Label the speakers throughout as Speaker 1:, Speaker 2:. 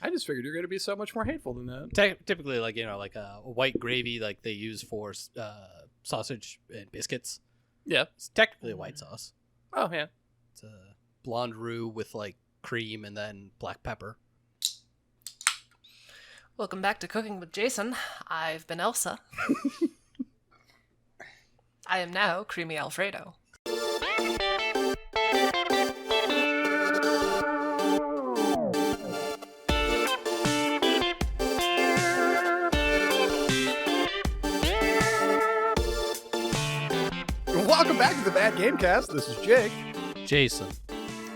Speaker 1: I just figured you're going to be so much more hateful than that.
Speaker 2: Typically, like, like a white gravy, like they use for sausage and biscuits.
Speaker 1: Yeah.
Speaker 2: It's technically a white sauce.
Speaker 1: Oh, yeah.
Speaker 2: It's a blonde roux with like cream and then black pepper.
Speaker 3: Welcome back to Cooking with Jason. I've been Elsa. I am now Creamy Alfredo.
Speaker 1: Welcome back to the Bad Gamecast. This is Jake.
Speaker 2: Jason.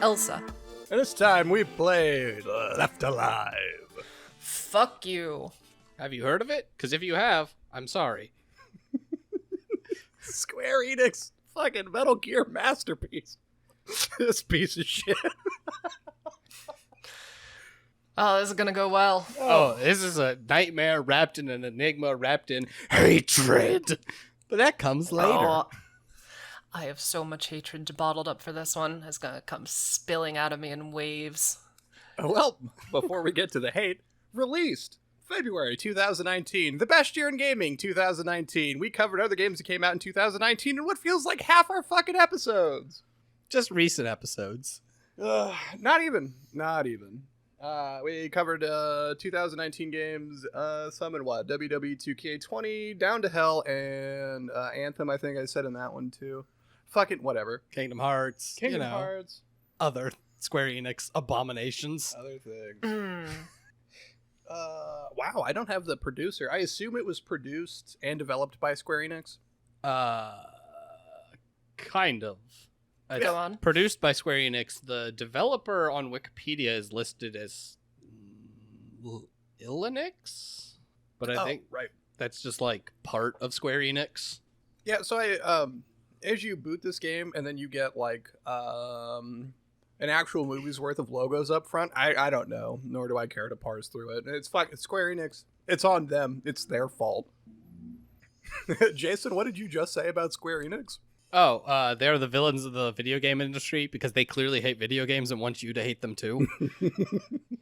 Speaker 3: Elsa.
Speaker 1: And this time we played Left Alive.
Speaker 3: Fuck you.
Speaker 2: Have you heard of it? Because if you have, I'm sorry.
Speaker 1: Square Enix fucking Metal Gear masterpiece. This piece of shit.
Speaker 3: Oh, this is gonna go well.
Speaker 2: Oh, this is a nightmare wrapped in an enigma wrapped in hatred. But that comes later.
Speaker 3: Oh, I have so much hatred bottled up for this one. It's gonna come spilling out of me in waves.
Speaker 1: Well, before we get to the hate, released February 2019, the best year in gaming 2019. We covered other games that came out in 2019 in what feels like half our fucking episodes.
Speaker 2: Just recent episodes.
Speaker 1: Not even. We covered 2019 games, some in what? WWE 2K20, Down to Hell, and Anthem, I think I said in that one too. Fucking whatever.
Speaker 2: Kingdom Hearts.
Speaker 1: Kingdom Hearts.
Speaker 2: Other Square Enix abominations.
Speaker 1: Other things. Wow, I don't have the producer. I assume it was produced and developed by Square Enix.
Speaker 2: Kind of.
Speaker 3: Go on.
Speaker 2: Produced by Square Enix. The developer on Wikipedia is listed as Ilinix, but I think
Speaker 1: right.
Speaker 2: that's just like part of Square Enix.
Speaker 1: Yeah, so as you boot this game and then you get like an actual movie's worth of logos up front, I don't know, nor do I care to parse through it. It's Square Enix. It's on them. It's their fault. Jason, what did you just say about Square Enix?
Speaker 2: Oh, they're the villains of the video game industry because they clearly hate video games and want you to hate them too.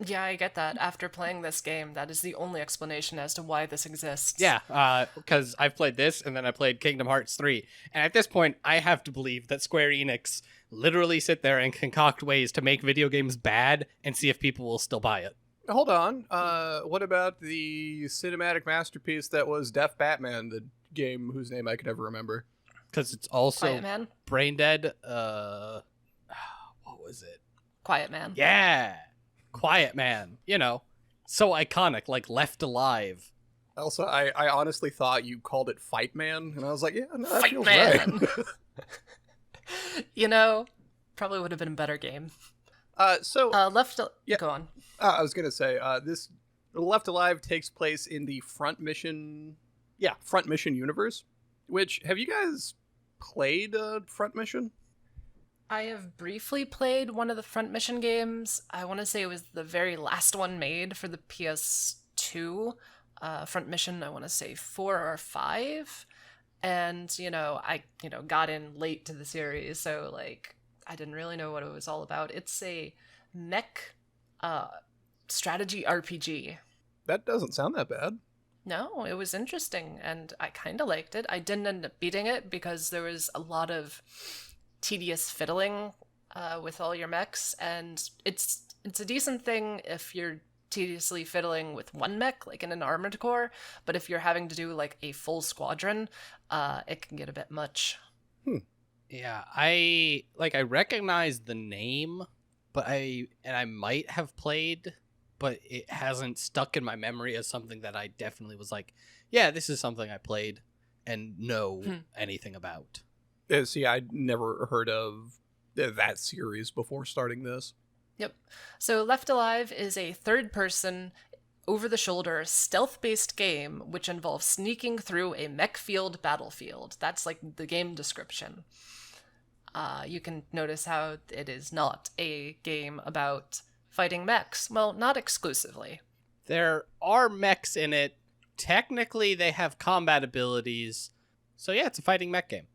Speaker 3: Yeah, I get that. After playing this game, that is the only explanation as to why this exists.
Speaker 2: Yeah, because I've played this and then I played Kingdom Hearts 3. And at this point, I have to believe that Square Enix literally sit there and concoct ways to make video games bad and see if people will still buy it.
Speaker 1: Hold on. What about the cinematic masterpiece that was Deaf Batman, the game whose name I could never remember?
Speaker 2: Because it's also
Speaker 3: Quiet Man?
Speaker 2: Brain Dead. What was it?
Speaker 3: Quiet Man.
Speaker 2: Yeah. Quiet Man. You know, so iconic, like Left Alive.
Speaker 1: Elsa, I honestly thought you called it Fight Man, and I was like, yeah, no, that
Speaker 3: Fight
Speaker 1: feels
Speaker 3: Man.
Speaker 1: right.
Speaker 3: You know, probably would have been a better game.
Speaker 1: Yeah.
Speaker 3: Go on.
Speaker 1: I was gonna say, this Left Alive takes place in the Front Mission universe. Which, have you guys played Front Mission?
Speaker 3: I have briefly played one of the Front Mission games. I want to say it was the very last one made for the PS2. Front Mission, I want to say 4 or 5. And, I got in late to the series, so, I didn't really know what it was all about. It's a mech strategy RPG.
Speaker 1: That doesn't sound that bad.
Speaker 3: No, it was interesting, and I kind of liked it. I didn't end up beating it because there was a lot of tedious fiddling with all your mechs, and it's a decent thing if you're tediously fiddling with one mech, like in an armored core, but if you're having to do, a full squadron, it can get a bit much.
Speaker 2: Yeah, I recognize the name, but I might have played, but it hasn't stuck in my memory as something that I definitely was like, yeah, this is something I played and know anything about.
Speaker 1: See, I'd never heard of that series before starting this.
Speaker 3: Yep. So Left Alive is a third-person, over-the-shoulder, stealth-based game which involves sneaking through a mech-field battlefield. That's the game description. You can notice how it is not a game about fighting mechs. Well, not exclusively.
Speaker 2: There are mechs in it. Technically, they have combat abilities. So yeah, it's a fighting mech game.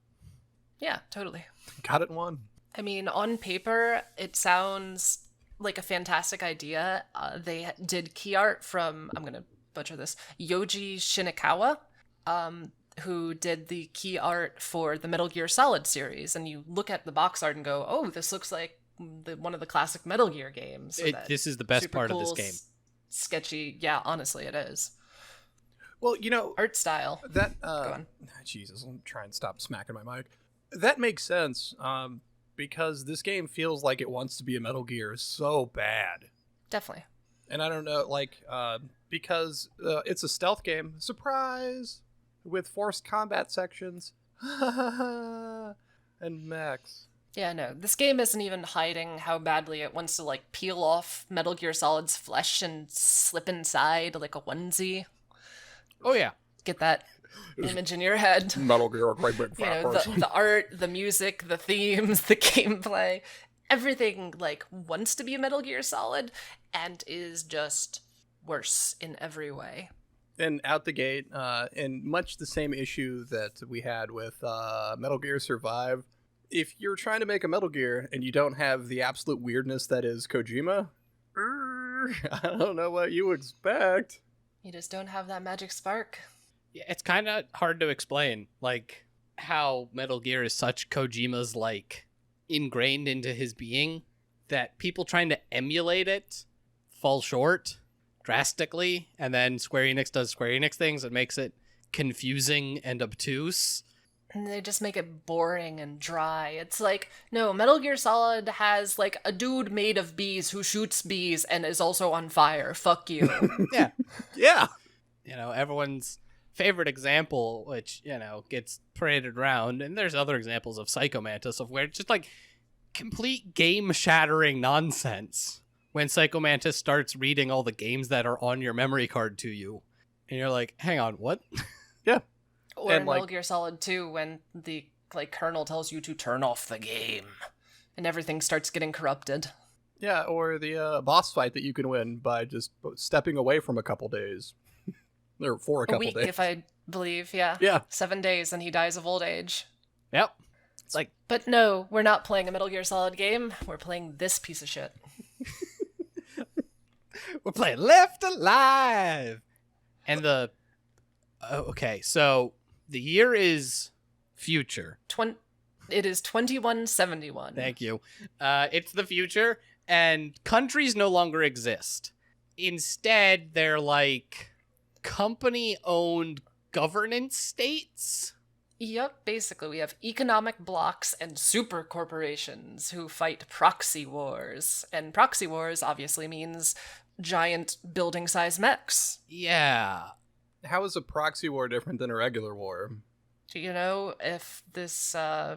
Speaker 3: Yeah, totally.
Speaker 1: Got it in one.
Speaker 3: I mean, on paper, it sounds like a fantastic idea. They did key art from, I'm gonna butcher this, Yoji Shinikawa, who did the key art for the Metal Gear Solid series. And you look at the box art and go, oh, this looks like one of the classic Metal Gear games. So
Speaker 2: This is the best
Speaker 3: super
Speaker 2: part
Speaker 3: cool,
Speaker 2: of this game.
Speaker 3: Sketchy. Yeah, honestly, it is.
Speaker 1: Well, you know,
Speaker 3: Art style.
Speaker 1: that
Speaker 3: Go on.
Speaker 1: Jesus, I'm trying to stop smacking my mic. That makes sense, because this game feels like it wants to be a Metal Gear so bad.
Speaker 3: Definitely.
Speaker 1: And I don't know, like, because it's a stealth game, surprise, with forced combat sections, and mechs.
Speaker 3: Yeah, no, this game isn't even hiding how badly it wants to, like, peel off Metal Gear Solid's flesh and slip inside like a onesie.
Speaker 2: Oh yeah.
Speaker 3: Get that image in your head.
Speaker 1: Metal Gear, great big
Speaker 3: You
Speaker 1: fat
Speaker 3: know,
Speaker 1: person.
Speaker 3: the art, the music, the themes, the gameplay, everything, like, wants to be Metal Gear Solid and is just worse in every way.
Speaker 1: And out the gate, in much the same issue that we had with Metal Gear Survive, if you're trying to make a Metal Gear and you don't have the absolute weirdness that is Kojima, I don't know what you expect.
Speaker 3: You just don't have that magic spark.
Speaker 2: Yeah, it's kind of hard to explain, like, how Metal Gear is such Kojima's, like, ingrained into his being that people trying to emulate it fall short drastically, and then Square Enix does Square Enix things and makes it confusing and obtuse.
Speaker 3: And they just make it boring and dry. It's like, no, Metal Gear Solid has, like, a dude made of bees who shoots bees and is also on fire. Fuck you.
Speaker 2: Yeah.
Speaker 1: Yeah.
Speaker 2: You know, everyone's favorite example, which, you know, gets paraded around, and there's other examples of Psycho Mantis, of where it's just, like, complete game-shattering nonsense when Psycho Mantis starts reading all the games that are on your memory card to you. And you're like, hang on, what?
Speaker 1: Yeah.
Speaker 3: Or
Speaker 1: And,
Speaker 3: in
Speaker 1: like-
Speaker 3: Metal Gear Solid 2, when the, like, colonel tells you to turn off the game. And everything starts getting corrupted.
Speaker 1: Yeah, or the boss fight that you can win by just stepping away from a couple days. Or for a
Speaker 3: A
Speaker 1: couple
Speaker 3: week,
Speaker 1: days.
Speaker 3: if I believe, yeah.
Speaker 1: Yeah.
Speaker 3: 7 days and he dies of old age.
Speaker 2: Yep. It's like,
Speaker 3: But no, we're not playing a Metal Gear Solid game. We're playing this piece of shit.
Speaker 2: we're playing Left Alive! And the... okay, so the year is future.
Speaker 3: It is 2171.
Speaker 2: Thank you. It's the future, and countries no longer exist. Instead, they're like company-owned governance states.
Speaker 3: Yep, basically we have economic blocks and super corporations who fight proxy wars. And proxy wars obviously means giant building-sized mechs.
Speaker 2: Yeah.
Speaker 1: How is a proxy war different than a regular war?
Speaker 3: Do you know if this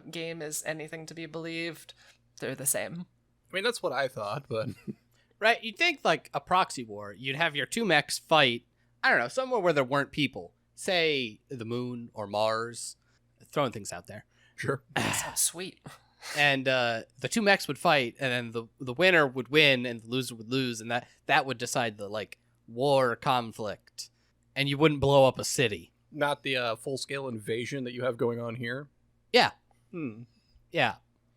Speaker 3: game is anything to be believed? They're the same.
Speaker 1: I mean, that's what I thought, but...
Speaker 2: Right, you'd think like a proxy war, you'd have your two mechs fight, I don't know, somewhere where there weren't people. Say the moon or Mars. Throwing things out there.
Speaker 1: Sure.
Speaker 3: Sounds sweet.
Speaker 2: And the two mechs would fight, and then the winner would win and the loser would lose, and that would decide the like war conflict. And you wouldn't blow up a city.
Speaker 1: Not the full-scale invasion that you have going on here?
Speaker 2: Yeah.
Speaker 1: Yeah.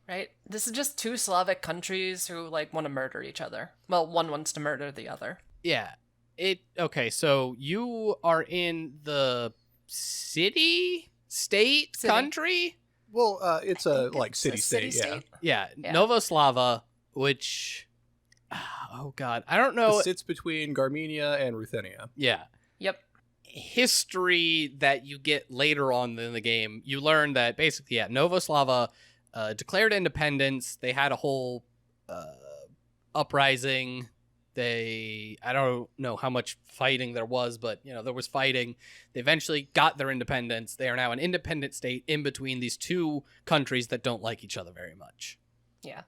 Speaker 3: Right? This is just two Slavic countries who, like, want to murder each other. Well, one wants to murder the other.
Speaker 2: Yeah. Okay, so you are in the city? State?
Speaker 3: City.
Speaker 2: Country?
Speaker 1: Well, it's a,
Speaker 3: think
Speaker 1: like,
Speaker 3: it's a
Speaker 1: city-state, yeah.
Speaker 3: city-state.
Speaker 2: Yeah,
Speaker 3: Yeah.
Speaker 2: Novoslava, which... Oh, God. I don't know.
Speaker 1: It sits between Garmenia and Ruthenia.
Speaker 2: Yeah.
Speaker 3: Yep.
Speaker 2: History that you get later on in the game, you learn that basically, yeah, Novoslava declared independence. They had a whole uprising. I don't know how much fighting there was, but, you know, there was fighting. They eventually got their independence. They are now an independent state in between these two countries that don't like each other very much.
Speaker 3: Yeah.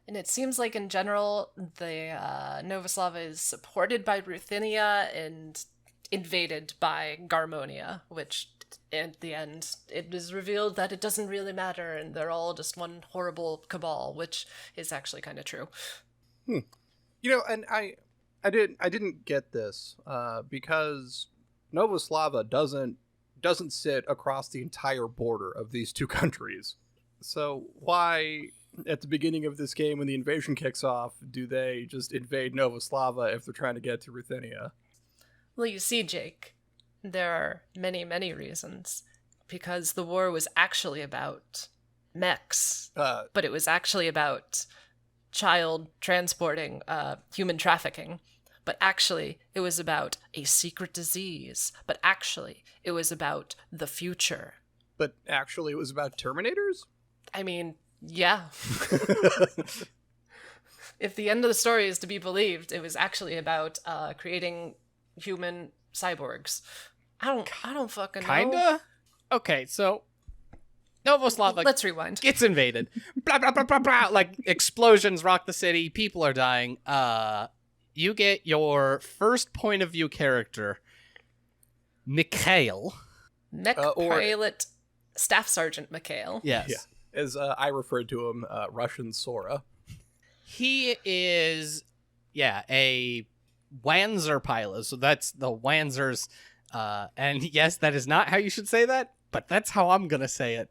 Speaker 3: And it seems like in general, the Novoslava is supported by Ruthenia and invaded by Garmonia, which at the end it is revealed that it doesn't really matter and they're all just one horrible cabal, which is actually kind of true.
Speaker 1: You know, and I didn't get this because Novoslava doesn't sit across the entire border of these two countries. So why at the beginning of this game, when the invasion kicks off, do they just invade Novoslava if they're trying to get to Ruthenia?
Speaker 3: Well, you see, Jake, there are many, many reasons. Because the war was actually about mechs, but it was actually about child transporting, human trafficking. But actually, it was about a secret disease. But actually, it was about the future.
Speaker 1: But actually, it was about Terminators?
Speaker 3: I mean, yeah. If the end of the story is to be believed, it was actually about creating human cyborgs. I don't fucking know.
Speaker 2: Kinda? Okay, so Novoslava
Speaker 3: Let's rewind.
Speaker 2: gets invaded. Blah, blah, blah, blah, blah. Like, explosions rock the city. People are dying. You get your first point of view character, Mikhail.
Speaker 3: Mech pilot Staff Sergeant Mikhail.
Speaker 2: Yes.
Speaker 1: Yeah. As I referred to him, Russian Sora.
Speaker 2: He is, a Wanzer pilot. So that's the Wanzers. And yes, that is not how you should say that, but that's how I'm gonna say it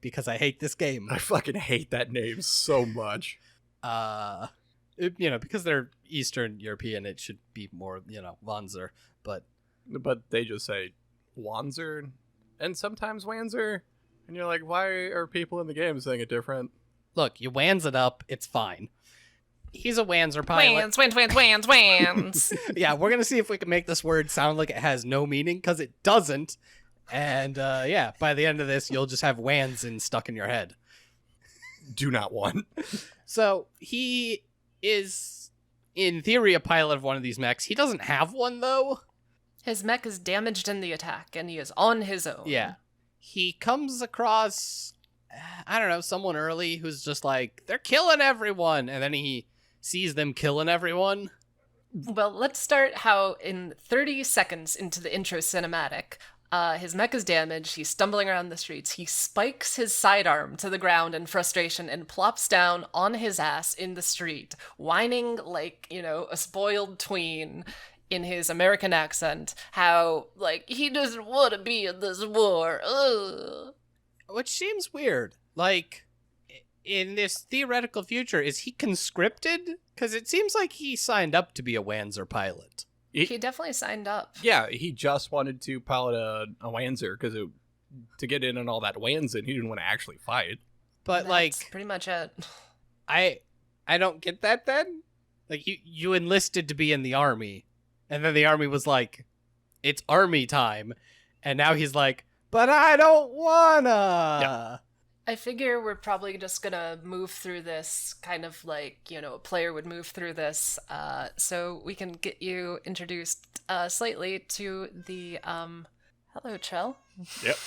Speaker 2: because I hate this game.
Speaker 1: I fucking hate that name so much.
Speaker 2: Because they're Eastern European, it should be more, Wanzer. But
Speaker 1: they just say Wanzer and sometimes Wanzer, and you're like, why are people in the game saying it different?
Speaker 2: look, you Wanz it up, it's fine. He's a Wanzer pilot.
Speaker 3: Wans.
Speaker 2: Yeah, we're gonna see if we can make this word sound like it has no meaning, because it doesn't. And by the end of this, you'll just have Wanzin stuck in your head.
Speaker 1: Do not want.
Speaker 2: So he is, in theory, a pilot of one of these mechs. He doesn't have one, though.
Speaker 3: His mech is damaged in the attack, and he is on his own.
Speaker 2: Yeah. He comes across, I don't know, someone early who's just like, they're killing everyone. And then he sees them killing everyone.
Speaker 3: Well, let's start how in 30 seconds into the intro cinematic, his mech is damaged, he's stumbling around the streets, he spikes his sidearm to the ground in frustration and plops down on his ass in the street, whining like, a spoiled tween in his American accent, how, he doesn't want to be in this war. Ugh.
Speaker 2: Which seems weird. Like, in this theoretical future, is he conscripted? Because it seems like he signed up to be a Wanzer pilot.
Speaker 3: He definitely signed up.
Speaker 1: Yeah, he just wanted to pilot a Wanzer because to get in on all that Wanzin, he didn't want to actually fight.
Speaker 2: But
Speaker 3: That's pretty much it.
Speaker 2: I don't get that then. Like you enlisted to be in the army, and then the army was like, it's army time, and now he's like, but I don't wanna.
Speaker 1: Yeah.
Speaker 3: I figure we're probably just gonna move through this kind of like, a player would move through this, so we can get you introduced slightly to the, hello, Chell.
Speaker 1: Yep.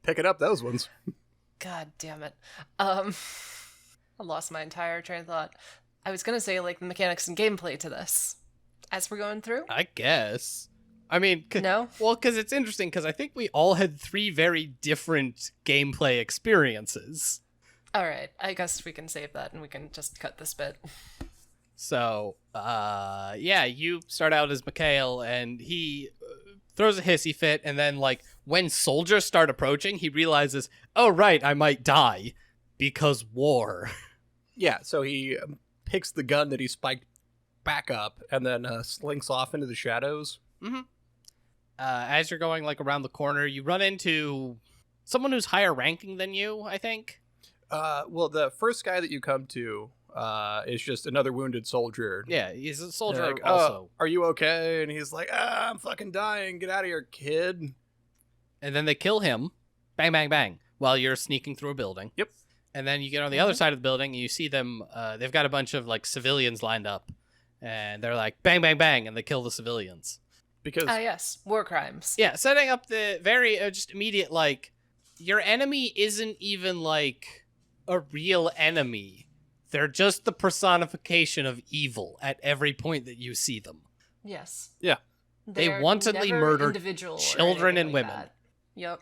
Speaker 1: Picking up those ones.
Speaker 3: God damn it. I lost my entire train of thought. I was gonna say, the mechanics and gameplay to this, as we're going through.
Speaker 2: I guess. I mean,
Speaker 3: No?
Speaker 2: Well, because it's interesting, because I think we all had 3 very different gameplay experiences.
Speaker 3: Alright, I guess we can save that and we can just cut this bit.
Speaker 2: So, you start out as Mikhail, and he throws a hissy fit, and then, when soldiers start approaching, he realizes, oh, right, I might die, because war.
Speaker 1: Yeah, so he picks the gun that he spiked back up and then slinks off into the shadows.
Speaker 2: Mm-hmm. As you're going around the corner, you run into someone who's higher ranking than you, I think.
Speaker 1: Well, the first guy that you come to is just another wounded soldier.
Speaker 2: Yeah, he's a soldier
Speaker 1: Like,
Speaker 2: also.
Speaker 1: Are you okay? And he's like, I'm fucking dying. Get out of here, kid.
Speaker 2: And then they kill him, bang, bang, bang, while you're sneaking through a building.
Speaker 1: Yep.
Speaker 2: And then you get on the other side of the building, and you see them, they've got a bunch of, civilians lined up. And they're like, bang, bang, bang, and they kill the civilians.
Speaker 1: Because
Speaker 3: Yes, war crimes.
Speaker 2: Yeah, setting up the very just immediate, your enemy isn't even, a real enemy. They're just the personification of evil at every point that you see them.
Speaker 3: Yes.
Speaker 1: Yeah.
Speaker 2: They
Speaker 3: They're
Speaker 2: wantonly
Speaker 3: never
Speaker 2: murdered
Speaker 3: individual or
Speaker 2: children
Speaker 3: anything
Speaker 2: and
Speaker 3: like
Speaker 2: women.
Speaker 3: that. Yep.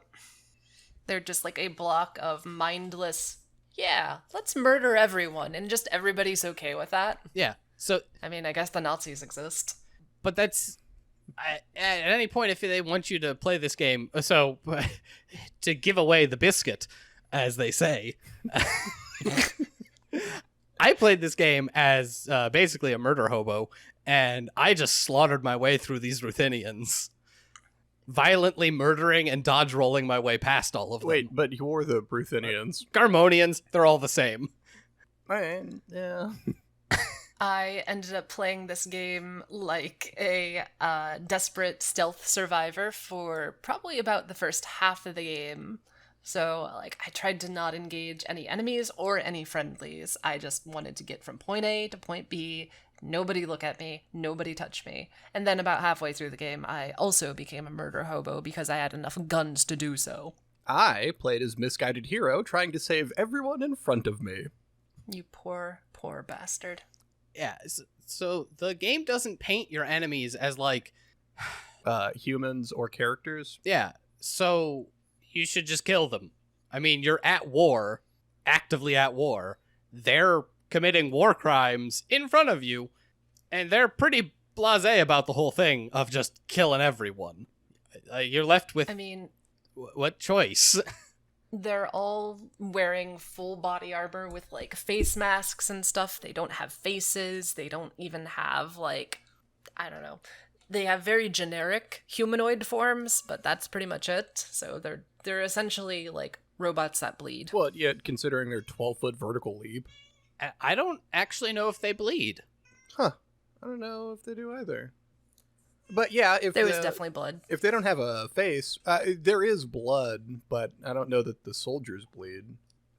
Speaker 3: They're just a block of mindless, let's murder everyone, and just everybody's okay with that.
Speaker 2: Yeah, so...
Speaker 3: I mean, I guess the Nazis exist.
Speaker 2: But that's... at any point, if they want you to play this game, so to give away the biscuit, as they say, I played this game as basically a murder hobo, and I just slaughtered my way through these Ruthenians, violently murdering and dodge rolling my way past all of them.
Speaker 1: Wait, but you're the Ruthenians.
Speaker 2: Garmonians, they're all the same.
Speaker 1: Yeah.
Speaker 3: I ended up playing this game like a desperate stealth survivor for probably about the first half of the game. So, like, I tried to not engage any enemies or any friendlies. I just wanted to get from point A to point B. Nobody look at me. Nobody touch me. And then about halfway through the game, I also became a murder hobo because I had enough guns to do so.
Speaker 1: I played as misguided hero, trying to save everyone in front of me.
Speaker 3: You poor, poor bastard.
Speaker 2: Yeah, so the game doesn't paint your enemies as, like...
Speaker 1: humans or characters.
Speaker 2: Yeah, so you should just kill them. I mean, you're at war, actively at war. They're committing war crimes in front of you, and they're pretty blasé about the whole thing of just killing everyone. You're left with...
Speaker 3: I mean...
Speaker 2: What choice?
Speaker 3: They're all wearing full body armor with, like, face masks and stuff. They don't have faces. They don't even have, like, I don't know. They have very generic humanoid forms, but that's pretty much it. So they're essentially, like, robots that bleed.
Speaker 1: Well, yet considering their 12-foot vertical leap.
Speaker 2: I don't actually know if they bleed.
Speaker 1: Huh. I don't know if they do either. But yeah, if
Speaker 3: there was definitely blood.
Speaker 1: If they don't have a face, there is blood, but I don't know that the soldiers bleed.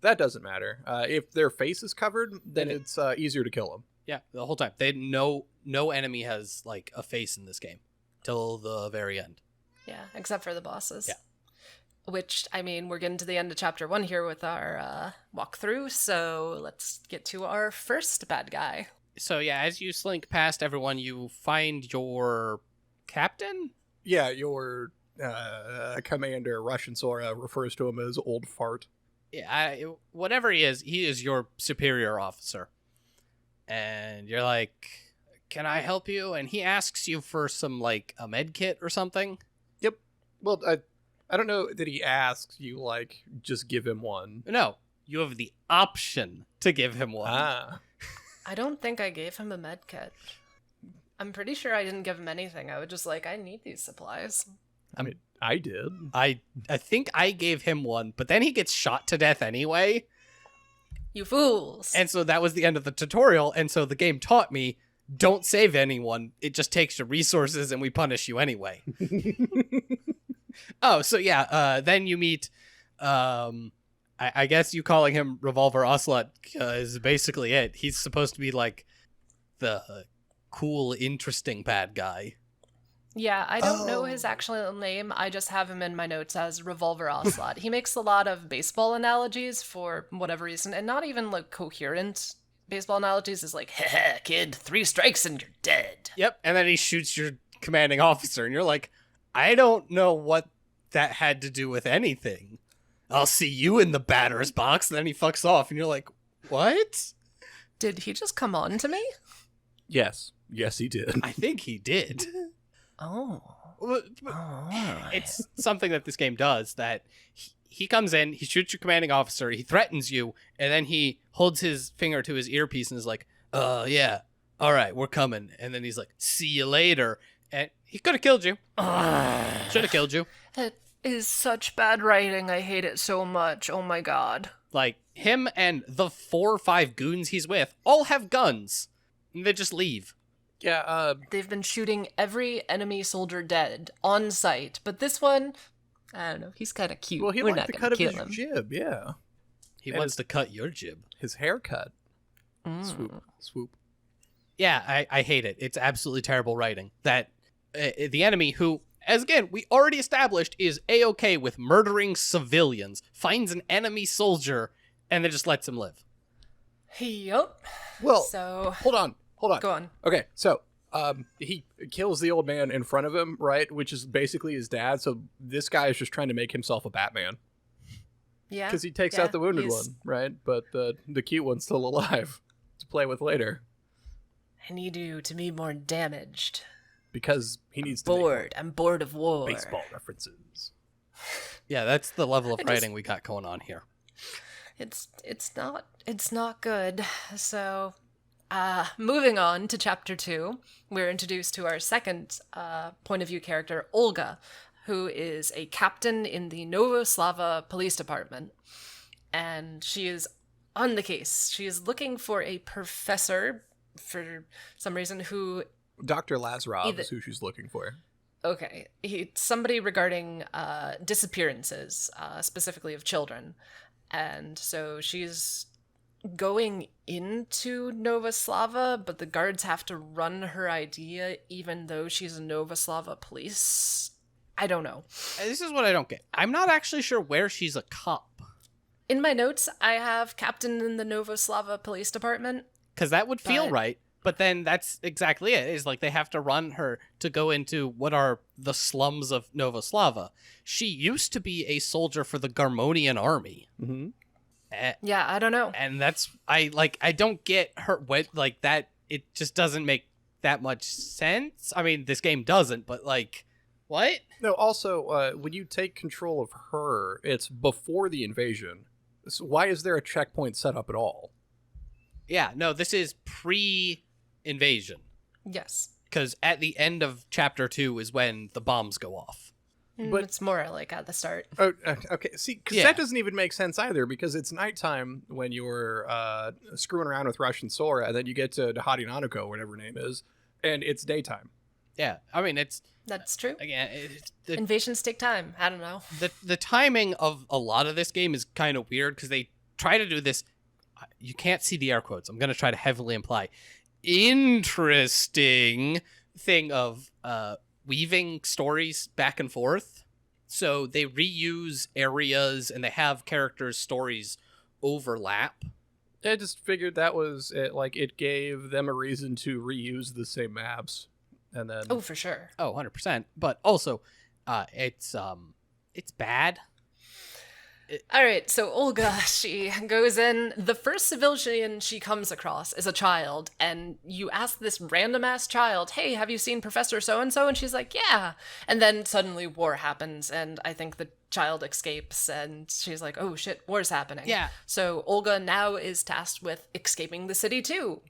Speaker 1: That doesn't matter. If their face is covered, then it's easier to kill them.
Speaker 2: Yeah, the whole time. No enemy has, like, a face in this game till the very end.
Speaker 3: Yeah, except for the bosses.
Speaker 2: Yeah.
Speaker 3: Which, I mean, we're getting to the end of chapter 1 here with our walkthrough, so let's get to our first bad guy.
Speaker 2: So yeah, as you slink past everyone, you find your captain?
Speaker 1: Yeah, your commander, Russian Sora, refers to him as Old Fart.
Speaker 2: Yeah, whatever he is your superior officer. And you're like, can I help you? And he asks you for some, like, a med kit or something.
Speaker 1: Yep. Well, I don't know that he asks you, like, just give him one.
Speaker 2: No, you have the option to give him one.
Speaker 3: I don't think I gave him a med kit. I'm pretty sure I didn't give him anything. I was just like, I need these supplies.
Speaker 1: I mean, I did.
Speaker 2: I think I gave him one, but then he gets shot to death anyway.
Speaker 3: You fools.
Speaker 2: And so that was the end of the tutorial, and so the game taught me, don't save anyone. It just takes your resources and we punish you anyway. Oh, so yeah, then you meet, I guess you calling him Revolver Ocelot is basically it. He's supposed to be like the cool, interesting bad guy.
Speaker 3: Yeah, I don't know his actual name. I just have him in my notes as Revolver Ocelot. He makes a lot of baseball analogies for whatever reason, and not even, like, coherent baseball analogies. Is like, heh, kid, 3 strikes and you're dead.
Speaker 2: Yep, and then he shoots your commanding officer, and you're like, I don't know what that had to do with anything. I'll see you in the batter's box, and then he fucks off, and you're like, what?
Speaker 3: Did he just come on to me?
Speaker 1: Yes, he did.
Speaker 2: I think he did.
Speaker 3: Oh.
Speaker 2: It's something that this game does, that he comes in, he shoots your commanding officer, he threatens you, and then he holds his finger to his earpiece and is like, yeah, all right, we're coming. And then he's like, see you later. And he could have killed you. Should have killed you.
Speaker 3: It is such bad writing. I hate it so much. Oh my god.
Speaker 2: Like, him and the 4 or 5 goons he's with all have guns. And they just leave.
Speaker 1: Yeah,
Speaker 3: They've been shooting every enemy soldier dead on sight, but this one, I don't know, he's kind of cute.
Speaker 1: well, he
Speaker 3: We're
Speaker 1: liked
Speaker 3: not
Speaker 1: the
Speaker 3: gonna
Speaker 1: cut of
Speaker 3: kill
Speaker 1: his
Speaker 3: him.
Speaker 1: jib, yeah.
Speaker 2: He
Speaker 1: And
Speaker 2: wants to cut your jib.
Speaker 1: His haircut.
Speaker 3: Mm.
Speaker 1: Swoop.
Speaker 2: Yeah, I hate it. It's absolutely terrible writing. That the enemy, who, as again, we already established is A-okay with murdering civilians, finds an enemy soldier, and then just lets him live.
Speaker 3: Yup.
Speaker 1: Well,
Speaker 3: So,
Speaker 1: hold on.
Speaker 3: go on.
Speaker 1: Okay, so he kills the old man in front of him, right? Which is basically his dad. So this guy is just trying to make himself a Batman
Speaker 3: Yeah.
Speaker 1: because he takes
Speaker 3: yeah,
Speaker 1: out the wounded
Speaker 3: he's-
Speaker 1: one, right? But the cute one's still alive to play with later
Speaker 3: I need you to be more damaged.
Speaker 1: because he needs to
Speaker 3: Bored. I'm bored of war.
Speaker 1: make baseball references.
Speaker 2: Yeah, that's the level of
Speaker 3: I just-
Speaker 2: writing we got going on here.
Speaker 3: It's not good. So, moving on to chapter 2, we're introduced to our second point of view character, Olga, who is a captain in the Novoslava police department. And she is on the case. She is looking for a professor for some reason who
Speaker 1: Dr. Lazarov
Speaker 3: Either-
Speaker 1: is who she's looking for.
Speaker 3: okay, somebody regarding disappearances, specifically of children. And so she's going into Novoslava, but the guards have to run her idea even though she's a Novoslava police. I don't know.
Speaker 2: This is what I don't get. I'm not actually sure where she's a cop.
Speaker 3: In my notes, I have captain in the Novoslava police department.
Speaker 2: Because that would feel
Speaker 3: But-
Speaker 2: right. But then that's exactly it. Is like they have to run her to go into what are the slums of Novoslava. She used to be a soldier for the Garmonian army.
Speaker 1: Mm-hmm.
Speaker 3: Yeah, I don't know.
Speaker 2: And that's I don't get her what like that. It just doesn't make that much sense. I mean, this game doesn't, but like, what?
Speaker 1: No, also, when you take control of her, it's before the invasion. So why is there a checkpoint set up at all?
Speaker 2: Yeah, no, this is pre-invasion.
Speaker 3: Yes.
Speaker 2: Because at the end of chapter 2 is when the bombs go off.
Speaker 1: But-
Speaker 3: It's more like at the start.
Speaker 1: Oh, okay. See, because
Speaker 2: Yeah.
Speaker 1: that doesn't even make sense either, because it's nighttime when you're screwing around with Russian Sora, and then you get to Hadi Nanako, whatever her name is, and it's daytime.
Speaker 2: Yeah, I mean, it's,
Speaker 3: That's true.
Speaker 2: again, it's, the,
Speaker 3: Invasions take time. I don't know.
Speaker 2: the timing of a lot of this game is kind of weird, because they try to do this, you can't see the air quotes, I'm going to try to heavily imply, interesting thing of weaving stories back and forth. So they reuse areas and they have characters' stories overlap.
Speaker 1: I just figured that was it. Like, it gave them a reason to reuse the same maps, and then
Speaker 3: Oh, for sure.
Speaker 2: Oh, 100%. But also, it's bad.
Speaker 3: All right, so Olga, she goes in. The first civilian she comes across is a child, and you ask this random ass child, "Hey, have you seen Professor so and so?" And she's like, "Yeah." And then suddenly war happens, and I think the child escapes, and she's like, "Oh shit, war's happening."
Speaker 2: Yeah.
Speaker 3: So Olga now is tasked with escaping the city too.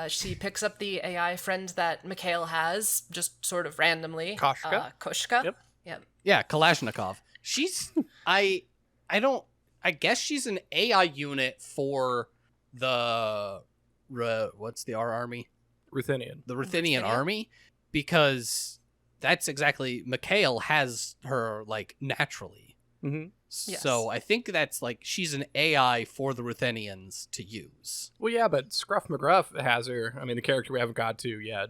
Speaker 3: She picks up the AI friend that Mikhail has, just sort of randomly.
Speaker 1: Koshka?
Speaker 3: Koshka.
Speaker 1: Yep.
Speaker 3: Yep.
Speaker 2: Yeah, Kalashnikov. She's I guess she's an AI unit for the what's the R army?
Speaker 1: Ruthenian.
Speaker 2: The Ruthenian
Speaker 3: Ruthenia?
Speaker 2: army, because that's exactly Mikhail has her like naturally.
Speaker 1: Mm-hmm.
Speaker 3: Yes.
Speaker 2: So I think that's like she's an AI for the Ruthenians to use.
Speaker 1: Well, yeah, but Scruff McGruff has her. I mean, the character we haven't got to yet,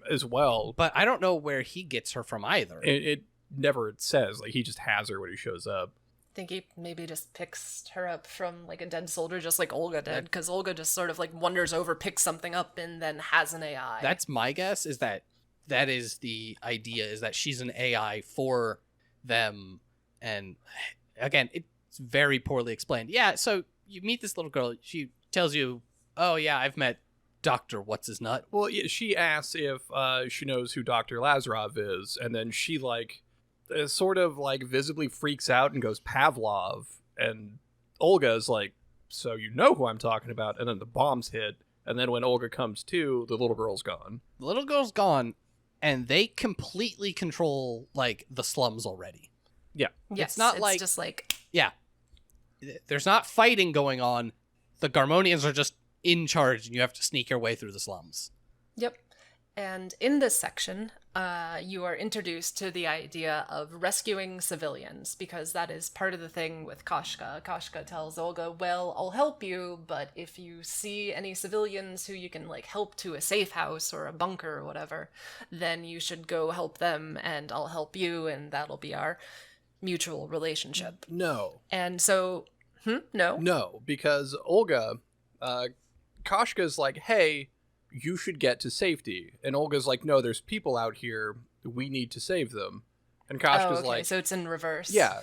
Speaker 1: as well.
Speaker 2: But I don't know where he gets her from either.
Speaker 1: It never says. Like, he just has her when he shows up.
Speaker 3: I think he maybe just picks her up from like a dead soldier, just like Olga did, because Olga just sort of like wanders over, picks something up, and then has an AI.
Speaker 2: That's my guess, is that is the idea, is that she's an AI for them. And again, it's very poorly explained. Yeah, so you meet this little girl. She tells you, oh yeah, I've met Dr. What's-His-Nut.
Speaker 1: Well, yeah, she asks if she knows who Dr. Lazarov is, and then she, like, sort of, like, visibly freaks out and goes Pavlov, and Olga's like, so you know who I'm talking about, and then the bombs hit, and then when Olga comes to, the little girl's gone.
Speaker 2: The little girl's gone, and they completely control, like, the slums already.
Speaker 1: Yeah.
Speaker 3: yes,
Speaker 2: it's not like-
Speaker 3: just like
Speaker 2: Yeah. There's not fighting going on. The Garmonians are just in charge, and you have to sneak your way through the slums.
Speaker 3: yep. And in this section, you are introduced to the idea of rescuing civilians, because that is part of the thing with Koshka. Koshka tells Olga, well, I'll help you, but if you see any civilians who you can, like, help to a safe house or a bunker or whatever, then you should go help them, and I'll help you, and that'll be our mutual relationship.
Speaker 1: No.
Speaker 3: And so, no?
Speaker 1: No, because Olga, Koshka's like, hey, you should get to safety. And Olga's like, no, there's people out here. We need to save them. And Koshka's
Speaker 3: okay,
Speaker 1: like,
Speaker 3: so it's in reverse.
Speaker 1: yeah,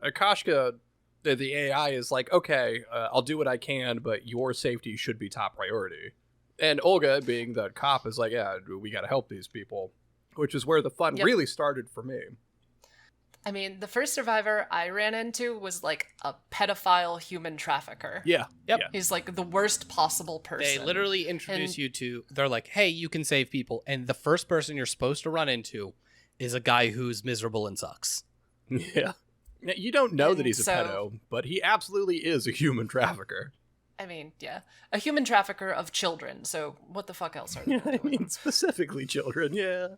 Speaker 1: Koshka, the AI is like, okay, I'll do what I can, but your safety should be top priority. And Olga, being the cop, is like, yeah, we got to help these people, which is where the fun
Speaker 3: Yep.
Speaker 1: really started for me.
Speaker 3: I mean, the first survivor I ran into was like a pedophile human trafficker.
Speaker 1: Yeah.
Speaker 2: Yep.
Speaker 1: Yeah.
Speaker 3: He's like the worst possible person.
Speaker 2: They literally introduce
Speaker 3: And-
Speaker 2: you to, they're like, hey, you can save people. And the first person you're supposed to run into is a guy who's miserable and sucks.
Speaker 1: Yeah. Now, you don't know that
Speaker 3: And
Speaker 1: he's a
Speaker 3: so-
Speaker 1: pedo, but he absolutely is a human trafficker.
Speaker 3: I mean, yeah. A human trafficker of children, so what the fuck else are they
Speaker 1: Yeah, I
Speaker 3: doing?
Speaker 1: mean, specifically children, yeah.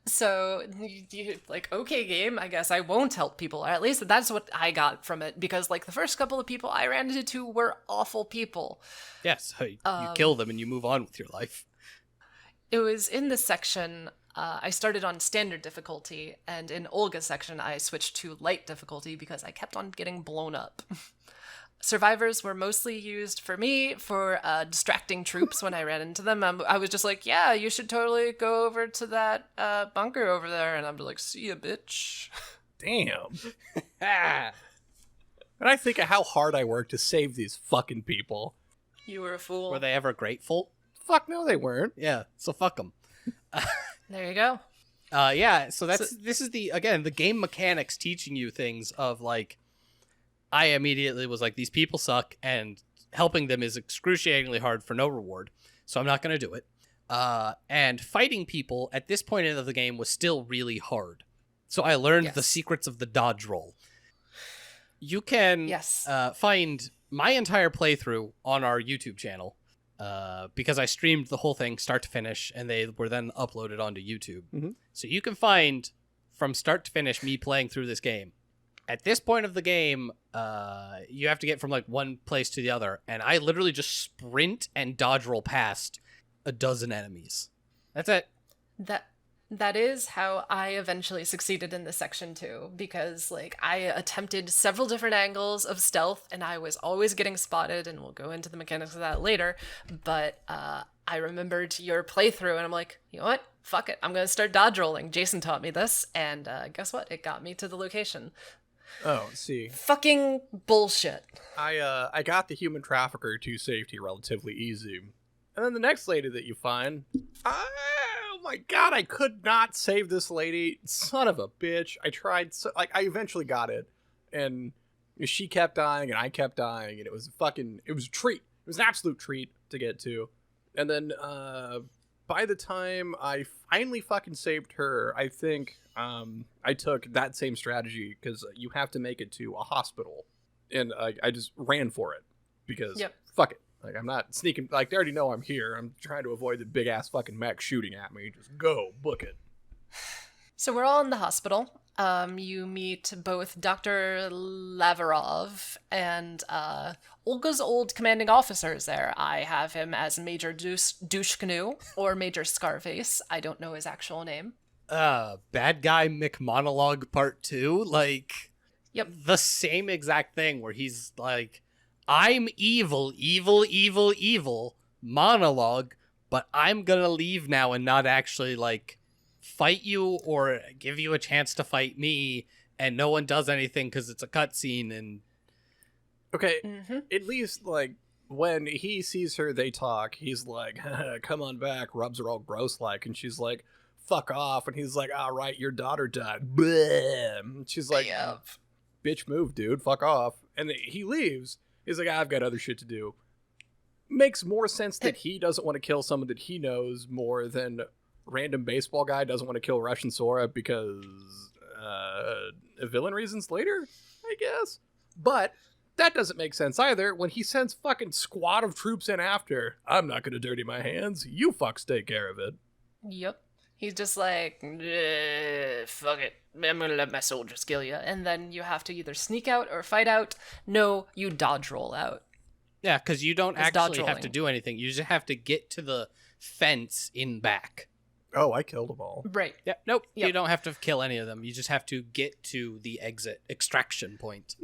Speaker 3: So, you like, okay, game, I guess I won't help people. Or at least that's what I got from it, because, like, the first couple of people I ran into were awful people.
Speaker 2: Yes, you kill them and you move on with your life.
Speaker 3: It was in this section, I started on standard difficulty, and in Olga's section, I switched to light difficulty because I kept on getting blown up. Survivors were mostly used for me for distracting troops when I ran into them. I was just like, yeah, you should totally go over to that bunker over there. And I'm just like, see ya, bitch.
Speaker 1: Damn.
Speaker 2: Ah.
Speaker 1: And I think of how hard I worked to save these fucking people.
Speaker 3: You were a fool.
Speaker 2: Were they ever grateful?
Speaker 1: Fuck no, they weren't.
Speaker 2: Yeah, so fuck them.
Speaker 3: There you go.
Speaker 2: Yeah, so this is the game mechanics teaching you things of like, I immediately was like, these people suck and helping them is excruciatingly hard for no reward. So I'm not going to do it. And fighting people at this point of the game was still really hard. So I learned the
Speaker 3: Yes.
Speaker 2: secrets of the dodge roll. You can
Speaker 3: Yes.
Speaker 2: find my entire playthrough on our YouTube channel because I streamed the whole thing start to finish and they were then uploaded onto YouTube.
Speaker 1: Mhm.
Speaker 2: So you can find from start to finish me playing through this game. At this point of the game, you have to get from like one place to the other, and I literally just sprint and dodge roll past a dozen enemies. That's it.
Speaker 3: That is how I eventually succeeded in this section too, because like I attempted several different angles of stealth and I was always getting spotted, and we'll go into the mechanics of that later, but I remembered your playthrough and I'm like, you know what? Fuck it. I'm going to start dodge rolling. Jason taught me this, and guess what? It got me to the location.
Speaker 1: Oh, see.
Speaker 3: Fucking bullshit.
Speaker 1: I got the human trafficker to safety relatively easy. And then the next lady that you find, oh my god, I could not save this lady. Son of a bitch. I tried, I eventually got it. And she kept dying and I kept dying, and it was a treat. It was an absolute treat to get to. And then, by the time I finally fucking saved her, I think I took that same strategy because you have to make it to a hospital, and I just ran for it because fuck it. Like, I'm not sneaking. Like, they already know I'm here. I'm trying to avoid the big ass fucking mech shooting at me. Just go book it.
Speaker 3: So we're all in the hospital. You meet both Dr. Lavarov and Olga's old commanding officer is there. I have him as Major Douche Canoe or Major Scarface. I don't know his actual name.
Speaker 2: Bad guy McMonologue Part 2, like,
Speaker 3: Yep.
Speaker 2: the same exact thing where he's like, I'm evil, monologue, but I'm gonna leave now and not actually, like, fight you or give you a chance to fight me, and no one does anything because it's a cutscene. And
Speaker 1: Okay,
Speaker 3: Mm-hmm.
Speaker 1: at least, like, when he sees her, they talk. He's like, come on back, rubs her all gross like, and she's like, fuck off. And he's like, all right, your daughter died. Bleh. She's like, bitch move, dude, fuck off. And he leaves. He's like, I've got other shit to do. Makes more sense that he doesn't want to kill someone that he knows more than random baseball guy doesn't want to kill Russian Sora because villain reasons later, I guess. But that doesn't make sense either when he sends fucking squad of troops in after. I'm not gonna dirty my hands. You fucks take care of it.
Speaker 3: Yep. He's just like, fuck it. I'm gonna let my soldiers kill you. And then you have to either sneak out or fight out. No, you dodge roll out.
Speaker 2: yeah, because you don't
Speaker 3: It's dodge
Speaker 2: actually have to
Speaker 3: rolling.
Speaker 2: do anything. You just have to get to the fence in back.
Speaker 1: Oh, I killed them all.
Speaker 3: Right.
Speaker 2: Yeah, nope.
Speaker 3: Yep.
Speaker 2: You don't have to kill any of them. You just have to get to the extraction point.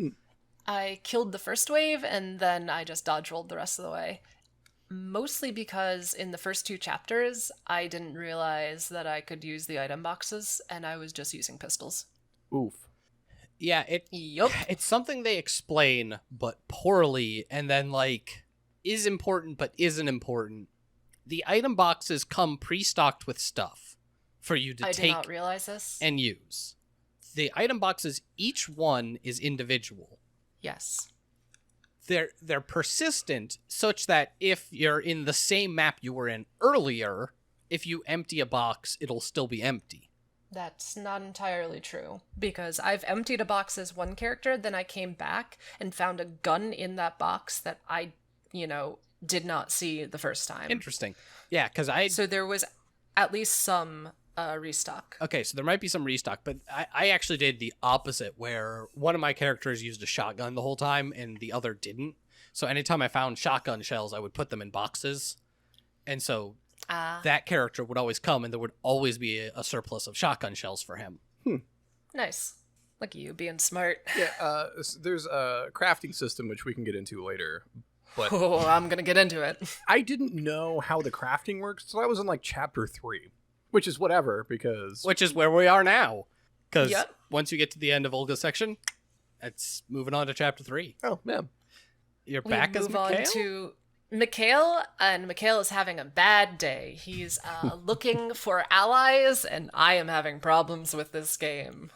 Speaker 3: I killed the first wave, and then I just dodge rolled the rest of the way. Mostly because in the first two chapters, I didn't realize that I could use the item boxes, and I was just using pistols.
Speaker 1: Oof.
Speaker 2: Yeah,
Speaker 3: Yup.
Speaker 2: it's something they explain, but poorly, and then, like, is important but isn't important. The item boxes come pre-stocked with stuff for you to
Speaker 3: I did
Speaker 2: take
Speaker 3: not realize this.
Speaker 2: and use. the item boxes, each one is individual.
Speaker 3: Yes.
Speaker 2: They're persistent such that if you're in the same map you were in earlier, if you empty a box, it'll still be empty.
Speaker 3: That's not entirely true, because I've emptied a box as one character, then I came back and found a gun in that box that I, did not see the first time.
Speaker 2: Interesting. Yeah, because
Speaker 3: So there was at least some restock.
Speaker 2: Okay, so there might be some restock, but I actually did the opposite, where one of my characters used a shotgun the whole time and the other didn't. So anytime I found shotgun shells, I would put them in boxes. And so that character would always come, and there would always be a surplus of shotgun shells for him.
Speaker 3: Nice. Look at you being smart.
Speaker 1: Yeah, there's a crafting system which we can get into later. But
Speaker 3: Oh, I'm gonna get into it.
Speaker 1: I didn't know how the crafting works, so I was in like chapter 3, which is whatever, because
Speaker 2: Which is where we are now. Because
Speaker 3: Yep.
Speaker 2: once you get to the end of Olga's section, it's moving on to chapter 3.
Speaker 1: oh man,
Speaker 2: You're
Speaker 3: We
Speaker 2: back as
Speaker 3: move on
Speaker 2: Mikhail?
Speaker 3: to Mikhail, and Mikhail is having a bad day. He's looking for allies, and I am having problems with this game.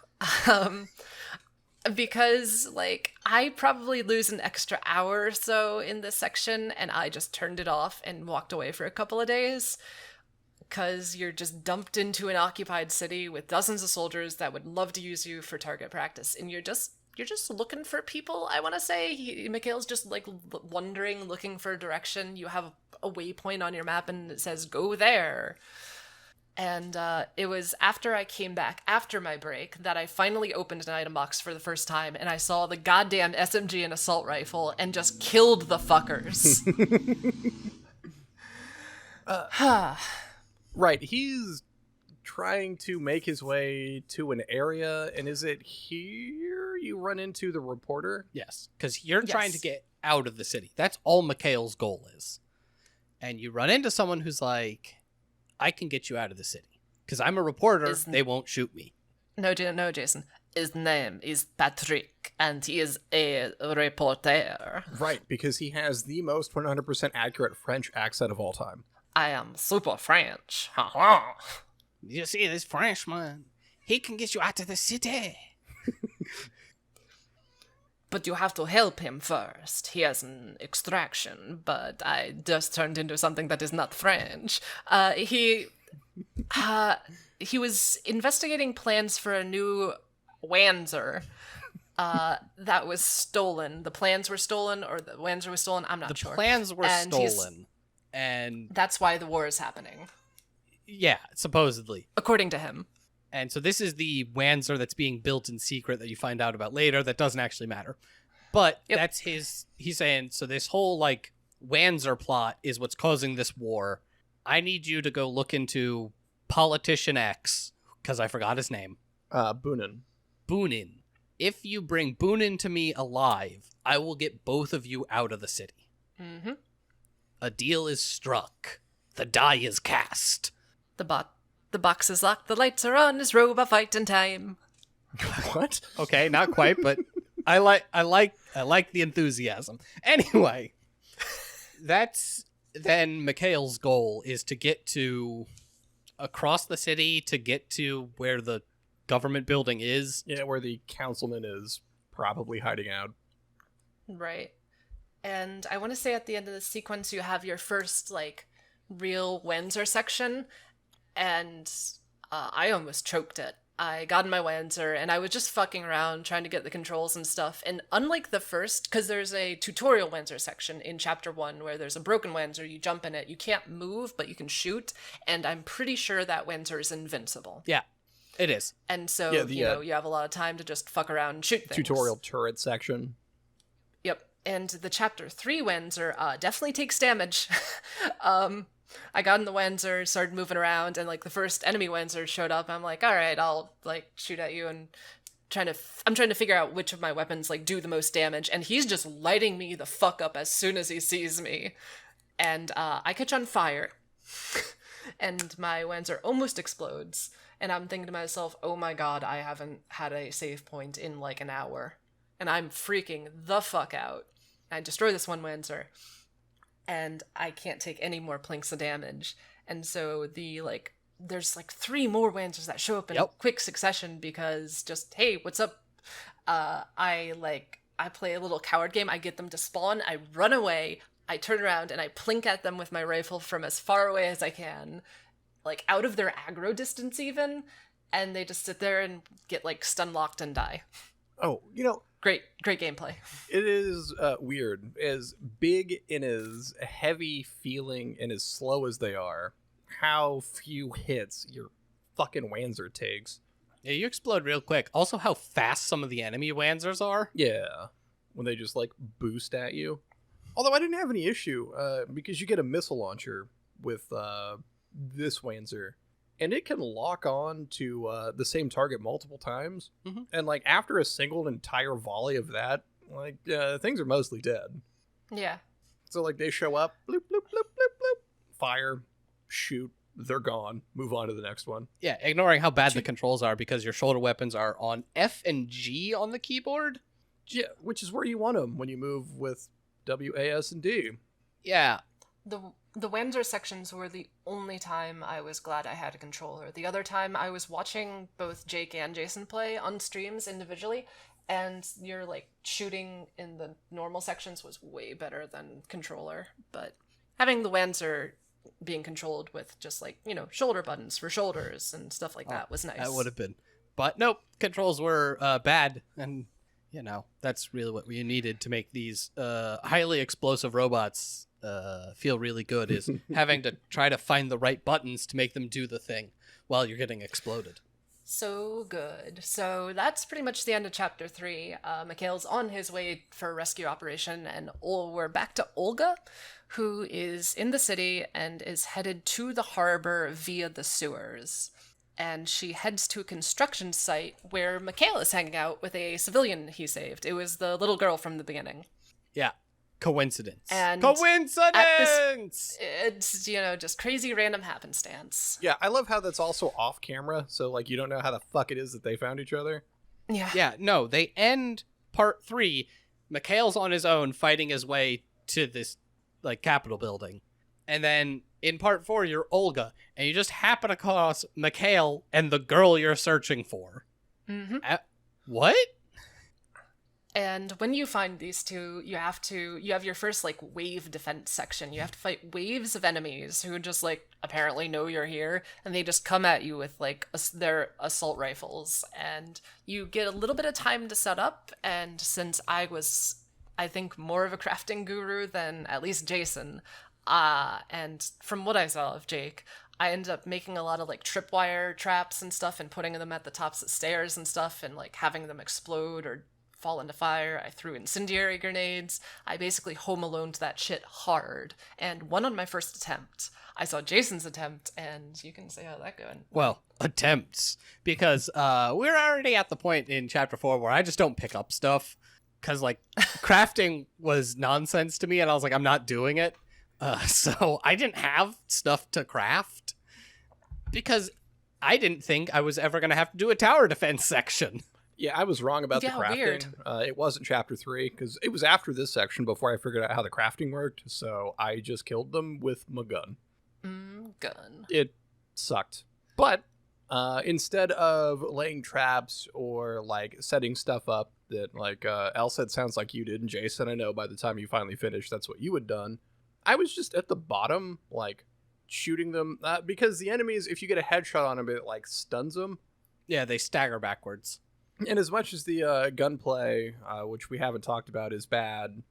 Speaker 3: Because, I probably lose an extra hour or so in this section, and I just turned it off and walked away for a couple of days. Because you're just dumped into an occupied city with dozens of soldiers that would love to use you for target practice, and you're just looking for people, I want to say. Mikhail's just, wandering, looking for direction. You have a waypoint on your map, and it says, go there. And it was after I came back, after my break, that I finally opened an item box for the first time, and I saw the goddamn SMG and assault rifle, and just killed the fuckers.
Speaker 1: right? He's trying to make his way to an area, and is it here you run into the reporter?
Speaker 2: Yes, because you're trying to
Speaker 3: Yes.
Speaker 2: get out of the city. That's all Mikhail's goal is. And you run into someone who's like, I can get you out of the city. Because I'm a reporter, they won't shoot me.
Speaker 3: No, Jason. His name is Patrick, and he is a reporter.
Speaker 1: Right, because he has the most 100% accurate French accent of all time.
Speaker 3: I am super French.
Speaker 2: You see, this Frenchman, he can get you out of the city.
Speaker 3: But you have to help him first. He has an extraction, but I just turned into something that is not French. He was investigating plans for a new Wanzer that was stolen. The plans were stolen, or the Wanzer was stolen. I'm not sure.
Speaker 2: The plans were
Speaker 3: And
Speaker 2: stolen. And
Speaker 3: that's why the war is happening,
Speaker 2: yeah, supposedly.
Speaker 3: according to him.
Speaker 2: And so this is the Wanzer that's being built in secret that you find out about later that doesn't actually matter. But that's he's saying, so this whole Wanzer plot is what's causing this war. I need you to go look into Politician X, because I forgot his name.
Speaker 1: Boonin.
Speaker 2: Boonin. If you bring Boonin to me alive, I will get both of you out of the city.
Speaker 3: Mm-hmm.
Speaker 2: A deal is struck. The die is cast.
Speaker 3: The box is locked, the lights are on, it's robot fighting time.
Speaker 1: What?
Speaker 2: Okay, not quite, but I like the enthusiasm. Anyway, that's then Mikhail's goal is to get to across the city to get to where the government building is.
Speaker 1: Yeah, where the councilman is probably hiding out.
Speaker 3: Right. And I want to say at the end of the sequence, you have your first, real Wanzer section, and I almost choked it. I got in my Wanzer, and I was just fucking around, trying to get the controls and stuff, and unlike the first, because there's a tutorial Wanzer section in Chapter 1, where there's a broken Wanzer, you jump in it, you can't move, but you can shoot, and I'm pretty sure that Wanzer is invincible.
Speaker 2: Yeah, it is.
Speaker 3: And so,
Speaker 1: Yeah,
Speaker 3: you have a lot of time to just fuck around and shoot things.
Speaker 1: Tutorial turret section.
Speaker 3: Yep. And the Chapter 3 Wanzer definitely takes damage. I got in the Wanzer, started moving around, and the first enemy Wanzer showed up. I'm like, all right, I'll shoot at you, and I'm trying to figure out which of my weapons do the most damage, and he's just lighting me the fuck up as soon as he sees me. And I catch on fire, and my Wanzer almost explodes. And I'm thinking to myself, oh my god, I haven't had a save point in an hour. And I'm freaking the fuck out. I destroy this one Wanzer, and I can't take any more plinks of damage. And so the there's like 3 more Wansers that show up in
Speaker 2: Yep.
Speaker 3: quick succession because just, hey, what's up? I play a little coward game. I get them to spawn. I run away. I turn around and I plink at them with my rifle from as far away as I can, like out of their aggro distance even, and they just sit there and get like stun locked and die.
Speaker 1: Oh,
Speaker 3: Great gameplay.
Speaker 1: it is weird. As big and as heavy feeling and as slow as they are, how few hits your fucking Wanzer takes.
Speaker 2: Yeah, you explode real quick. Also, how fast some of the enemy Wanzers are.
Speaker 1: Yeah, when they just like boost at you. Although I didn't have any issue because you get a missile launcher with this Wanzer, and it can lock on to the same target multiple times.
Speaker 2: Mhm.
Speaker 1: And like after a single entire volley of that, like things are mostly dead.
Speaker 3: Yeah.
Speaker 1: So like they show up, bloop bloop bloop bloop bloop, fire, shoot, they're gone. Move on to the next one.
Speaker 2: Yeah, ignoring how bad the controls are because your shoulder weapons are on F and G on the keyboard.
Speaker 1: Yeah, which is where you want them when you move with W, A, S, and D.
Speaker 2: Yeah.
Speaker 3: The Wanzer sections were the only time I was glad I had a controller. The other time I was watching both Jake and Jason play on streams individually, and your like shooting in the normal sections was way better than controller. But having the Wanzer being controlled with just like, shoulder buttons for shoulders and stuff like that was nice.
Speaker 2: That would have been. But nope, controls were bad, and that's really what we needed to make these highly explosive robots feel really good, is having to try to find the right buttons to make them do the thing while you're getting exploded.
Speaker 3: So good. So that's pretty much the end of chapter 3. Mikhail's on his way for a rescue operation, and we're back to Olga, who is in the city and is headed to the harbor via the sewers. And she heads to a construction site where Mikhail is hanging out with a civilian he saved. It was the little girl from the beginning.
Speaker 2: Yeah. Coincidence.
Speaker 3: And
Speaker 2: Coincidence!
Speaker 3: It's, just crazy random happenstance.
Speaker 1: Yeah, I love how that's also off camera, so like you don't know how the fuck it is that they found each other.
Speaker 3: Yeah.
Speaker 2: Yeah, no, they end part 3. Mikhail's on his own fighting his way to this like Capitol building. And then in part 4, you're Olga, and you just happen across Mikhail and the girl you're searching for.
Speaker 3: Mm-hmm.
Speaker 2: What?
Speaker 3: And when you find these two, you have your first like wave defense section. You have to fight waves of enemies who just like apparently know you're here, and they just come at you with like their assault rifles, and you get a little bit of time to set up. And since I was, I think, more of a crafting guru than at least Jason, and from what I saw of Jake, I ended up making a lot of like tripwire traps and stuff and putting them at the tops of stairs and stuff and like having them explode or fall into fire. I threw incendiary grenades. I basically home aloned that shit hard and won on my first attempt. I saw Jason's attempt, and you can say how that going.
Speaker 2: Well, attempts, because we're already at the point in chapter 4 where I just don't pick up stuff because like crafting was nonsense to me, and I was like, I'm not doing it. So I didn't have stuff to craft because I didn't think I was ever going to have to do a tower defense section.
Speaker 1: Yeah, I was wrong about the crafting.
Speaker 3: Weird.
Speaker 1: It wasn't chapter 3, because it was after this section before I figured out how the crafting worked, so I just killed them with my gun.
Speaker 3: Gun.
Speaker 1: It sucked. But instead of laying traps or like setting stuff up that like Elsa, it sounds like you did, and Jason, I know by the time you finally finished, that's what you had done. I was just at the bottom, like shooting them because the enemies, if you get a headshot on them, it like stuns them.
Speaker 2: Yeah, they stagger backwards.
Speaker 1: And as much as the gunplay, which we haven't talked about, is bad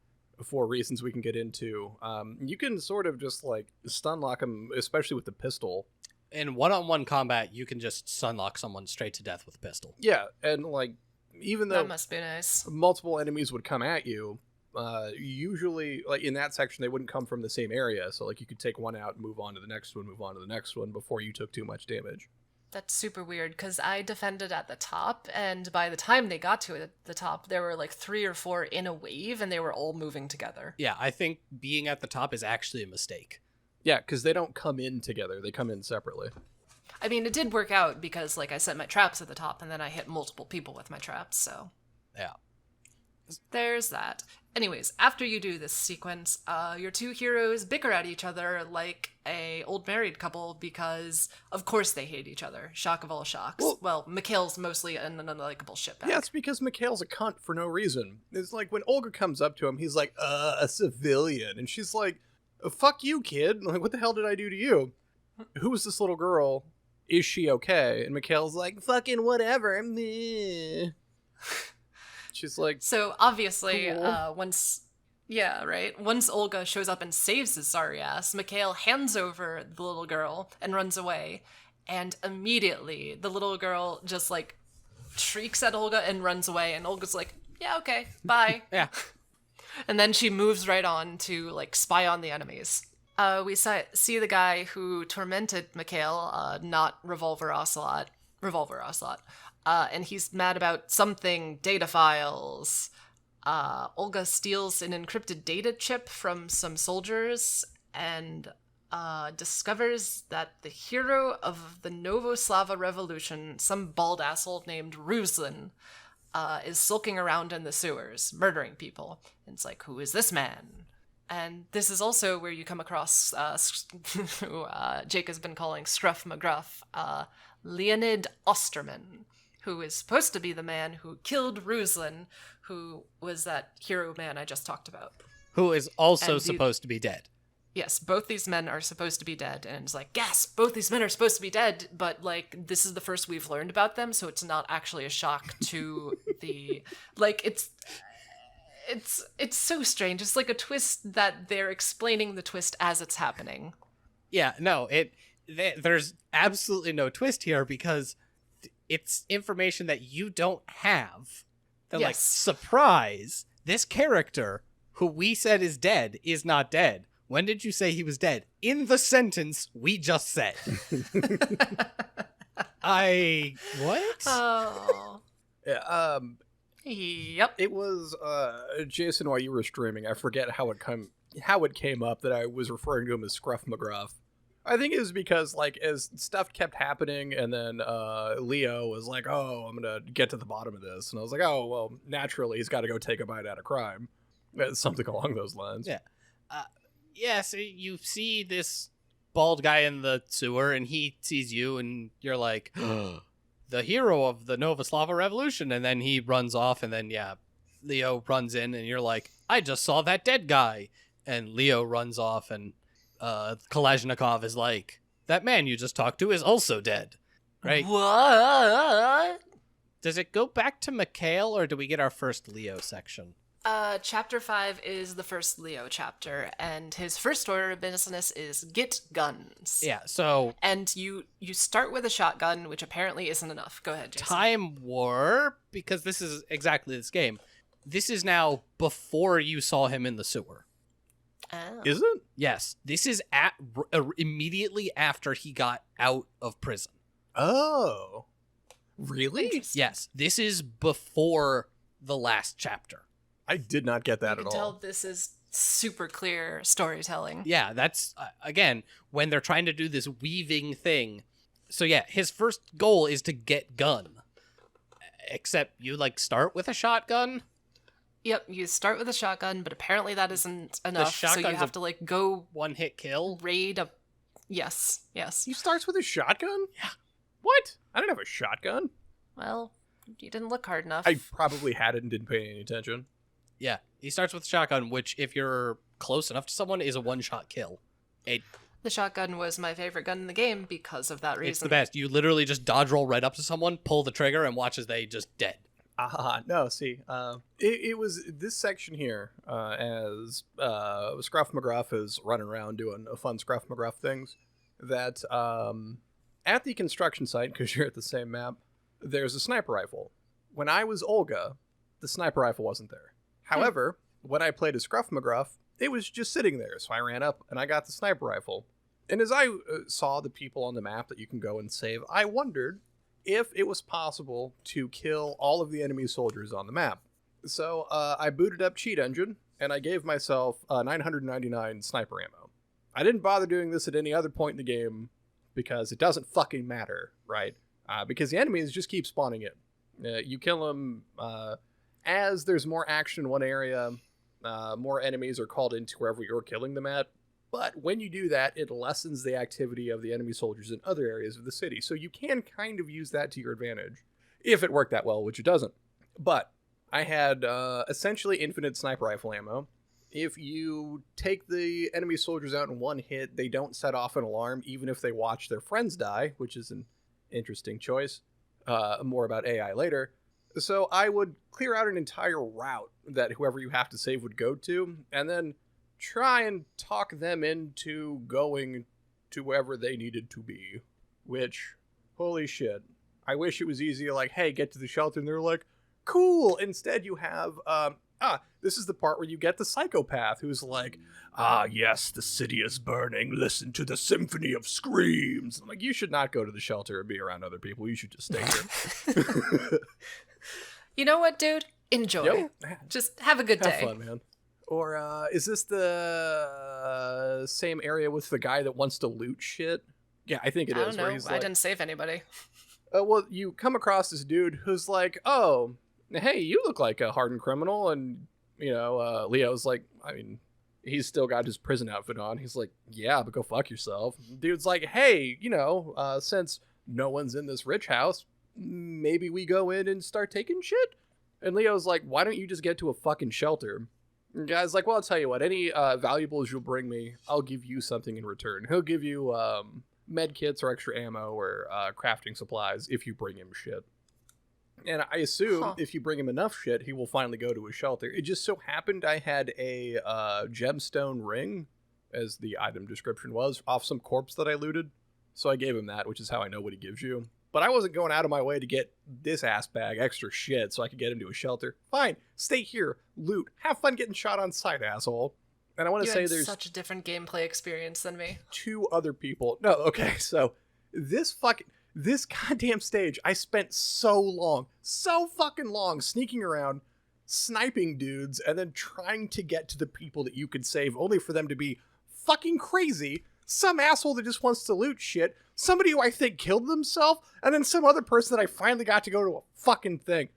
Speaker 1: for reasons we can get into, you can sort of just like stun lock them, especially with the pistol.
Speaker 2: In one-on-one combat, you can just sunlock someone straight to death with a pistol.
Speaker 1: Yeah, and like even though
Speaker 3: That must be nice.
Speaker 1: multiple enemies would come at you, usually like in that section they wouldn't come from the same area. So like you could take one out and move on to the next one, move on to the next one before you took too much damage.
Speaker 3: That's super weird, because I defended at the top, and by the time they got to the top, there were like 3 or 4 in a wave, and they were all moving together.
Speaker 2: Yeah, I think being at the top is actually a mistake.
Speaker 1: Yeah, because they don't come in together. They come in separately.
Speaker 3: I mean, it did work out, because like I set my traps at the top, and then I hit multiple people with my traps, so...
Speaker 2: Yeah.
Speaker 3: There's that. Anyways, after you do this sequence, your two heroes bicker at each other like a old married couple because, of course, they hate each other. Shock of all shocks. Well, Mikhail's mostly an unlikable shitbag.
Speaker 1: Yeah, it's because Mikhail's a cunt for no reason. It's like when Olga comes up to him, he's like, a civilian. And she's like, fuck you, kid. Like, what the hell did I do to you? Who is this little girl? Is she okay? And Mikhail's like, fucking whatever. Meh. She's like,
Speaker 3: so obviously,
Speaker 1: cool.
Speaker 3: once Olga shows up and saves his sorry ass, Mikhail hands over the little girl and runs away. And immediately, the little girl just, like, shrieks at Olga and runs away. And Olga's like, yeah, okay, bye.
Speaker 2: Yeah.
Speaker 3: And then she moves right on to, like, spy on the enemies. We see the guy who tormented Mikhail, not Revolver Ocelot, and he's mad about something, data files. Olga steals an encrypted data chip from some soldiers and discovers that the hero of the Novoslava Revolution, some bald asshole named Ruslan, is sulking around in the sewers, murdering people. And it's like, who is this man? And this is also where you come across who Jake has been calling Scruff McGruff, Leonid Osterman, who is supposed to be the man who killed Ruslan, who was that hero man I just talked about.
Speaker 2: Who is also supposed to be dead.
Speaker 3: Yes, both these men are supposed to be dead, and it's like, gasp, both these men are supposed to be dead, but, like, this is the first we've learned about them, so it's not actually a shock to the... Like, it's so strange. It's like a twist that they're explaining the twist as it's happening.
Speaker 2: Yeah, no, there's absolutely no twist here because it's information that you don't have. They're like, surprise, this character who we said is dead is not dead. When did you say he was dead? In the sentence we just said. What?
Speaker 3: Oh.
Speaker 1: Yeah,
Speaker 3: Yep.
Speaker 1: it was, Jason, while you were streaming, I forget how it came up that I was referring to him as Scruff McGruff. I think it was because, like, as stuff kept happening, and then Leo was like, oh, I'm gonna get to the bottom of this. And I was like, oh, well, naturally, he's got to go take a bite out of crime. Something along those lines.
Speaker 2: Yeah. Yeah, so you see this bald guy in the sewer, and he sees you, and you're like, the hero of the Novoslava Revolution. And then he runs off, and then, yeah, Leo runs in, and you're like, I just saw that dead guy. And Leo runs off, and Kalashnikov is like, that man you just talked to is also dead, right?
Speaker 3: What?
Speaker 2: Does it go back to Mikhail, or do we get our first Leo section?
Speaker 3: Chapter 5 is the first Leo chapter, and his first order of business is get guns.
Speaker 2: Yeah, so...
Speaker 3: And you start with a shotgun, which apparently isn't enough. Go ahead, Jason.
Speaker 2: Time warp, because this is exactly this game. This is now before you saw him in the sewer.
Speaker 3: Oh.
Speaker 1: Is it?
Speaker 2: Yes, this is immediately after he got out of prison.
Speaker 1: Oh. Really?
Speaker 2: Yes, this is before the last chapter.
Speaker 1: I did not get that
Speaker 3: You
Speaker 1: at
Speaker 3: can
Speaker 1: all.
Speaker 3: tell this is super clear storytelling.
Speaker 2: Yeah, that's, again, when they're trying to do this weaving thing. So yeah, his first goal is to get gun. Except you, like, start with a shotgun?
Speaker 3: Yep, you start with a shotgun, but apparently that isn't enough, so you have to, like, go
Speaker 2: one-hit kill?
Speaker 3: raid a... Yes.
Speaker 1: He starts with a shotgun?
Speaker 2: Yeah.
Speaker 1: What? I don't have a shotgun.
Speaker 3: Well, you didn't look hard enough.
Speaker 1: I probably had it and didn't pay any attention.
Speaker 2: Yeah, he starts with a shotgun, which, if you're close enough to someone, is a one-shot kill.
Speaker 3: The shotgun was my favorite gun in the game because of that reason.
Speaker 2: It's the best. You literally just dodge roll right up to someone, pull the trigger, and watch as they just dead.
Speaker 1: No, see, it was this section here, as Scruff McGruff is running around doing fun Scruff McGruff things, that at the construction site, because you're at the same map, there's a sniper rifle. When I was Olga, the sniper rifle wasn't there. However, when I played as Scruff McGruff, it was just sitting there, so I ran up and I got the sniper rifle. And as I saw the people on the map that you can go and save, I wondered if it was possible to kill all of the enemy soldiers on the map. So I booted up Cheat Engine, and I gave myself 999 sniper ammo. I didn't bother doing this at any other point in the game, because it doesn't fucking matter, right? Because the enemies just keep spawning in. You kill them as there's more action in one area, more enemies are called into wherever you're killing them at. But when you do that, it lessens the activity of the enemy soldiers in other areas of the city. So you can kind of use that to your advantage, if it worked that well, which it doesn't. But I had essentially infinite sniper rifle ammo. If you take the enemy soldiers out in one hit, they don't set off an alarm, even if they watch their friends die, which is an interesting choice. More about AI later. So I would clear out an entire route that whoever you have to save would go to, and then try and talk them into going to wherever they needed to be. Which, holy shit. I wish it was easy, like, hey, get to the shelter, and they're like, cool. Instead, you have, this is the part where you get the psychopath who's like, yes, the city is burning. Listen to the symphony of screams. I'm like, you should not go to the shelter and be around other people. You should just stay here.
Speaker 3: You know what, dude? Enjoy.
Speaker 1: Yo,
Speaker 3: Just have a good day.
Speaker 1: have fun, man. Or is this the same area with the guy that wants to loot shit? Yeah, I think it
Speaker 3: I
Speaker 1: is.
Speaker 3: don't know.
Speaker 1: Where he's
Speaker 3: I
Speaker 1: like,
Speaker 3: didn't save anybody.
Speaker 1: well, you come across this dude who's like, oh, hey, you look like a hardened criminal. And, Leo's like, I mean, he's still got his prison outfit on. He's like, yeah, but go fuck yourself. Dude's like, hey, since no one's in this rich house, maybe we go in and start taking shit? And Leo's like, why don't you just get to a fucking shelter? And guy's like, well, I'll tell you what, any valuables you'll bring me, I'll give you something in return. He'll give you med kits or extra ammo or crafting supplies if you bring him shit. And I assume if you bring him enough shit, he will finally go to a shelter. It just so happened I had a gemstone ring, as the item description was, off some corpse that I looted. So I gave him that, which is how I know what he gives you. But I wasn't going out of my way to get this ass bag extra shit so I could get into a shelter. Fine, stay here, loot, have fun getting shot on sight, asshole. And I want to say there's
Speaker 3: such a different gameplay experience than me.
Speaker 1: 2 other people. No, okay, so this goddamn stage, I spent so fucking long sneaking around, sniping dudes, and then trying to get to the people that you could save, only for them to be fucking crazy. Some asshole that just wants to loot shit, somebody who I think killed themselves, and then some other person that I finally got to go to a fucking thing.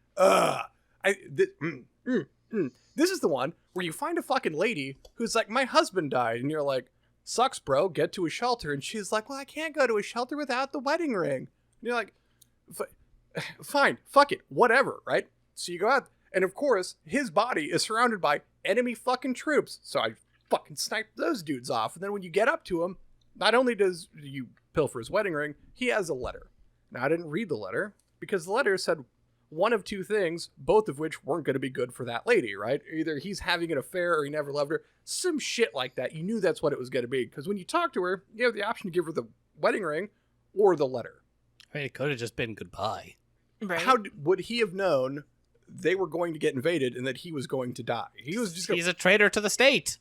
Speaker 1: This is the one where you find a fucking lady who's like, my husband died, and you're like, sucks, bro, get to a shelter. And she's like, well, I can't go to a shelter without the wedding ring. And you're like, fine, fuck it, whatever, right? So you go out, and of course, his body is surrounded by enemy fucking troops. So I fucking snipe those dudes off. And then when you get up to him, not only does you pilfer his wedding ring, he has a letter. Now, I didn't read the letter because the letter said one of 2 things, both of which weren't going to be good for that lady, right? Either he's having an affair or he never loved her. Some shit like that. You knew that's what it was going to be, because when you talk to her, you have the option to give her the wedding ring or the letter.
Speaker 2: I mean, it could have just been goodbye.
Speaker 3: Right.
Speaker 1: How would he have known they were going to get invaded and that he was going to die?
Speaker 2: He's a traitor to the state.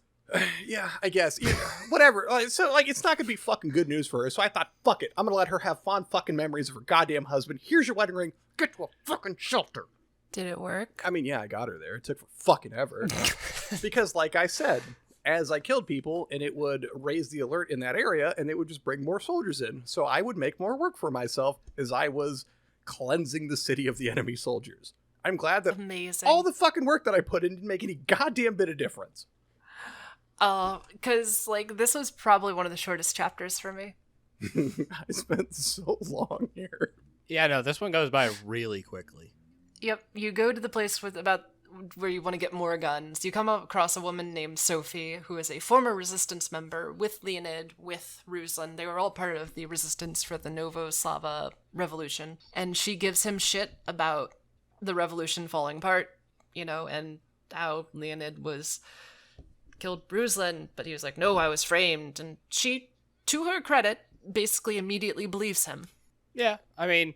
Speaker 1: Yeah, I guess. Yeah, whatever. It's not going to be fucking good news for her. So I thought, fuck it. I'm going to let her have fond fucking memories of her goddamn husband. Here's your wedding ring. Get to a fucking shelter.
Speaker 3: Did it work?
Speaker 1: I mean, yeah, I got her there. It took for fucking ever. Because, like I said, as I killed people, and it would raise the alert in that area, and it would just bring more soldiers in. So I would make more work for myself as I was cleansing the city of the enemy soldiers. I'm glad that all the fucking work that I put in didn't make any goddamn bit of difference.
Speaker 3: Because, this was probably one of the shortest chapters for me.
Speaker 1: I spent so long here.
Speaker 2: Yeah, no, this one goes by really quickly.
Speaker 3: Yep, you go to the place where you want to get more guns. You come across a woman named Sophie, who is a former Resistance member with Leonid, with Ruslan. They were all part of the Resistance for the Novoslava Revolution. And she gives him shit about the revolution falling apart, and how Leonid killed Ruslan, but he was like, no, I was framed. And she, to her credit, basically immediately believes him.
Speaker 2: Yeah, I mean,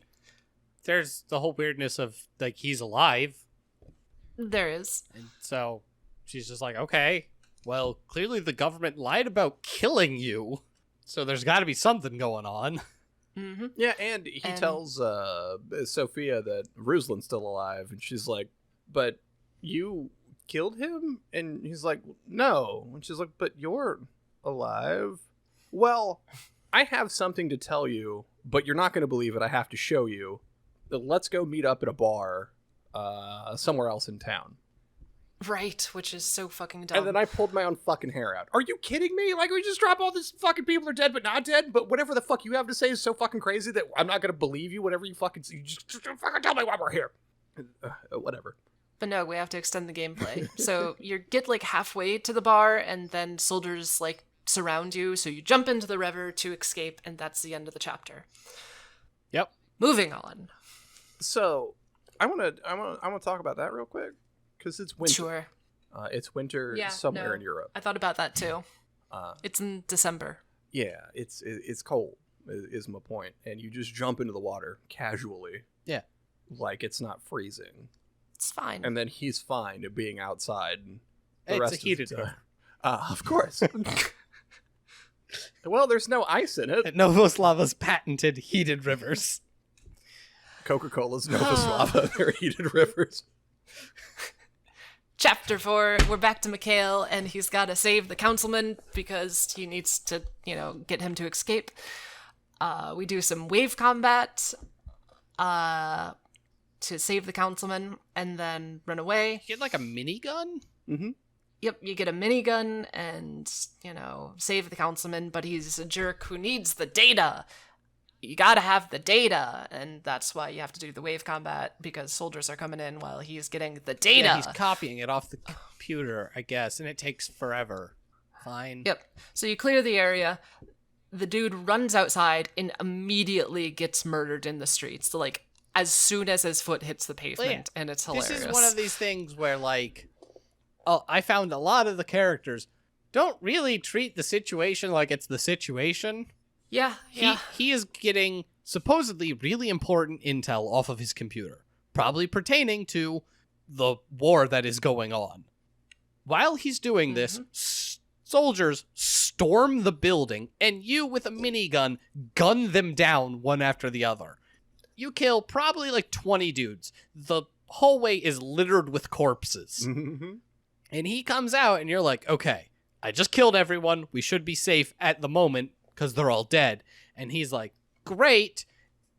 Speaker 2: there's the whole weirdness of, he's alive.
Speaker 3: There is.
Speaker 2: And so she's just like, okay, well, clearly the government lied about killing you, so there's got to be something going on.
Speaker 3: Mm-hmm.
Speaker 1: Yeah, and he tells Sophia that Ruslan's still alive, and she's like, but you killed him? And he's like, no. And she's like, but you're alive. Well, I have something to tell you, but you're not going to believe it. I have to show you. Let's go meet up at a bar. somewhere else in town.
Speaker 3: Right, which is so fucking dumb.
Speaker 1: And then I pulled my own fucking hair out. Are you kidding me? Like, we just drop all these fucking people are dead but not dead, but whatever the fuck you have to say is so fucking crazy that I'm not gonna believe you, whatever you fucking say. You just fucking tell me why we're here. Whatever.
Speaker 3: But no, we have to extend the gameplay. So you get like halfway to the bar, and then soldiers like surround you, so you jump into the river to escape, and that's the end of the chapter.
Speaker 2: Yep.
Speaker 3: Moving on.
Speaker 1: So, I wanna talk about that real quick. Because it's winter.
Speaker 3: Sure.
Speaker 1: It's winter somewhere in Europe.
Speaker 3: I thought about that too.
Speaker 1: Uh,
Speaker 3: It's in December.
Speaker 1: yeah, it's cold, is my point. And you just jump into the water casually.
Speaker 2: Yeah.
Speaker 1: Like it's not freezing.
Speaker 3: It's fine.
Speaker 1: And then he's fine at being outside. And
Speaker 2: It's a heated river.
Speaker 1: Of course. Well, there's no ice in it.
Speaker 2: Novoslava's patented heated rivers.
Speaker 1: Coca-Cola's Novoslava, they're heated rivers.
Speaker 3: Chapter 4, we're back to Mikhail, and he's got to save the councilman because he needs to, get him to escape. We do some wave combat to save the councilman, and then run away.
Speaker 2: You get like a minigun?
Speaker 1: Mm-hmm.
Speaker 3: Yep, you get a minigun and, save the councilman, but he's a jerk who needs the data. You gotta have the data, and that's why you have to do the wave combat, because soldiers are coming in while he's getting the data.
Speaker 2: Yeah, he's copying it off the computer, I guess, and it takes forever. Fine.
Speaker 3: Yep. So you clear the area, the dude runs outside and immediately gets murdered in the streets. So, like, as soon as his foot hits the pavement, and it's hilarious.
Speaker 2: This is one of these things where, like, I found a lot of the characters don't really treat the situation like it's the situation.
Speaker 3: Yeah.
Speaker 2: He is getting supposedly really important intel off of his computer, probably pertaining to the war that is going on. While he's doing this, soldiers storm the building, and you, with a minigun, gun them down one after the other. You kill probably like 20 dudes. The hallway is littered with corpses.
Speaker 1: Mm-hmm.
Speaker 2: And he comes out, and you're like, okay, I just killed everyone. We should be safe at the moment, because they're all dead. And he's like, great.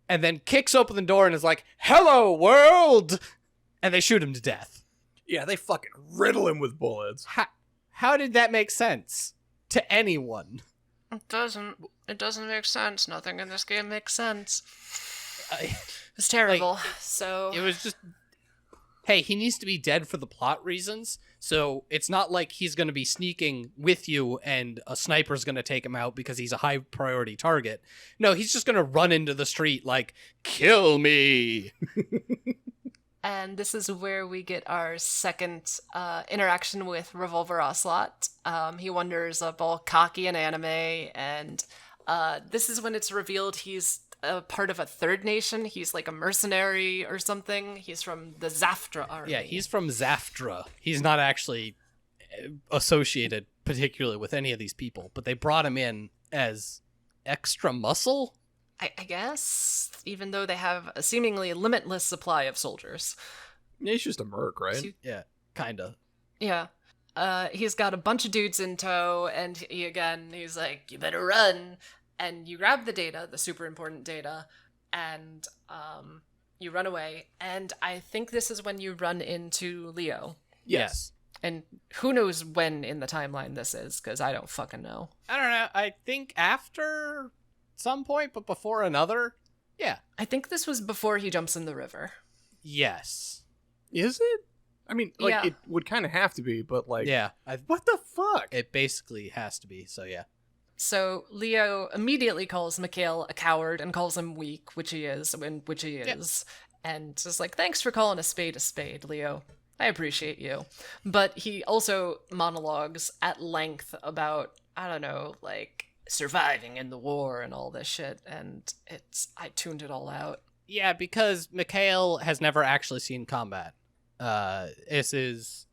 Speaker 2: And then kicks open the door and is like, hello, world. And they shoot him to death.
Speaker 1: Yeah, they fucking riddle him with bullets.
Speaker 2: How did that make sense to anyone?
Speaker 3: It doesn't make sense. Nothing in this game makes sense. It's terrible. So
Speaker 2: It was just, hey, he needs to be dead for the plot reasons. So it's not like he's going to be sneaking with you and a sniper's going to take him out because he's a high priority target. No, he's just going to run into the street like, kill me.
Speaker 3: And this is where we get our second interaction with Revolver Ocelot. He wanders up all cocky and anime, and this is when it's revealed he's a part of a third nation. He's like a mercenary or something. He's from the Zaftra army.
Speaker 2: Yeah, he's from Zaftra. He's not actually associated particularly with any of these people, but they brought him in as extra muscle?
Speaker 3: I guess, even though they have a seemingly limitless supply of soldiers.
Speaker 1: Yeah, he's just a merc, right?
Speaker 2: Yeah, kinda.
Speaker 3: Yeah. He's got a bunch of dudes in tow, and he's like, you better run. And you grab the data, the super important data, and you run away. And I think this is when you run into Leo.
Speaker 2: Yes.
Speaker 3: And who knows when in the timeline this is, because I don't fucking know.
Speaker 2: I don't know. I think after some point, but before another. Yeah.
Speaker 3: I think this was before he jumps in the river.
Speaker 2: Yes.
Speaker 1: Is it? I mean, like,
Speaker 3: Yeah.
Speaker 1: it would kind of have to be, but, like...
Speaker 2: Yeah.
Speaker 1: What the fuck?
Speaker 2: It basically has to be, so yeah.
Speaker 3: So Leo immediately calls Mikhail a coward and calls him weak, which he is, and just like, thanks for calling a spade, Leo. I appreciate you. But he also monologues at length about, I don't know, like, surviving in the war and all this shit, and I tuned it all out.
Speaker 2: Yeah, because Mikhail has never actually seen combat. This is...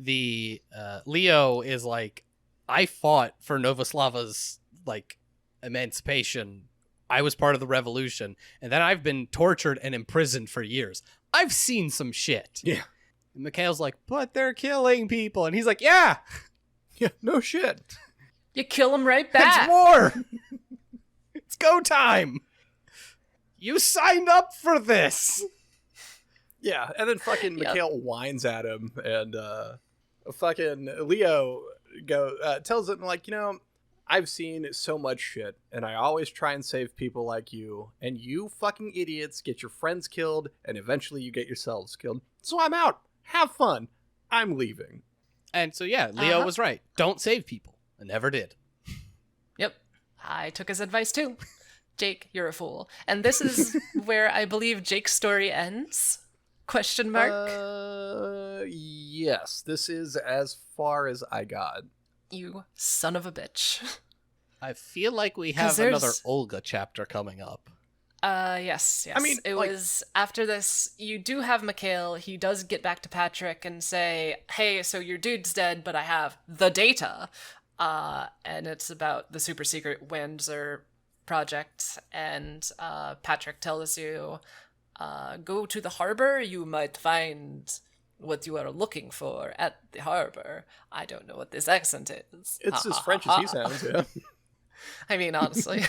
Speaker 2: Leo is like, I fought for Novoslava's, like, emancipation. I was part of the revolution. And then I've been tortured and imprisoned for years. I've seen some shit.
Speaker 1: Yeah.
Speaker 2: And Mikhail's like, but they're killing people. And he's like, yeah.
Speaker 1: Yeah, no shit.
Speaker 3: You kill him right back.
Speaker 2: It's war. It's go time. You signed up for this.
Speaker 1: Yeah, and then fucking
Speaker 3: Yep.
Speaker 1: Mikhail whines at him, and fucking Leo tells him, like, I've seen so much shit, and I always try and save people like you, and you fucking idiots get your friends killed, and eventually you get yourselves killed. So I'm out. Have fun. I'm leaving.
Speaker 2: And so, yeah, Leo was right. Don't save people. I never did.
Speaker 3: Yep. I took his advice too. Jake, you're a fool. And this is where I believe Jake's story ends? Question mark.
Speaker 1: Yes, this is as far as I got.
Speaker 3: You son of a bitch.
Speaker 2: I feel like we have another Olga chapter coming up.
Speaker 3: Yes.
Speaker 1: I mean,
Speaker 3: it was after this. You do have Mikhail. He does get back to Patrick and say, "Hey, so your dude's dead, but I have the data." And it's about the super secret Windsor project. And Patrick tells you, "Go to the harbor. You might find what you are looking for at the harbor." I don't know what this accent is.
Speaker 1: It's as French as he sounds, yeah.
Speaker 3: I mean, honestly.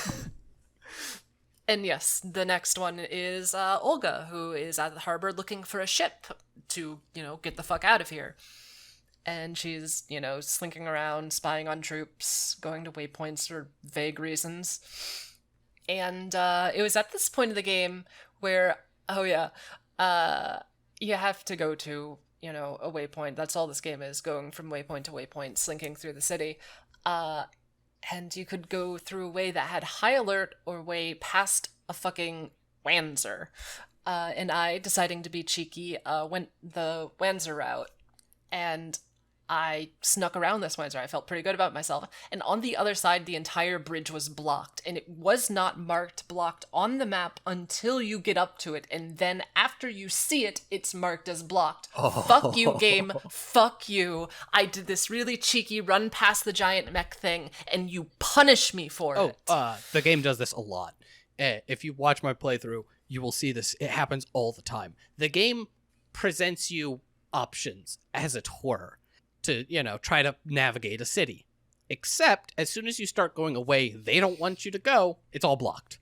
Speaker 3: And yes, the next one is Olga, who is at the harbor looking for a ship to, get the fuck out of here. And she's, slinking around, spying on troops, going to waypoints for vague reasons. And it was at this point of the game where, you have to go to, a waypoint. That's all this game is, going from waypoint to waypoint, slinking through the city. And you could go through a way that had high alert or way past a fucking Wanzer. And I, deciding to be cheeky, went the Wanzer route. And I snuck around this Wanzer. I felt pretty good about myself. And on the other side, the entire bridge was blocked. And it was not marked blocked on the map until you get up to it. And then after you see it, it's marked as blocked. Oh. Fuck you, game. Fuck you. I did this really cheeky run past the giant mech thing, and you punish me for it.
Speaker 2: The game does this a lot. If you watch my playthrough, you will see this. It happens all the time. The game presents you options, as it were, to, try to navigate a city. Except, as soon as you start going away they don't want you to go, it's all blocked.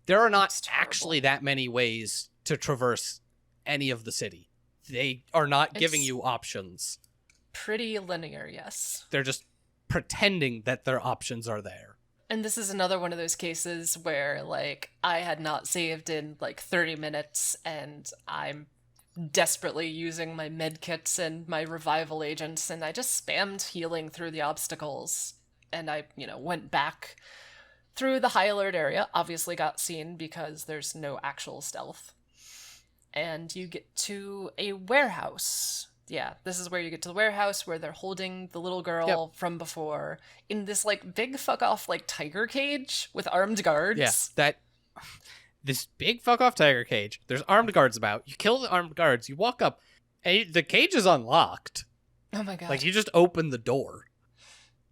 Speaker 2: There are not actually that many ways to traverse any of the city. They are not giving you options.
Speaker 3: Pretty linear, yes.
Speaker 2: They're just pretending that their options are there.
Speaker 3: And this is another one of those cases where, I had not saved in, 30 minutes, and I'm desperately using my medkits and my revival agents, and I just spammed healing through the obstacles. And I, went back through the high alert area, obviously got seen because there's no actual stealth. And you get to a warehouse. Yeah, this is where you get to the warehouse where they're holding the little girl from before in this, big fuck off, tiger cage with armed guards.
Speaker 2: Yeah, this big fuck off tiger cage. There's armed guards about. You kill the armed guards, you walk up, and the cage is unlocked.
Speaker 3: Oh my god.
Speaker 2: You just open the door.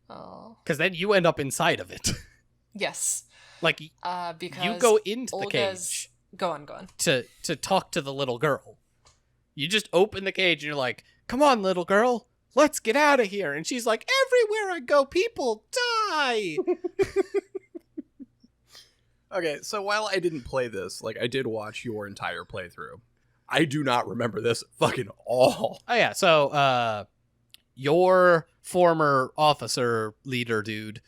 Speaker 3: Oh.
Speaker 2: Because then you end up inside of it.
Speaker 3: Yes.
Speaker 2: Because you go into the cage.
Speaker 3: Go on.
Speaker 2: To talk to the little girl. You just open the cage and you're like, "Come on, little girl, let's get out of here." And she's like, "Everywhere I go, people die."
Speaker 1: Okay, so while I didn't play this, I did watch your entire playthrough. I do not remember this fucking all.
Speaker 2: Oh yeah, so your former officer leader dude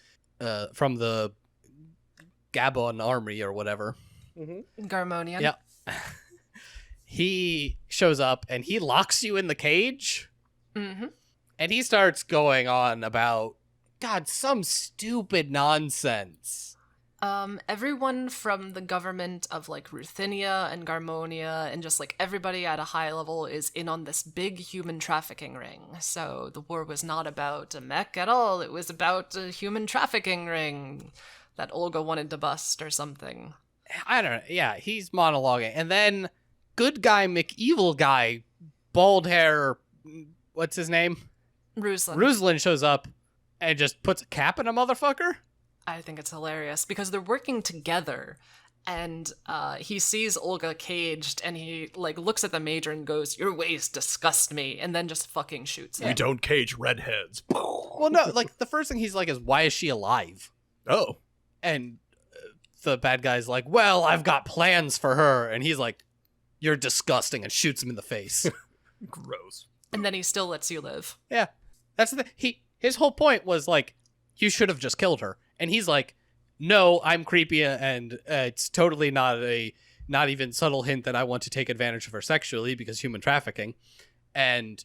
Speaker 2: from the Gabon army or whatever.
Speaker 3: Mm-hmm. Garmonian.
Speaker 2: Yeah. He shows up and he locks you in the cage.
Speaker 3: Mm-hmm.
Speaker 2: And he starts going on about, some stupid nonsense.
Speaker 3: Everyone from the government of Ruthenia and Garmonia and just everybody at a high level is in on this big human trafficking ring. So the war was not about a mech at all. It was about a human trafficking ring that Olga wanted to bust or something.
Speaker 2: I don't know. Yeah, he's monologuing. And then good guy McEvil guy, bald hair, what's his name? Ruslan shows up and just puts a cap in a motherfucker.
Speaker 3: I think it's hilarious because they're working together, and he sees Olga caged, and he looks at the major and goes, "Your ways disgust me," and then just fucking shoots him.
Speaker 1: We don't cage redheads.
Speaker 2: Well, no, the first thing he's is, "Why is she alive?"
Speaker 1: Oh,
Speaker 2: and the bad guy's like, "Well, I've got plans for her," and he's like, "You're disgusting," and shoots him in the face.
Speaker 1: Gross.
Speaker 3: And then he still lets you live.
Speaker 2: Yeah, that's his whole point was like, you should have just killed her, and he's like, no, I'm creepy, and it's totally not even subtle hint that I want to take advantage of her sexually because human trafficking. And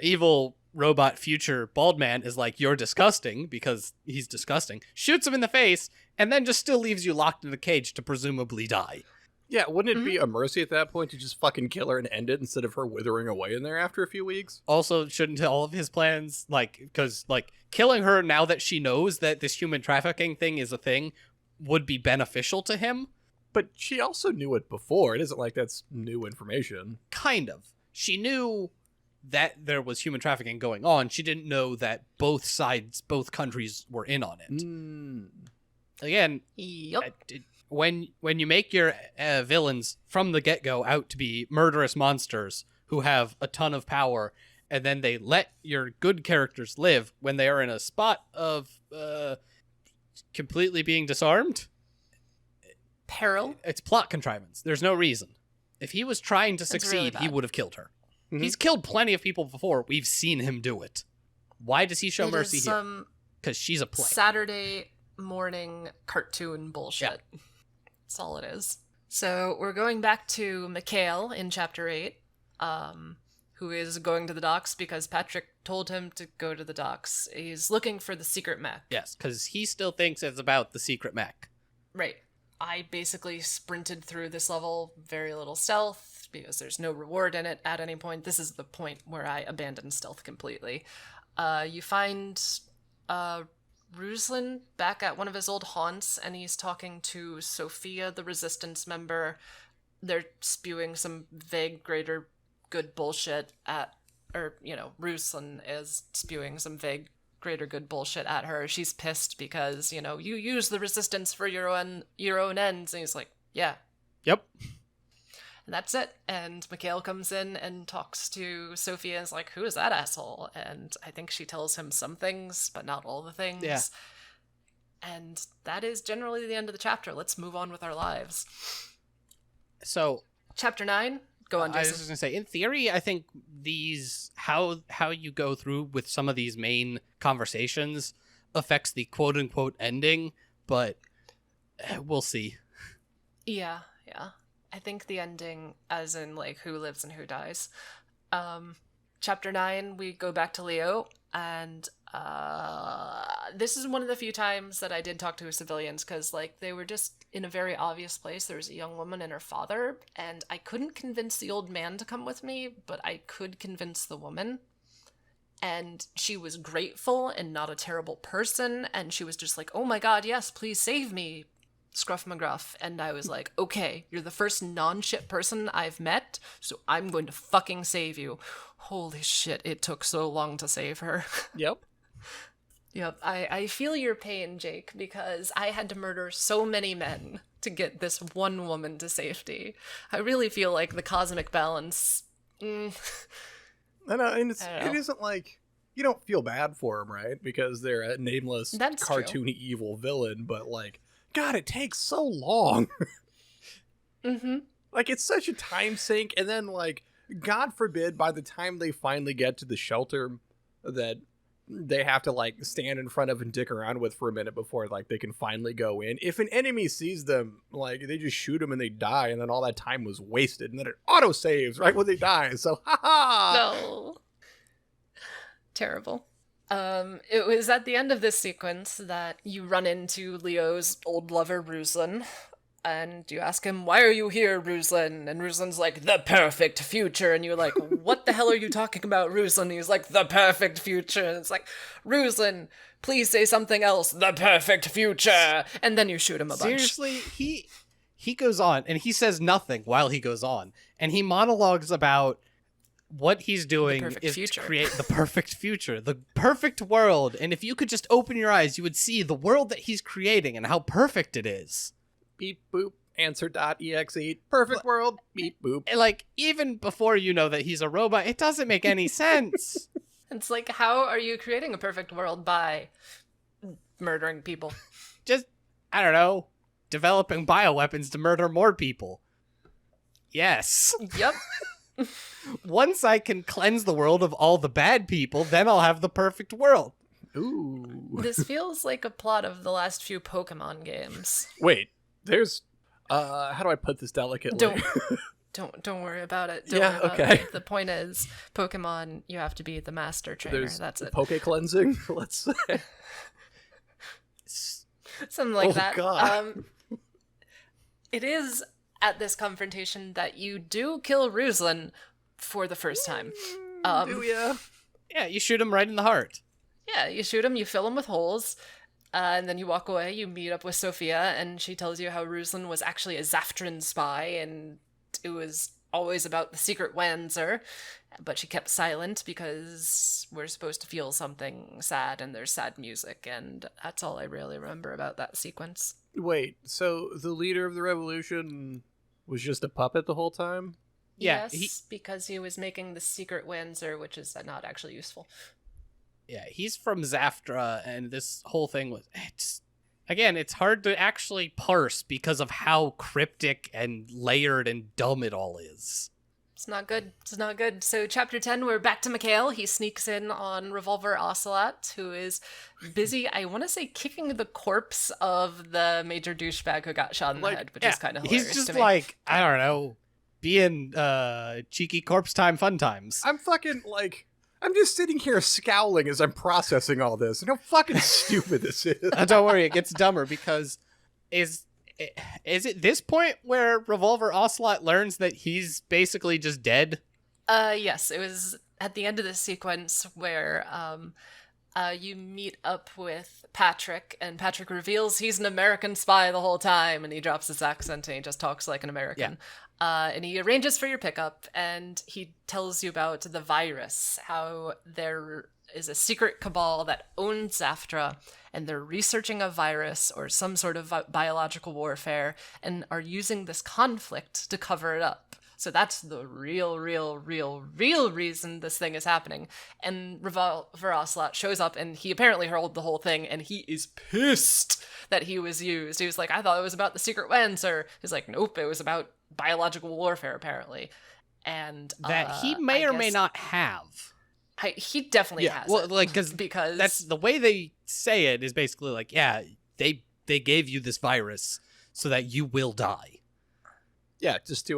Speaker 2: evil robot future bald man is like, you're disgusting because he's disgusting, shoots him in the face, and then just still leaves you locked in a cage to presumably die.
Speaker 1: Yeah, wouldn't it be a mercy at that point to just fucking kill her and end it instead of her withering away in there after a few weeks?
Speaker 2: Also, shouldn't all of his plans, like, because, like, killing her now that she knows that this human trafficking thing is a thing would be beneficial to him?
Speaker 1: But she also knew it before. It isn't like that's new information.
Speaker 2: Kind of. She knew that there was human trafficking going on. She didn't know that both sides, both countries were in on it. Again,
Speaker 3: Yep.
Speaker 2: when you make your villains from the get-go out to be murderous monsters who have a ton of power, and then they let your good characters live when they are in a spot of completely being disarmed,
Speaker 3: Peril.
Speaker 2: it's plot contrivance. There's no reason. If he was trying to
Speaker 3: That's really
Speaker 2: succeed, he
Speaker 3: bad.
Speaker 2: would have killed her.
Speaker 1: Mhm.
Speaker 2: He's killed plenty of people before. We've seen him do it. Why does he show
Speaker 3: It
Speaker 2: mercy
Speaker 3: is
Speaker 2: here?
Speaker 3: some
Speaker 2: Because she's a play.
Speaker 3: Saturday morning cartoon bullshit. That's all it is. So we're going back to Mikhail in chapter 8, who is going to the docks because Patrick told him to go to the docks. He's looking for the secret mech.
Speaker 2: Yes, because he still thinks it's about the secret mech.
Speaker 3: Right. I basically sprinted through this level, very little stealth, because there's no reward in it at any point. This is the point where I abandoned stealth completely. You find Ruslan back at one of his old haunts, and he's talking to Sophia, the Resistance member. They're spewing some vague greater good bullshit at, or, Ruslan is spewing some vague greater good bullshit at her. She's pissed because, you use the Resistance for your own ends. And he's like, yeah.
Speaker 2: Yep.
Speaker 3: And that's it. And Mikhail comes in and talks to Sophia and is like, who is that asshole? And I think she tells him some things, but not all the things.
Speaker 2: Yeah.
Speaker 3: And that is generally the end of the chapter. Let's move on with our lives.
Speaker 2: So
Speaker 3: Chapter 9. Go on,
Speaker 2: I was
Speaker 3: Jason.
Speaker 2: just gonna say, in theory, I think these how you go through with some of these main conversations affects the quote unquote ending, but we'll see.
Speaker 3: Yeah. I think the ending, as in, like, who lives and who dies. Chapter 9, we go back to Leo, and this is one of the few times that I did talk to civilians, because, like, they were just in a very obvious place. There was a young woman and her father, and I couldn't convince the old man to come with me, but I could convince the woman. And she was grateful and not a terrible person, and she was just like, oh my god, yes, please save me, Scruff McGruff. And I was like, okay, you're the first non-shit person I've met, so I'm going to fucking save you. Holy shit, it took so long to save her.
Speaker 1: Yep.
Speaker 3: Yep, I feel your pain, Jake, because I had to murder so many men to get this one woman to safety. I really feel like the cosmic balance...
Speaker 1: I know, and
Speaker 3: I don't know.
Speaker 1: it isn't like you don't feel bad for them, right? Because they're a nameless,
Speaker 3: That's true.
Speaker 1: cartoony evil villain, but like, God, it takes so long.
Speaker 3: Mm-hmm.
Speaker 1: Like, it's such a time sink, and then, like, God forbid, by the time they finally get to the shelter that they have to, like, stand in front of and dick around with for a minute before, like, they can finally go in. If an enemy sees them, like, they just shoot them and they die, and then all that time was wasted, and then it auto-saves right when they die, so, ha-ha!
Speaker 3: No. Terrible. It was at the end of this sequence that you run into Leo's old lover, Ruslan, and you ask him, why are you here, Ruslan? And Ruslan's like, the perfect future. And you're like, what the hell are you talking about, Ruslan? And he's like, the perfect future. And it's like, Ruslan, please say something else. The perfect future. And then you shoot him a bunch.
Speaker 2: Seriously, he goes on and he says nothing while he goes on, and he monologues about what he's doing
Speaker 3: perfect
Speaker 2: is
Speaker 3: future.
Speaker 2: to create the perfect future, the perfect world. And if you could just open your eyes, you would see the world that he's creating and how perfect it is.
Speaker 1: Beep, boop, answer.exe, perfect world, beep, boop.
Speaker 2: And, like, even before you know that he's a robot, it doesn't make any sense.
Speaker 3: It's like, how are you creating a perfect world? By murdering people.
Speaker 2: Just, I don't know, developing bioweapons to murder more people. Yes.
Speaker 3: Yep.
Speaker 2: Once I can cleanse the world of all the bad people, then I'll have the perfect world.
Speaker 1: Ooh.
Speaker 3: This feels like a plot of the last few Pokemon games.
Speaker 1: Wait, there's how do I put this delicately?
Speaker 3: Don't worry about it. Don't
Speaker 1: Yeah,
Speaker 3: worry about
Speaker 1: okay.
Speaker 3: it. The point is, Pokemon, you have to be the master trainer.
Speaker 1: There's
Speaker 3: That's it.
Speaker 1: Poke cleansing, let's say.
Speaker 3: Something like
Speaker 1: Oh,
Speaker 3: that.
Speaker 1: God.
Speaker 3: It is at this confrontation that you do kill Ruslan for the first time.
Speaker 1: Do ya?
Speaker 2: Yeah, you shoot him right in the heart.
Speaker 3: Yeah, you shoot him, you fill him with holes, and then you walk away. You meet up with Sophia, and she tells you how Ruslan was actually a Zaftran spy, and it was always about the secret Wanzer, but she kept silent because we're supposed to feel something sad, and there's sad music, and that's all I really remember about that sequence.
Speaker 1: Wait, so the leader of the revolution was just a puppet the whole time?
Speaker 2: Yeah,
Speaker 3: Yes, because he was making the secret Wanzer, which is not actually useful.
Speaker 2: Yeah, he's from Zaftra, and this whole thing was... It's hard to actually parse because of how cryptic and layered and dumb it all is.
Speaker 3: It's not good. It's not good. So, chapter 10, we're back to Mikhail. He sneaks in on Revolver Ocelot, who is busy, I want to say, kicking the corpse of the major douchebag who got shot in the head, which is kind of hilarious.
Speaker 2: He's just
Speaker 3: to me.
Speaker 2: like, I don't know, being cheeky corpse time fun times.
Speaker 1: I'm just sitting here scowling as I'm processing all this and how fucking stupid this is.
Speaker 2: Don't worry, it gets dumber because is it this point where Revolver Ocelot learns that he's basically just dead?
Speaker 3: Yes, it was at the end of this sequence where you meet up with Patrick, and Patrick reveals he's an American spy the whole time, and he drops his accent and he just talks like an American. And he arranges for your pickup, and he tells you about the virus, how there is a secret cabal that owns Zaftra, and they're researching a virus or some sort of biological warfare, and are using this conflict to cover it up. So that's the real reason this thing is happening. And Revolver Ocelot shows up, and he apparently heard the whole thing, and he is pissed that he was used. He was like, I thought it was about the secret Wanzer. He's like, nope, it was about biological warfare, apparently. And
Speaker 2: that he may or may not have.
Speaker 3: He definitely has.
Speaker 2: Well,
Speaker 3: it.
Speaker 2: because that's the way they say it is basically like, yeah, they gave you this virus so that you will die.
Speaker 1: Yeah, just to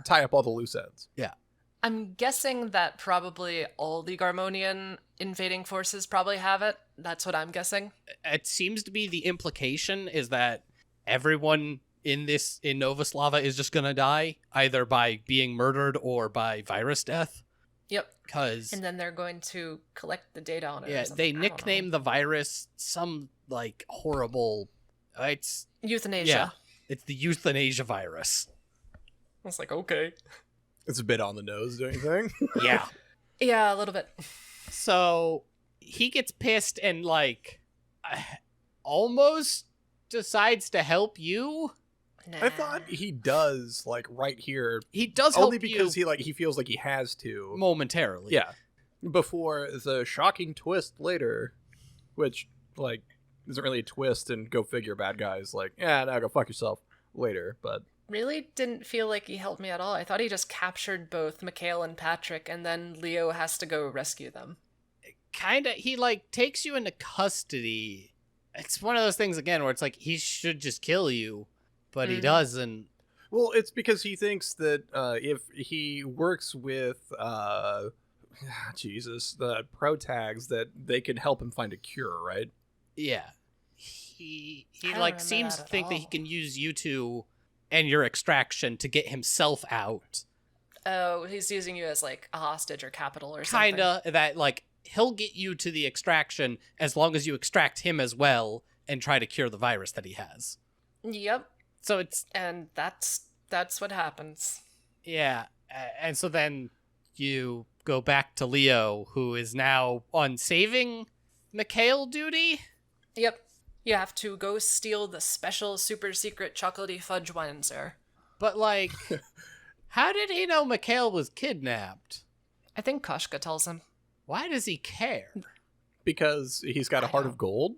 Speaker 1: tie up all the loose ends.
Speaker 2: Yeah.
Speaker 3: I'm guessing that probably all the Garmonian invading forces probably have it. That's what I'm guessing.
Speaker 2: It seems to be the implication is that everyone in Novoslava is just gonna die, either by being murdered or by virus death.
Speaker 3: Yep.
Speaker 2: And
Speaker 3: then they're going to collect the data on it.
Speaker 2: Yeah, they nickname the virus some like horrible. It's
Speaker 3: euthanasia.
Speaker 2: Yeah, it's the euthanasia virus.
Speaker 3: I was like, okay.
Speaker 1: It's a bit on the nose, don't you think?
Speaker 2: Yeah.
Speaker 3: Yeah, a little bit.
Speaker 2: So he gets pissed and like almost decides to help you.
Speaker 3: Nah.
Speaker 1: I thought he does, like, right here.
Speaker 2: He does help
Speaker 1: only because
Speaker 2: you
Speaker 1: he feels like he has to.
Speaker 2: momentarily.
Speaker 1: Yeah. Before the shocking twist later, which, like, isn't really a twist, and go figure, bad guys, like, yeah, now go fuck yourself later, but...
Speaker 3: Really didn't feel like he helped me at all. I thought he just captured both Mikhail and Patrick, and then Leo has to go rescue them.
Speaker 2: Kinda, he, like, takes you into custody. It's one of those things, again, where it's like, he should just kill you, but he doesn't.
Speaker 1: Well, it's because he thinks that if he works with, the pro-tags, that they can help him find a cure, right?
Speaker 2: Yeah. He
Speaker 3: I
Speaker 2: like,
Speaker 3: don't
Speaker 2: seems
Speaker 3: remember
Speaker 2: to
Speaker 3: that
Speaker 2: think
Speaker 3: at
Speaker 2: that he
Speaker 3: all.
Speaker 2: can use you two and your extraction to get himself out.
Speaker 3: Oh, he's using you as, like, a hostage or capital or something.
Speaker 2: Kinda, that, like, he'll get you to the extraction as long as you extract him as well and try to cure the virus that he has.
Speaker 3: Yep.
Speaker 2: So it's...
Speaker 3: And that's what happens.
Speaker 2: Yeah, and so then you go back to Leo, who is now on saving Mikhail duty?
Speaker 3: Yep. You have to go steal the special super secret chocolatey fudge Wanzer.
Speaker 2: But, like, how did he know Mikhail was kidnapped?
Speaker 3: I think Koshka tells him.
Speaker 2: Why does he care?
Speaker 1: Because he's got a heart of gold?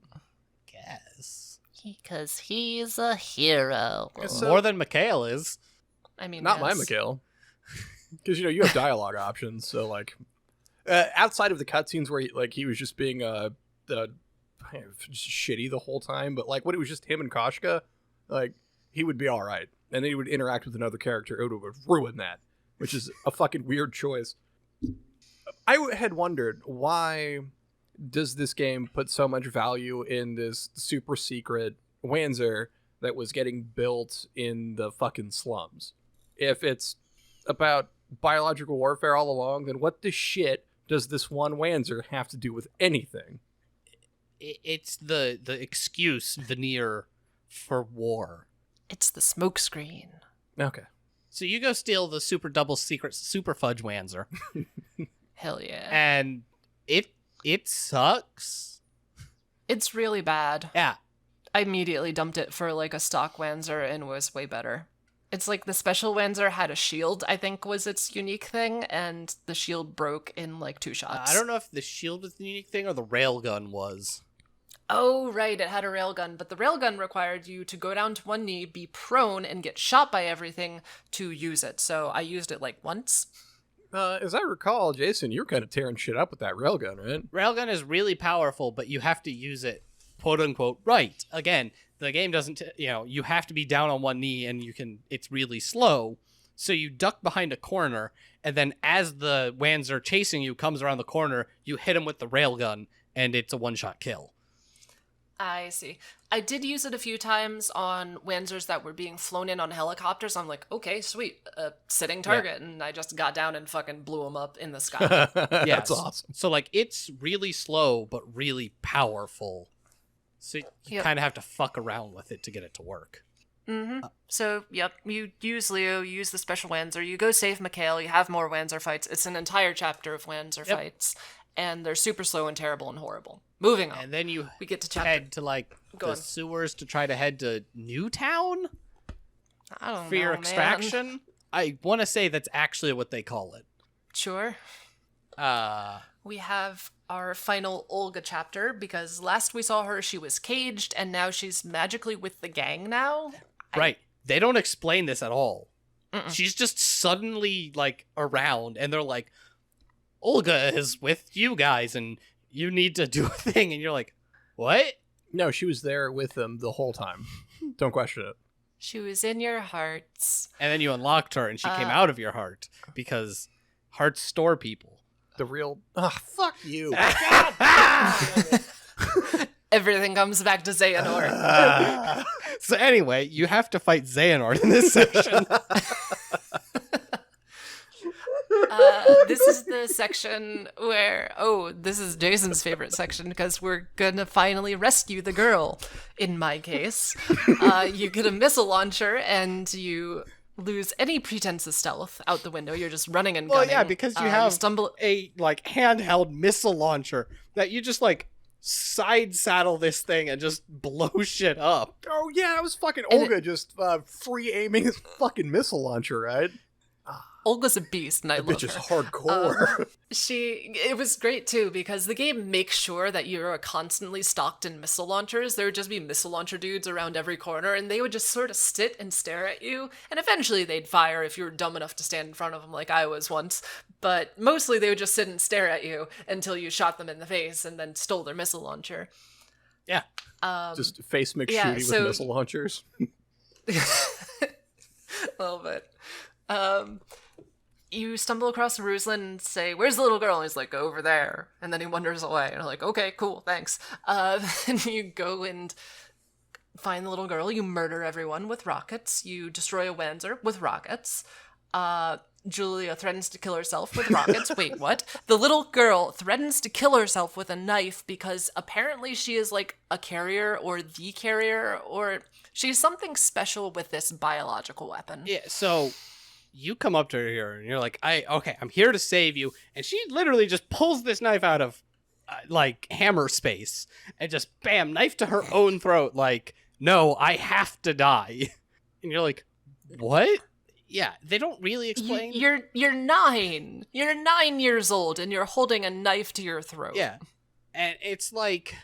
Speaker 2: Guess.
Speaker 3: Because he's a hero.
Speaker 1: So-
Speaker 2: More than Mikhail is.
Speaker 3: I mean,
Speaker 1: Not my
Speaker 3: yes.
Speaker 1: Mikhail. Because, you have dialogue options, so, like... outside of the cutscenes where, he was just being, just shitty the whole time, but, like, when it was just him and Koshka, like, he would be alright. And then he would interact with another character, it would ruin that, which is a fucking weird choice. I had wondered, why does this game put so much value in this super secret Wanzer that was getting built in the fucking slums? If it's about biological warfare all along, then what the shit does this one Wanzer have to do with anything?
Speaker 2: It's the excuse veneer for war.
Speaker 3: It's the smokescreen.
Speaker 1: Okay.
Speaker 2: So you go steal the super double secret super fudge Wanzer,
Speaker 3: Hell yeah.
Speaker 2: and it sucks.
Speaker 3: It's really bad.
Speaker 2: Yeah.
Speaker 3: I immediately dumped it for like a stock Wanzer and was way better. It's like the special Wanzer had a shield, I think was its unique thing, and the shield broke in like 2 shots.
Speaker 2: I don't know if the shield was the unique thing or the railgun was.
Speaker 3: Oh, right, it had a railgun, but the railgun required you to go down to one knee, be prone, and get shot by everything to use it. So I used it like once.
Speaker 1: As I recall, Jason, you were kind of tearing shit up with that railgun, right?
Speaker 2: Railgun is really powerful, but you have to use it, quote unquote, right. Again, the game doesn't, you have to be down on one knee and it's really slow. So you duck behind a corner, and then as the Wanzer chasing you comes around the corner, you hit him with the railgun, and it's a one-shot kill.
Speaker 3: I see. I did use it a few times on Wanzers that were being flown in on helicopters. I'm like, okay, sweet, sitting target, and I just got down and fucking blew them up in the sky.
Speaker 2: Yeah,
Speaker 1: That's awesome.
Speaker 2: So, like, it's really slow, but really powerful. So you kind of have to fuck around with it to get it to work.
Speaker 3: Mm-hmm. So, yep, you use Leo, you use the special Wanzer, you go save Mikhail, you have more Wanzer fights. It's an entire chapter of Wanzer fights, and they're super slow and terrible and horrible. Moving on.
Speaker 2: And then
Speaker 3: we get to
Speaker 2: head to, like, the sewers to try to head to Newtown?
Speaker 3: I don't
Speaker 2: for
Speaker 3: know,
Speaker 2: your
Speaker 3: man.
Speaker 2: extraction? I want to say that's actually what they call it.
Speaker 3: Sure. We have our final Olga chapter, because last we saw her, she was caged, and now she's magically with the gang now.
Speaker 2: Right. They don't explain this at all.
Speaker 3: Mm-mm.
Speaker 2: She's just suddenly, like, around, and they're like, Olga is with you guys, and you need to do a thing. And you're like, what?
Speaker 1: No, she was there with them the whole time. Don't question it.
Speaker 3: She was in your hearts.
Speaker 2: And then you unlocked her, and she came out of your heart, because hearts store people.
Speaker 1: The real... fuck you.
Speaker 3: Everything comes back to Xehanort.
Speaker 2: So anyway, you have to fight Xehanort in this section.
Speaker 3: This is the section where, this is Jason's favorite section, because we're gonna finally rescue the girl. In my case, you get a missile launcher and you lose any pretense of stealth out the window. You're just running and gunning.
Speaker 2: Well, yeah, because you have
Speaker 3: stumble
Speaker 2: a like handheld missile launcher that you just like side saddle this thing and just blow shit up.
Speaker 1: Oh yeah, it was fucking Olga just free aiming his fucking missile launcher, right?
Speaker 3: Olga's a beast, and I love
Speaker 1: Bitch is
Speaker 3: her.
Speaker 1: hardcore.
Speaker 3: It was great too, because the game makes sure that you're constantly stocked in missile launchers. There would just be missile launcher dudes around every corner, and they would just sort of sit and stare at you, and eventually they'd fire if you were dumb enough to stand in front of them like I was once, but mostly they would just sit and stare at you until you shot them in the face and then stole their missile launcher.
Speaker 2: Yeah.
Speaker 1: Just face McShooty with missile launchers.
Speaker 3: A little bit. You stumble across Ruslan and say, "Where's the little girl?" And he's like, "Over there." And then he wanders away. And you're like, "Okay, cool, thanks." Then you go and find the little girl. You murder everyone with rockets. You destroy a Wanzer with rockets. Julia threatens to kill herself with rockets. Wait, what? The little girl threatens to kill herself with a knife because apparently she is like a carrier or the carrier, or she's something special with this biological weapon.
Speaker 2: Yeah, so you come up to her here and you're like, I'm here to save you. And she literally just pulls this knife out of like hammer space and just bam, knife to her own throat. Like, no, I have to die. And you're like, what? Yeah, they don't really explain.
Speaker 3: You're 9. You're 9 years old and you're holding a knife to your throat.
Speaker 2: Yeah. And it's like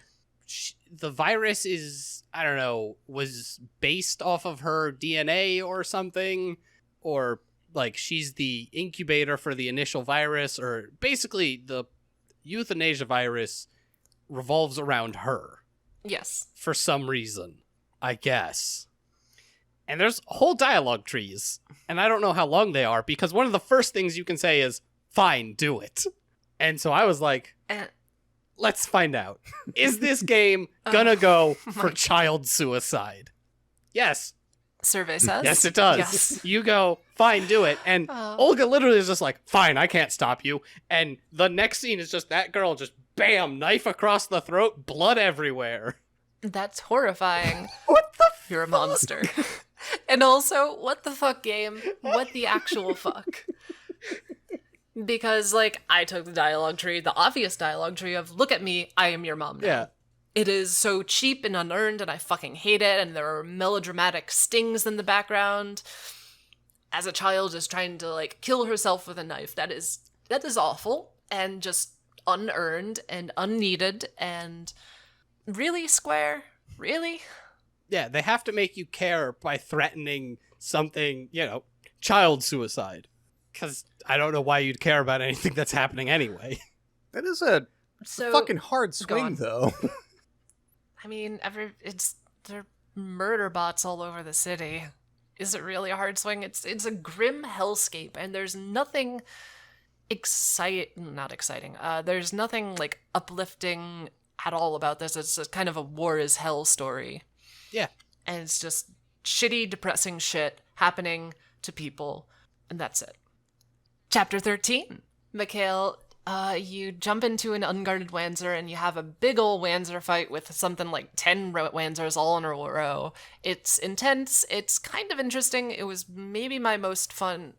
Speaker 2: the virus is, I don't know, was based off of her DNA or something. or like she's the incubator for the initial virus, or basically the euthanasia virus revolves around her
Speaker 3: Yes.
Speaker 2: for some reason, I guess. And there's whole dialogue trees, and I don't know how long they are, because one of the first things you can say is, fine, do it. And so I was like, let's find out. Is this game gonna go for child suicide? Yes.
Speaker 3: Survey says.
Speaker 2: Yes, it does.
Speaker 3: Yes.
Speaker 2: You go, fine, do it. And Olga literally is just like, fine, I can't stop you. And the next scene is just that girl just, bam, knife across the throat, blood everywhere.
Speaker 3: That's horrifying.
Speaker 1: What the
Speaker 3: You're a monster. And also, what the fuck, game? What the actual fuck? Because, like, I took the dialogue tree, the obvious dialogue tree of, look at me, I am your mom now.
Speaker 2: Yeah.
Speaker 3: It is so cheap and unearned, and I fucking hate it, and there are melodramatic stings in the background. As a child just trying to, like, kill herself with a knife. That is awful, and just unearned, and unneeded, and really, Square? Really?
Speaker 2: Yeah, they have to make you care by threatening something, child suicide. Because I don't know why you'd care about anything that's happening anyway.
Speaker 1: That is a fucking hard swing, though.
Speaker 3: I mean, there are murder bots all over the city. Is it really a hard swing? It's a grim hellscape, and there's nothing not exciting. There's nothing like uplifting at all about this. It's a kind of a war is hell story.
Speaker 2: Yeah.
Speaker 3: And it's just shitty, depressing shit happening to people, and that's it. Chapter 13. Mikhail, you jump into an unguarded Wanzer and you have a big ol' Wanzer fight with something like 10 Wanzers all in a row. It's intense. It's kind of interesting. It was maybe my most fun.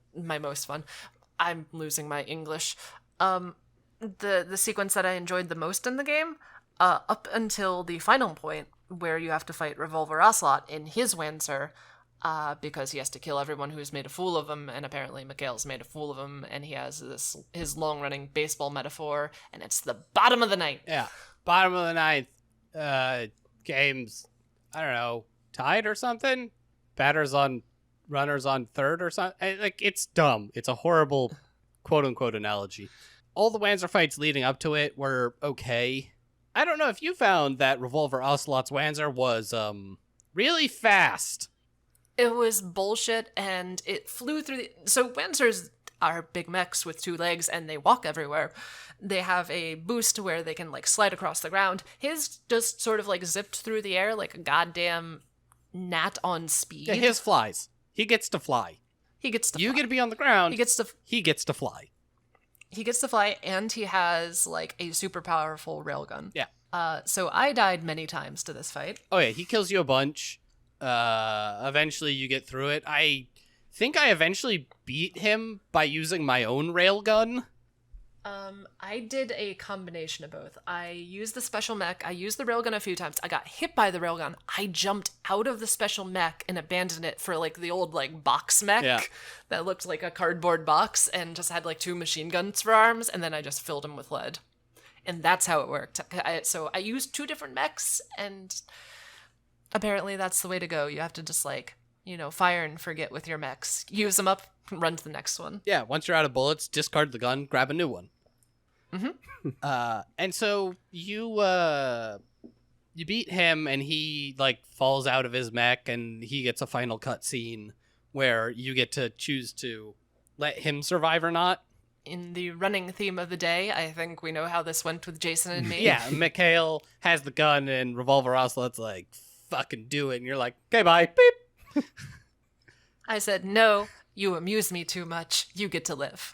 Speaker 3: I'm losing my English. The sequence that I enjoyed the most in the game, up until the final point where you have to fight Revolver Ocelot in his Wanzer. Because he has to kill everyone who's made a fool of him, and apparently Mikhail's made a fool of him, and he has his long-running baseball metaphor, and it's the bottom of the ninth.
Speaker 2: Yeah, bottom of the ninth. Game's, I don't know, tied or something? Runners on third or something? Like, it's dumb. It's a horrible quote-unquote analogy. All the Wanzer fights leading up to it were okay. I don't know if you found that Revolver Ocelot's Wanzer was, really fast.
Speaker 3: It was bullshit, and it flew through So Wanzers are big mechs with 2 legs, and they walk everywhere. They have a boost where they can, like, slide across the ground. His just sort of, like, zipped through the air like a goddamn gnat on speed.
Speaker 2: Yeah, his flies. He gets to fly.
Speaker 3: You get
Speaker 2: to be on the ground.
Speaker 3: He gets to
Speaker 2: fly.
Speaker 3: He gets to fly, and he has, like, a super powerful railgun.
Speaker 2: Yeah.
Speaker 3: So I died many times to this fight.
Speaker 2: Oh, yeah, he kills you a bunch. Eventually you get through it. I think I eventually beat him by using my own railgun.
Speaker 3: I did a combination of both. I used the special mech. I used the railgun a few times. I got hit by the railgun. I jumped out of the special mech and abandoned it for, like, the old, like, box mech that looked like a cardboard box and just had, like, 2 machine guns for arms, and then I just filled him with lead. And that's how it worked. So I used 2 different mechs, and apparently that's the way to go. You have to just, like, fire and forget with your mechs. Use them up, run to the next one.
Speaker 2: Yeah, once you're out of bullets, discard the gun, grab a new one.
Speaker 3: Mm-hmm.
Speaker 2: And so you beat him, and he, like, falls out of his mech, and he gets a final cutscene where you get to choose to let him survive or not.
Speaker 3: In the running theme of the day, I think we know how this went with Jason and me.
Speaker 2: Yeah, Mikhail has the gun, and Revolver Ocelot's like, fucking do it, and you're like, okay, bye, beep.
Speaker 3: I said, no, you amuse me too much. You get to live.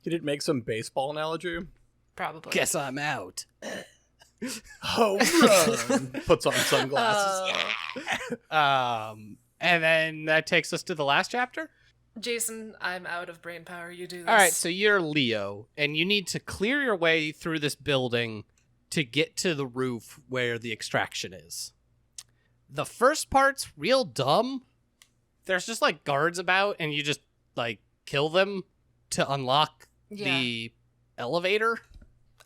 Speaker 1: Did it make some baseball analogy?
Speaker 3: Probably.
Speaker 2: Guess I'm out.
Speaker 1: Home run. Puts on sunglasses.
Speaker 2: And then that takes us to the last chapter.
Speaker 3: Jason, I'm out of brain power. You do this.
Speaker 2: All right, so you're Leo, and you need to clear your way through this building to get to the roof where the extraction is. The first part's real dumb. There's just, like, guards about, and you just, like, kill them to unlock the elevator.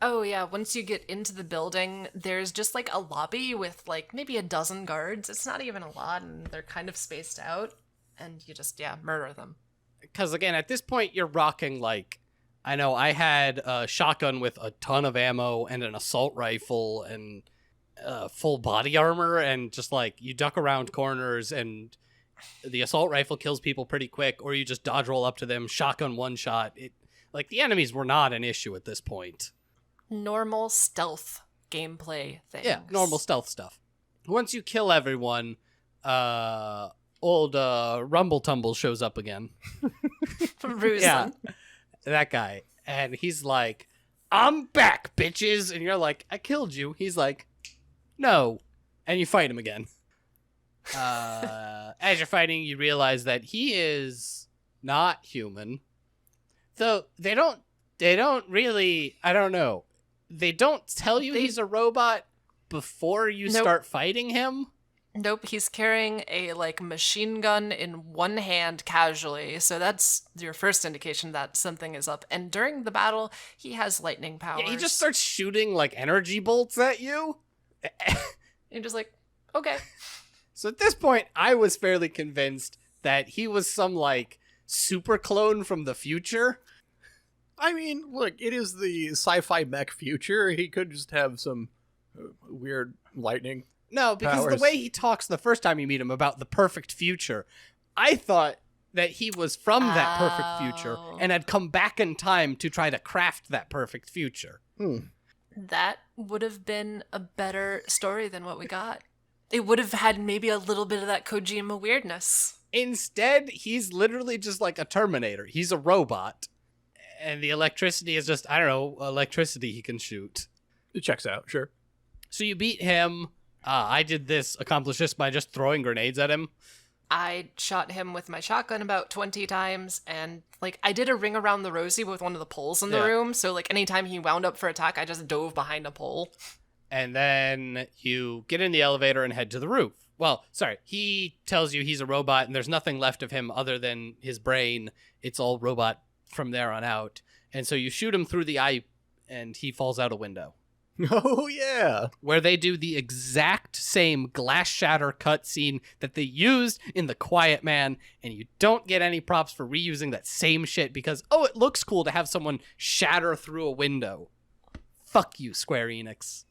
Speaker 3: Oh, yeah. Once you get into the building, there's just, like, a lobby with, like, maybe a dozen guards. It's not even a lot, and they're kind of spaced out. And you just, murder them.
Speaker 2: Because, again, at this point, you're rocking, like, I know I had a shotgun with a ton of ammo and an assault rifle and full body armor, and just, like, you duck around corners and the assault rifle kills people pretty quick, or you just dodge roll up to them, shotgun one shot. Like, the enemies were not an issue at this point.
Speaker 3: Normal stealth gameplay things.
Speaker 2: Yeah, normal stealth stuff. Once you kill everyone, old Rumble Tumble shows up again.
Speaker 3: Ruslan.
Speaker 2: Yeah, that guy. And he's like, I'm back, bitches. And you're like, I killed you. He's like, no. And you fight him again. As you're fighting, you realize that he is not human. Though they don't really, I don't know. They don't tell you he's a robot before you start fighting him.
Speaker 3: Nope, he's carrying a machine gun in one hand casually, so that's your first indication that something is up. And during the battle, he has lightning powers.
Speaker 2: Yeah, he just starts shooting energy bolts at you.
Speaker 3: You're just like, okay.
Speaker 2: So at this point, I was fairly convinced that he was some super clone from the future.
Speaker 1: I mean, look, it is the sci-fi mech future. He could just have some weird lightning.
Speaker 2: No, because
Speaker 1: powers.
Speaker 2: The way he talks the first time you meet him about the perfect future, I thought that he was from that perfect future and had come back in time to try to craft that perfect future.
Speaker 3: That would have been a better story than what we got. It would have had maybe a little bit of that Kojima weirdness.
Speaker 2: Instead, he's literally just like a Terminator. He's a robot. And the electricity is just, I don't know, electricity he can shoot.
Speaker 1: It checks out, sure.
Speaker 2: So you beat him. I did accomplish this by just throwing grenades at him.
Speaker 3: I shot him with my shotgun about 20 times, and I did a ring around the rosy with one of the poles in the room, so anytime he wound up for attack, I just dove behind a pole.
Speaker 2: And then you get in the elevator and head to the roof. Well, sorry, he tells you he's a robot and there's nothing left of him other than his brain. It's all robot from there on out. And so you shoot him through the eye and he falls out a window.
Speaker 1: Oh, yeah.
Speaker 2: Where they do the exact same glass shatter cutscene that they used in The Quiet Man, and you don't get any props for reusing that same shit because, it looks cool to have someone shatter through a window. Fuck you, Square Enix.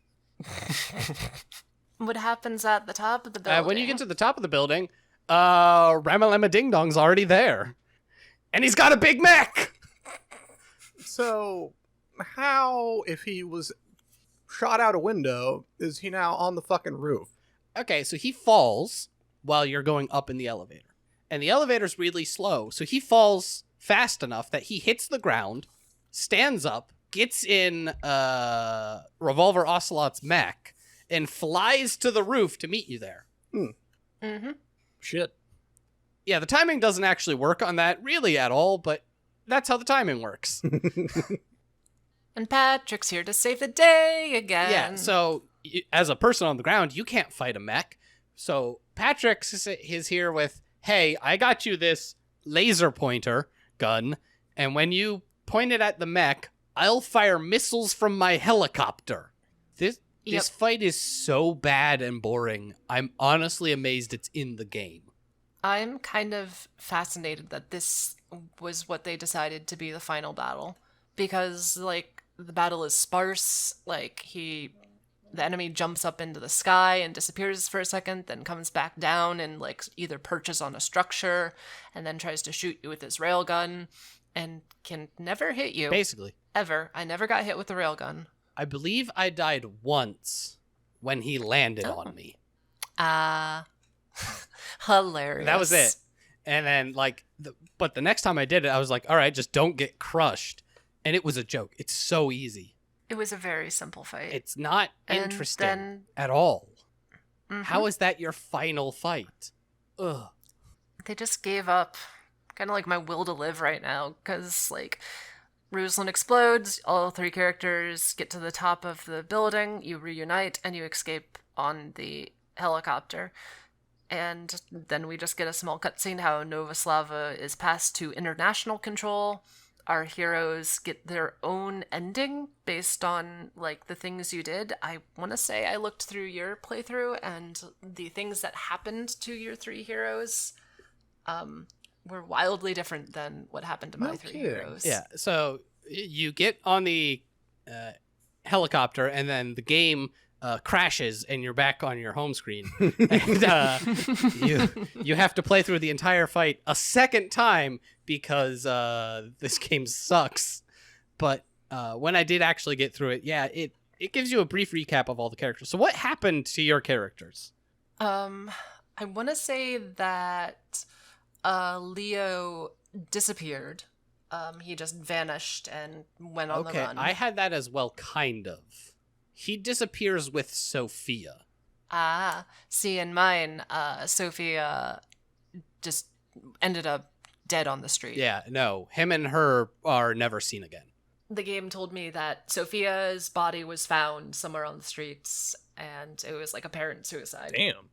Speaker 3: What happens at the top of the building?
Speaker 2: When you get to the top of the building, Ramalama Ding Dong's already there. And he's got a big mech!
Speaker 1: So, how, if he was shot out a window, is he now on the fucking roof?
Speaker 2: Okay, so he falls while you're going up in the elevator. And the elevator's really slow, so he falls fast enough that he hits the ground, stands up, gets in Revolver Ocelot's mech, and flies to the roof to meet you there.
Speaker 3: Mm-hmm.
Speaker 1: Shit.
Speaker 2: Yeah, the timing doesn't actually work on that really at all, but that's how the timing works.
Speaker 3: And Patrick's here to save the day again.
Speaker 2: Yeah, so as a person on the ground, you can't fight a mech. So Patrick is here with, hey, I got you this laser pointer gun, and when you point it at the mech, I'll fire missiles from my helicopter. This fight is so bad and boring. I'm honestly amazed it's in the game.
Speaker 3: I'm kind of fascinated that this was what they decided to be the final battle. Because, the battle is sparse. The enemy jumps up into the sky and disappears for a second, then comes back down and, either perches on a structure and then tries to shoot you with his railgun and can never hit you.
Speaker 2: Basically.
Speaker 3: Ever. I never got hit with the railgun.
Speaker 2: I believe I died once when he landed on me.
Speaker 3: Hilarious.
Speaker 2: That was it. And then, but the next time I did it, I was like, all right, just don't get crushed. And it was a joke. It's so easy.
Speaker 3: It was a very simple fight.
Speaker 2: It's not interesting at all. Mm-hmm. How is that your final fight? Ugh.
Speaker 3: They just gave up. Kind of my will to live right now. Because, Ruslan explodes, all three characters get to the top of the building, you reunite, and you escape on the helicopter. And then we just get a small cutscene how Nova Slava is passed to international control. Our heroes get their own ending based on, the things you did. I want to say I looked through your playthrough, and the things that happened to your three heroes were wildly different than what happened to my
Speaker 1: No
Speaker 3: three
Speaker 1: kidding.
Speaker 3: heroes.
Speaker 2: Yeah, so you get on the helicopter, and then the game crashes, and you're back on your home screen. And you have to play through the entire fight a second time because this game sucks. But when I did actually get through it, yeah, it gives you a brief recap of all the characters. So what happened to your characters?
Speaker 3: I want to say that Leo disappeared. He just vanished and went on the run.
Speaker 2: I had that as well, kind of. He disappears with Sophia.
Speaker 3: See, in mine, Sophia just ended up dead on the street.
Speaker 2: Yeah, no, him and her are never seen again.
Speaker 3: The game told me that Sophia's body was found somewhere on the streets, and it was like apparent suicide.
Speaker 1: Damn.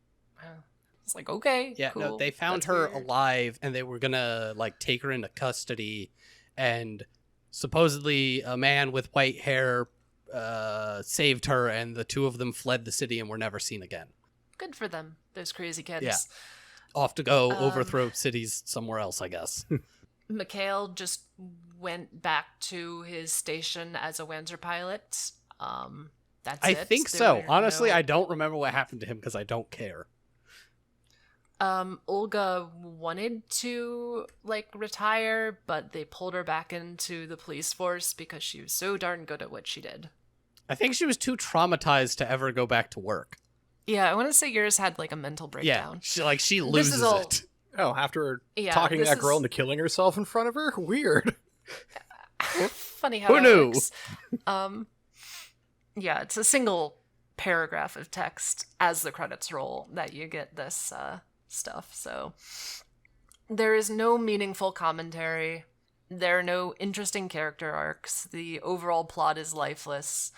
Speaker 3: It's like, okay,
Speaker 2: Yeah,
Speaker 3: cool.
Speaker 2: no, they found
Speaker 3: That's
Speaker 2: her
Speaker 3: weird.
Speaker 2: alive, and they were gonna like take her into custody, and supposedly a man with white hair saved her, and the two of them fled the city and were never seen again.
Speaker 3: Good for them, those crazy kids.
Speaker 2: Yeah. Off to go overthrow cities somewhere else, I guess.
Speaker 3: Mikhail just went back to his station as a Wanzer pilot. That's
Speaker 2: I
Speaker 3: it.
Speaker 2: think
Speaker 3: There
Speaker 2: so.
Speaker 3: were
Speaker 2: Honestly,
Speaker 3: no-
Speaker 2: I don't remember what happened to him because I don't care.
Speaker 3: Olga wanted to retire, but they pulled her back into the police force because she was so darn good at what she did.
Speaker 2: I think she was too traumatized to ever go back to work.
Speaker 3: Yeah, I want to say yours had a mental
Speaker 2: Yeah,
Speaker 3: breakdown.
Speaker 2: she
Speaker 3: This
Speaker 2: loses
Speaker 3: is all-
Speaker 2: it.
Speaker 1: Oh, after
Speaker 3: Yeah,
Speaker 1: talking
Speaker 3: this
Speaker 1: that girl
Speaker 3: is-
Speaker 1: into killing herself in front of her? Weird.
Speaker 3: Funny how
Speaker 2: Who
Speaker 3: that
Speaker 2: knew?
Speaker 3: works. Yeah, it's a single paragraph of text as the credits roll that you get this stuff. So there is no meaningful commentary. There are no interesting character arcs. The overall plot is lifeless.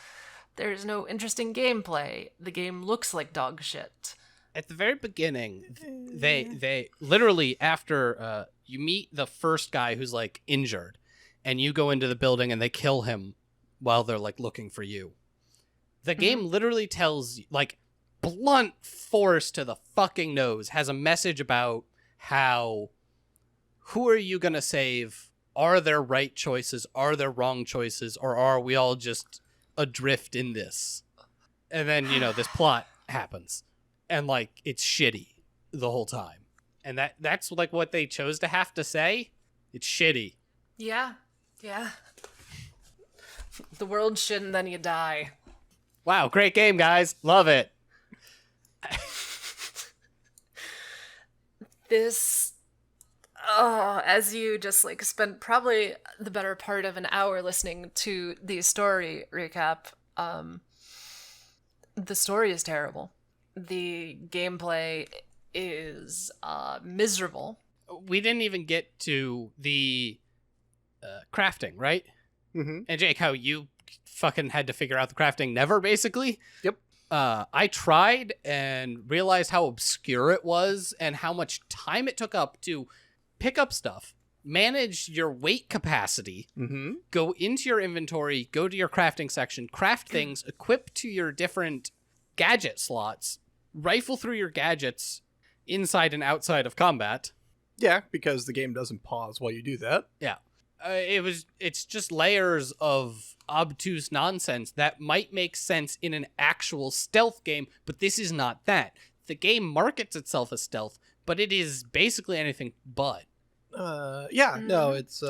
Speaker 3: There is no interesting gameplay. The game looks like dog shit.
Speaker 2: At the very beginning, they literally, after you meet the first guy who's like injured, and you go into the building and they kill him while they're like looking for you. The game literally tells, like, blunt force to the fucking nose, has a message about how, who are you gonna save? Are there right choices? Are there wrong choices? Or are we all just adrift in this? And then, this plot happens. And, like, it's shitty the whole time. And that's, like, what they chose to have to say. It's shitty.
Speaker 3: Yeah. The world should, and then you die.
Speaker 2: Wow, great game, guys. Love it.
Speaker 3: This, as you just spent probably the better part of an hour listening to the story recap, the story is terrible. The gameplay is miserable.
Speaker 2: We didn't even get to the crafting, right?
Speaker 1: Mm-hmm.
Speaker 2: And Jake, how you fucking had to figure out the crafting never, basically?
Speaker 1: Yep.
Speaker 2: I tried and realized how obscure it was and how much time it took up to pick up stuff, manage your weight capacity,
Speaker 1: Mm-hmm.
Speaker 2: go into your inventory, go to your crafting section, craft things, equip to your different gadget slots, rifle through your gadgets inside and outside of combat.
Speaker 1: Yeah, because the game doesn't pause while you do that.
Speaker 2: Yeah. It's just layers of obtuse nonsense that might make sense in an actual stealth game, but this is not that. The game markets itself as stealth, but it is basically anything but.
Speaker 1: No, it's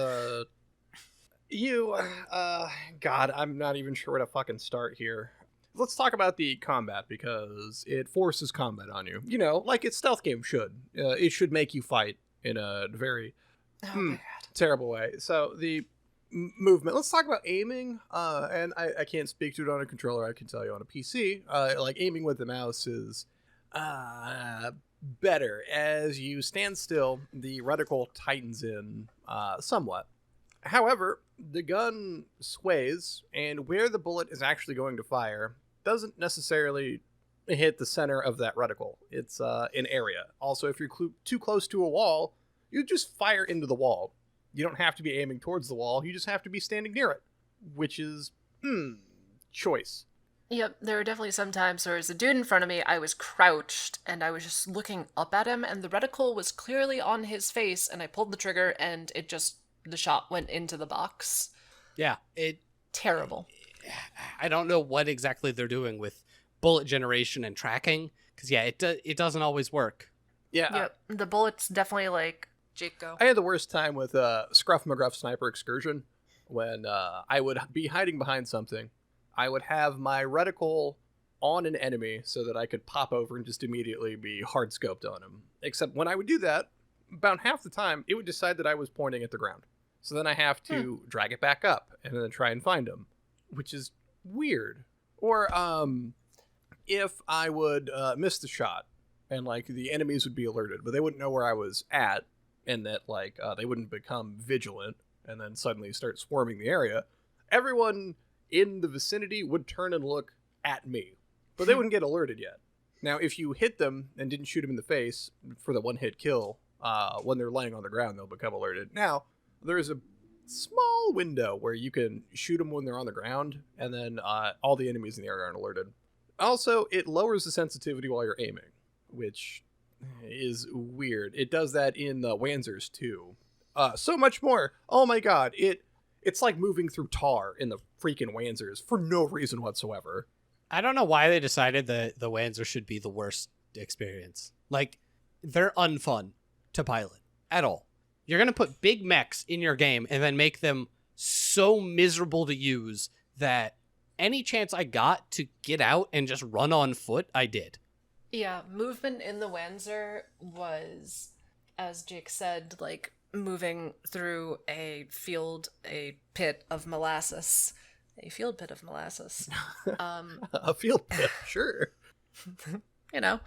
Speaker 1: God, I'm not even sure where to fucking start here. Let's talk about the combat, because it forces combat on you. Like its stealth game should. It should make you fight in a very
Speaker 3: Oh my god.
Speaker 1: terrible way. So the movement. Let's talk about aiming. And I can't speak to it on a controller. I can tell you on a PC. Like aiming with the mouse is better. As you stand still, the reticle tightens in somewhat. However, the gun sways, and where the bullet is actually going to fire doesn't necessarily hit the center of that reticle. It's an area. Also, if you're too close to a wall, you just fire into the wall. You don't have to be aiming towards the wall. You just have to be standing near it, which is choice.
Speaker 3: Yep, there were definitely some times where there was a dude in front of me, I was crouched, and I was just looking up at him, and the reticle was clearly on his face, and I pulled the trigger, and the shot went into the box.
Speaker 2: Yeah,
Speaker 3: Terrible.
Speaker 2: I don't know what exactly they're doing with bullet generation and tracking, because yeah, it doesn't always work.
Speaker 1: Yeah.
Speaker 3: Yep, the bullets definitely, like, Jake, go.
Speaker 1: I had the worst time with Scruff McGruff Sniper Excursion when I would be hiding behind something. I would have my reticle on an enemy so that I could pop over and just immediately be hard scoped on him. Except when I would do that, about half the time, it would decide that I was pointing at the ground. So then I have to drag it back up and then try and find him, which is weird. Or if I would miss the shot and like the enemies would be alerted, but they wouldn't know where I was at, and that like they wouldn't become vigilant and then suddenly start swarming the area, everyone in the vicinity would turn and look at me, but they wouldn't get alerted yet. Now, if you hit them and didn't shoot them in the face for the one-hit kill, when they're laying on the ground, they'll become alerted. Now, there's a small window where you can shoot them when they're on the ground, and then all the enemies in the area aren't alerted. Also, it lowers the sensitivity while you're aiming, which is weird. It does that in the Wanzers too. So much more. Oh my god, it's like moving through tar in the freaking Wanzers for no reason whatsoever.
Speaker 2: I don't know why they decided that the Wanzer should be the worst experience. Like, they're unfun to pilot at all. You're going to put big mechs in your game and then make them so miserable to use that any chance I got to get out and just run on foot, I did.
Speaker 3: Yeah, movement in the Wanzer was, as Jake said, like moving through a pit of molasses. A field pit of molasses.
Speaker 1: A field pit, sure.
Speaker 3: You know.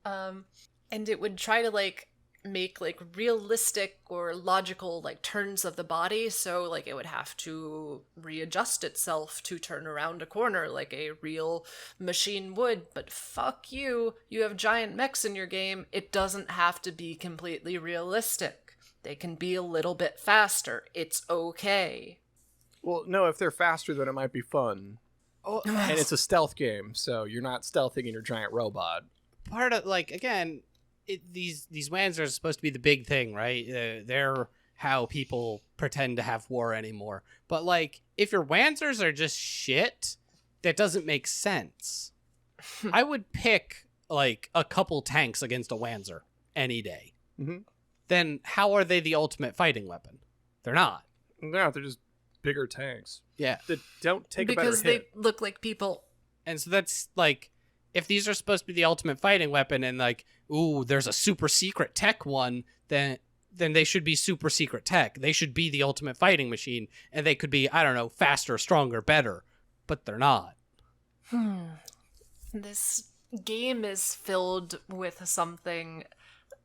Speaker 3: And it would try to like make like realistic or logical like turns of the body, so like it would have to readjust itself to turn around a corner like a real machine would. But fuck you have giant mechs in your game, it doesn't have to be completely realistic. They can be a little bit faster, it's okay.
Speaker 1: Well, no, if they're faster, then it might be fun.
Speaker 2: Oh,
Speaker 1: And it's a stealth game, so you're not stealthing in your giant robot.
Speaker 2: part of, like, again, these Wanzers are supposed to be the big thing, right? They're how people pretend to have war anymore. But, like, if your Wanzers are just shit, that doesn't make sense. I would pick, like, a couple tanks against a Wanzer any day.
Speaker 1: Mm-hmm.
Speaker 2: Then how are they the ultimate fighting weapon? They're not.
Speaker 1: No, they're just bigger tanks
Speaker 2: Yeah.
Speaker 1: that don't take
Speaker 3: because
Speaker 1: a better hit.
Speaker 3: they look like people.
Speaker 2: And so that's, like, if these are supposed to be the ultimate fighting weapon and, like, ooh, there's a super secret tech one, then they should be super secret tech. They should be the ultimate fighting machine, and they could be, I don't know, faster, stronger, better. But they're not.
Speaker 3: This game is filled with something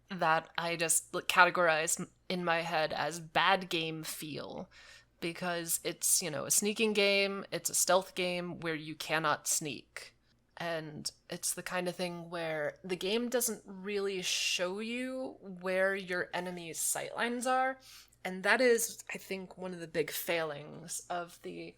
Speaker 3: that I just categorized in my head as bad game feel. Because it's, you know, a sneaking game, it's a stealth game where you cannot sneak. And it's the kind of thing where the game doesn't really show you where your enemy's sightlines are. And that is, I think, one of the big failings of the,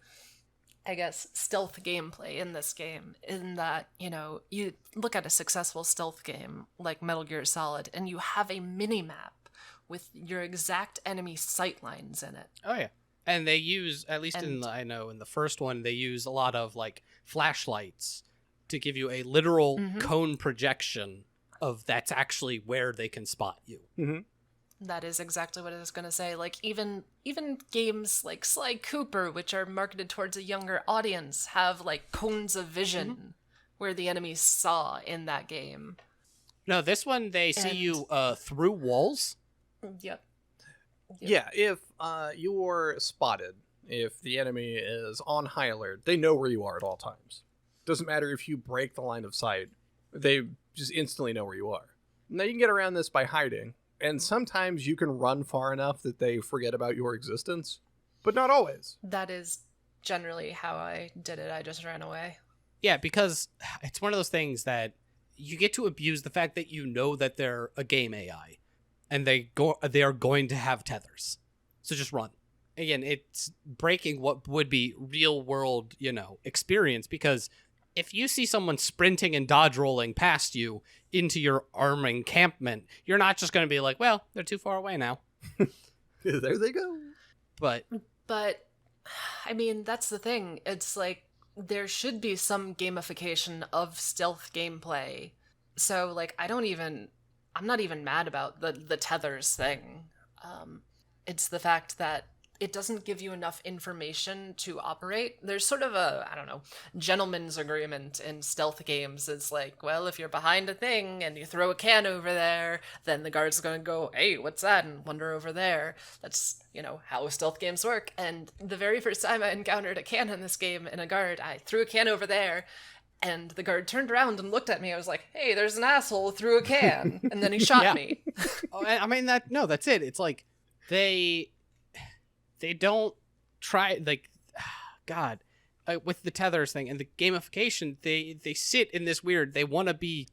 Speaker 3: I guess, stealth gameplay in this game. In that, you know, you look at a successful stealth game like Metal Gear Solid, and you have a mini-map with your exact enemy sightlines in it.
Speaker 2: Oh, yeah. And they use, at least in the first one, they use a lot of, like, flashlights to give you a literal cone projection of that's actually where they can spot you.
Speaker 1: Mm-hmm.
Speaker 3: That is exactly what I was going to say. Like, even games like Sly Cooper, which are marketed towards a younger audience, have, like, cones of vision where the enemies saw in that game.
Speaker 2: No, this one, they see you through walls.
Speaker 3: Yep.
Speaker 1: Yeah, if you're spotted, if the enemy is on high alert, they know where you are at all times. Doesn't matter if you break the line of sight, they just instantly know where you are. Now you can get around this by hiding, and sometimes you can run far enough that they forget about your existence, but not always.
Speaker 3: That is generally how I did it. I just ran away.
Speaker 2: Yeah, because it's one of those things that you get to abuse the fact that you know that they're a game AI. And they are going to have tethers. So just run. Again, it's breaking what would be real world, you know, experience, because if you see someone sprinting and dodge rolling past you into your armed encampment, you're not just going to be like, well, they're too far away now.
Speaker 1: There they go.
Speaker 3: But I mean, that's the thing. It's like there should be some gamification of stealth gameplay. So like I'm not even mad about the tethers thing. It's the fact that it doesn't give you enough information to operate. There's sort of a, I don't know, gentleman's agreement in stealth games. It's like, well, if you're behind a thing and you throw a can over there, then the guard's going to go, hey, what's that? And wander over there. That's, how stealth games work. And the very first time I encountered a can in this game in a guard, I threw a can over there, and the guard turned around and looked at me. I was like, hey, there's an asshole who threw a can. And then he shot me.
Speaker 2: Oh, I mean, that's it. It's like, they don't try, like, God, with the tethers thing and the gamification, they sit in this weird, they want to be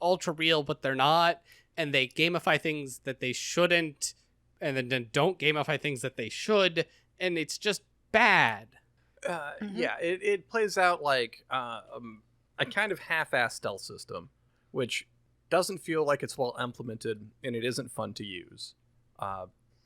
Speaker 2: ultra real, but they're not, and they gamify things that they shouldn't, and then don't gamify things that they should, and it's just bad.
Speaker 1: Yeah, it plays out like a kind of half-assed stealth system, which doesn't feel like it's well implemented, and it isn't fun to use.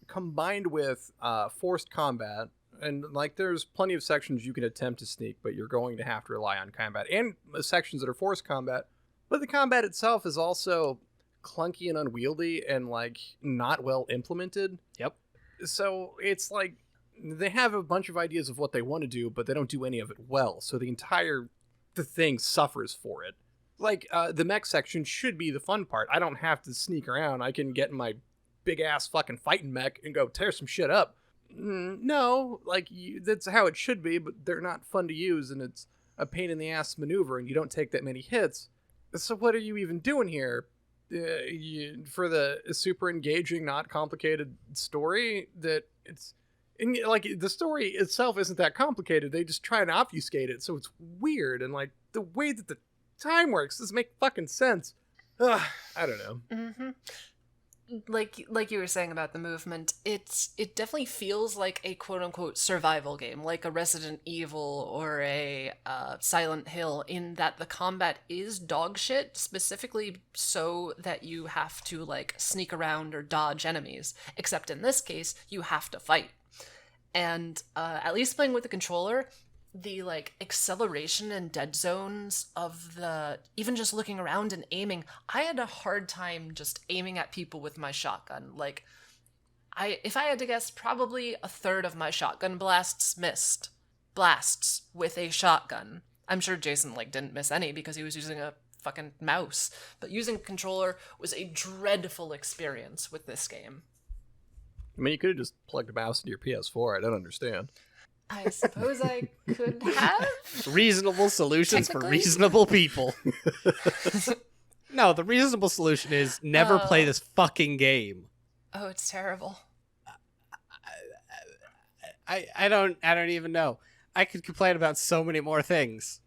Speaker 1: Combined with forced combat, and like there's plenty of sections you can attempt to sneak, but you're going to have to rely on combat, and sections that are forced combat, but the combat itself is also clunky and unwieldy and like not well implemented.
Speaker 2: Yep.
Speaker 1: So it's like they have a bunch of ideas of what they want to do, but they don't do any of it well, so the thing suffers for it. Like the mech section should be the fun part. I don't have to sneak around. I can get in my big ass fucking fighting mech and go tear some shit up. No, like that's how it should be, but they're not fun to use, and it's a pain in the ass maneuver, and you don't take that many hits. So what are you even doing here? For the super engaging, not complicated story that it's, and like the story itself isn't that complicated. They just try and obfuscate it, so it's weird, and like the way that the time works doesn't make fucking sense. Ugh, I don't know.
Speaker 3: Mm-hmm. Like you were saying about the movement, it definitely feels like a quote-unquote survival game, like a Resident Evil or a Silent Hill, in that the combat is dog shit, specifically so that you have to like sneak around or dodge enemies, except in this case you have to fight. And at least playing with the controller, the like acceleration and dead zones of the, even just looking around and aiming, I had a hard time just aiming at people with my shotgun. Like if I had to guess, probably a third of my shotgun blasts missed blasts with a shotgun. I'm sure Jason like didn't miss any because he was using a fucking mouse, but using a controller was a dreadful experience with this game.
Speaker 1: I mean, you could have just plugged a mouse into your PS4. I don't understand.
Speaker 3: I suppose I could have.
Speaker 2: Reasonable solutions for reasonable people. No, the reasonable solution is never play this fucking game.
Speaker 3: Oh, it's terrible.
Speaker 2: I don't even know. I could complain about so many more things.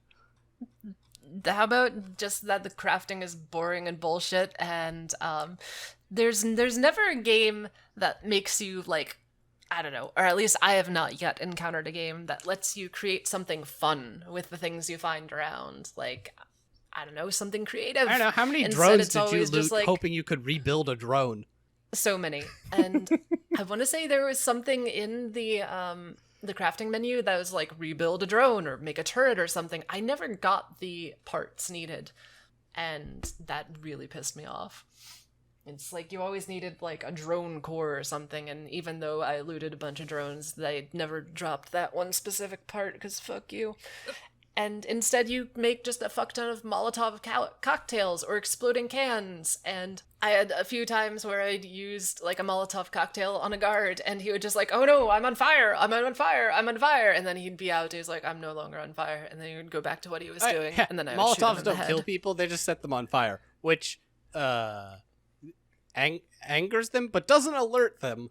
Speaker 3: How about just that the crafting is boring and bullshit, and there's never a game that makes you like, I don't know, or at least I have not yet encountered a game that lets you create something fun with the things you find around. Like, I don't know, something creative.
Speaker 2: I don't know, how many drones did you loot hoping you could rebuild a drone?
Speaker 3: So many. And I want to say there was something in the crafting menu that was like rebuild a drone or make a turret or something. I never got the parts needed, and that really pissed me off. It's like you always needed like a drone core or something, and even though I looted a bunch of drones, they never dropped that one specific part because fuck you. And instead you make just a fuck ton of Molotov cocktails or exploding cans. And I had a few times where I'd used like a Molotov cocktail on a guard, and he would just like, oh no, I'm on fire, I'm on fire, I'm on fire. And then he'd be out, he's like, I'm no longer on fire. And then he would go back to what he was doing. And then I would shoot him in the
Speaker 2: Molotovs don't
Speaker 3: head.
Speaker 2: kill people, they just set them on fire, which angers them, but doesn't alert them.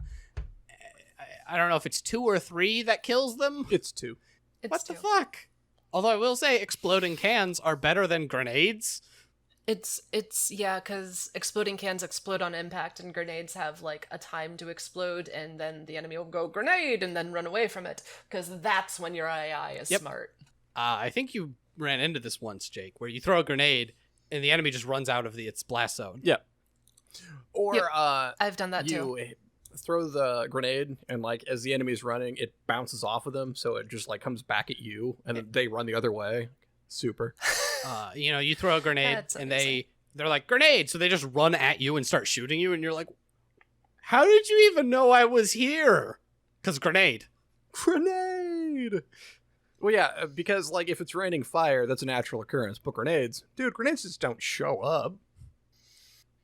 Speaker 2: I don't know if it's 2 or 3 that kills them.
Speaker 1: It's 2.
Speaker 2: What the fuck? Although I will say exploding cans are better than grenades.
Speaker 3: It's yeah, because exploding cans explode on impact, and grenades have like a time to explode, and then the enemy will go grenade and then run away from it, because that's when your AI is smart.
Speaker 2: I think you ran into this once, Jake, where you throw a grenade and the enemy just runs out of its blast zone.
Speaker 1: Yeah. Or
Speaker 3: Yep, I've done that too.
Speaker 1: you throw the grenade, and like as the enemy's running, it bounces off of them, so it just like comes back at you, and then they run the other way. Super.
Speaker 2: You throw a grenade
Speaker 3: That's
Speaker 2: and
Speaker 3: amazing.
Speaker 2: they're like, grenade! So they just run at you and start shooting you, and you're like, how did you even know I was here? Because grenade.
Speaker 1: Grenade! Well, yeah, because like if it's raining fire, that's a natural occurrence, but grenades just don't show up.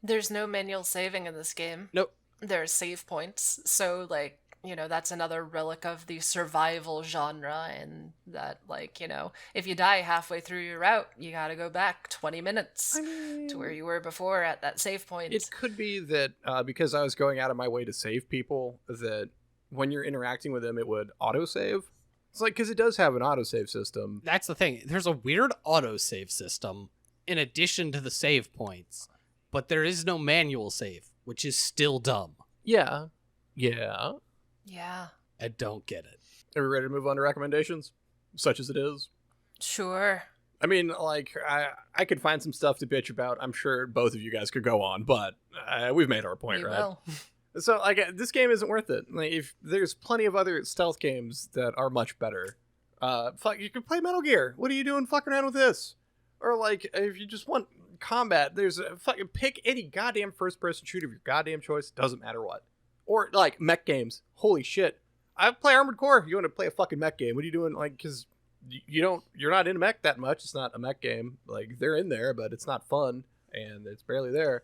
Speaker 3: There's no manual saving in this game.
Speaker 2: Nope.
Speaker 3: There are save points, so like, that's another relic of the survival genre, and that, like, if you die halfway through your route, you gotta go back 20 minutes to where you were before at that save point.
Speaker 1: It could be that because I was going out of my way to save people, that when you're interacting with them, it would autosave. It's like, because it does have an autosave system.
Speaker 2: That's the thing. There's a weird autosave system in addition to the save points, but there is no manual save, which is still dumb.
Speaker 1: Yeah. Yeah.
Speaker 3: Yeah,
Speaker 2: I don't get it.
Speaker 1: Are we ready to move on to recommendations? Such as it is.
Speaker 3: sure.
Speaker 1: I mean, like, I could find some stuff to bitch about. I'm sure both of you guys could go on, but we've made our point,
Speaker 3: We
Speaker 1: right?
Speaker 3: will.
Speaker 1: So, like, this game isn't worth it. Like, if there's plenty of other stealth games that are much better. You can play Metal Gear. What are you doing fucking around with this? Or, like, if you just want combat, there's a fucking pick any goddamn first-person shooter of your goddamn choice. Doesn't matter what. Or, like, mech games. Holy shit. I play Armored Core. You want to play a fucking mech game. What are you doing? Like, because you're not in mech that much. It's not a mech game. Like, they're in there, but it's not fun. And it's barely there.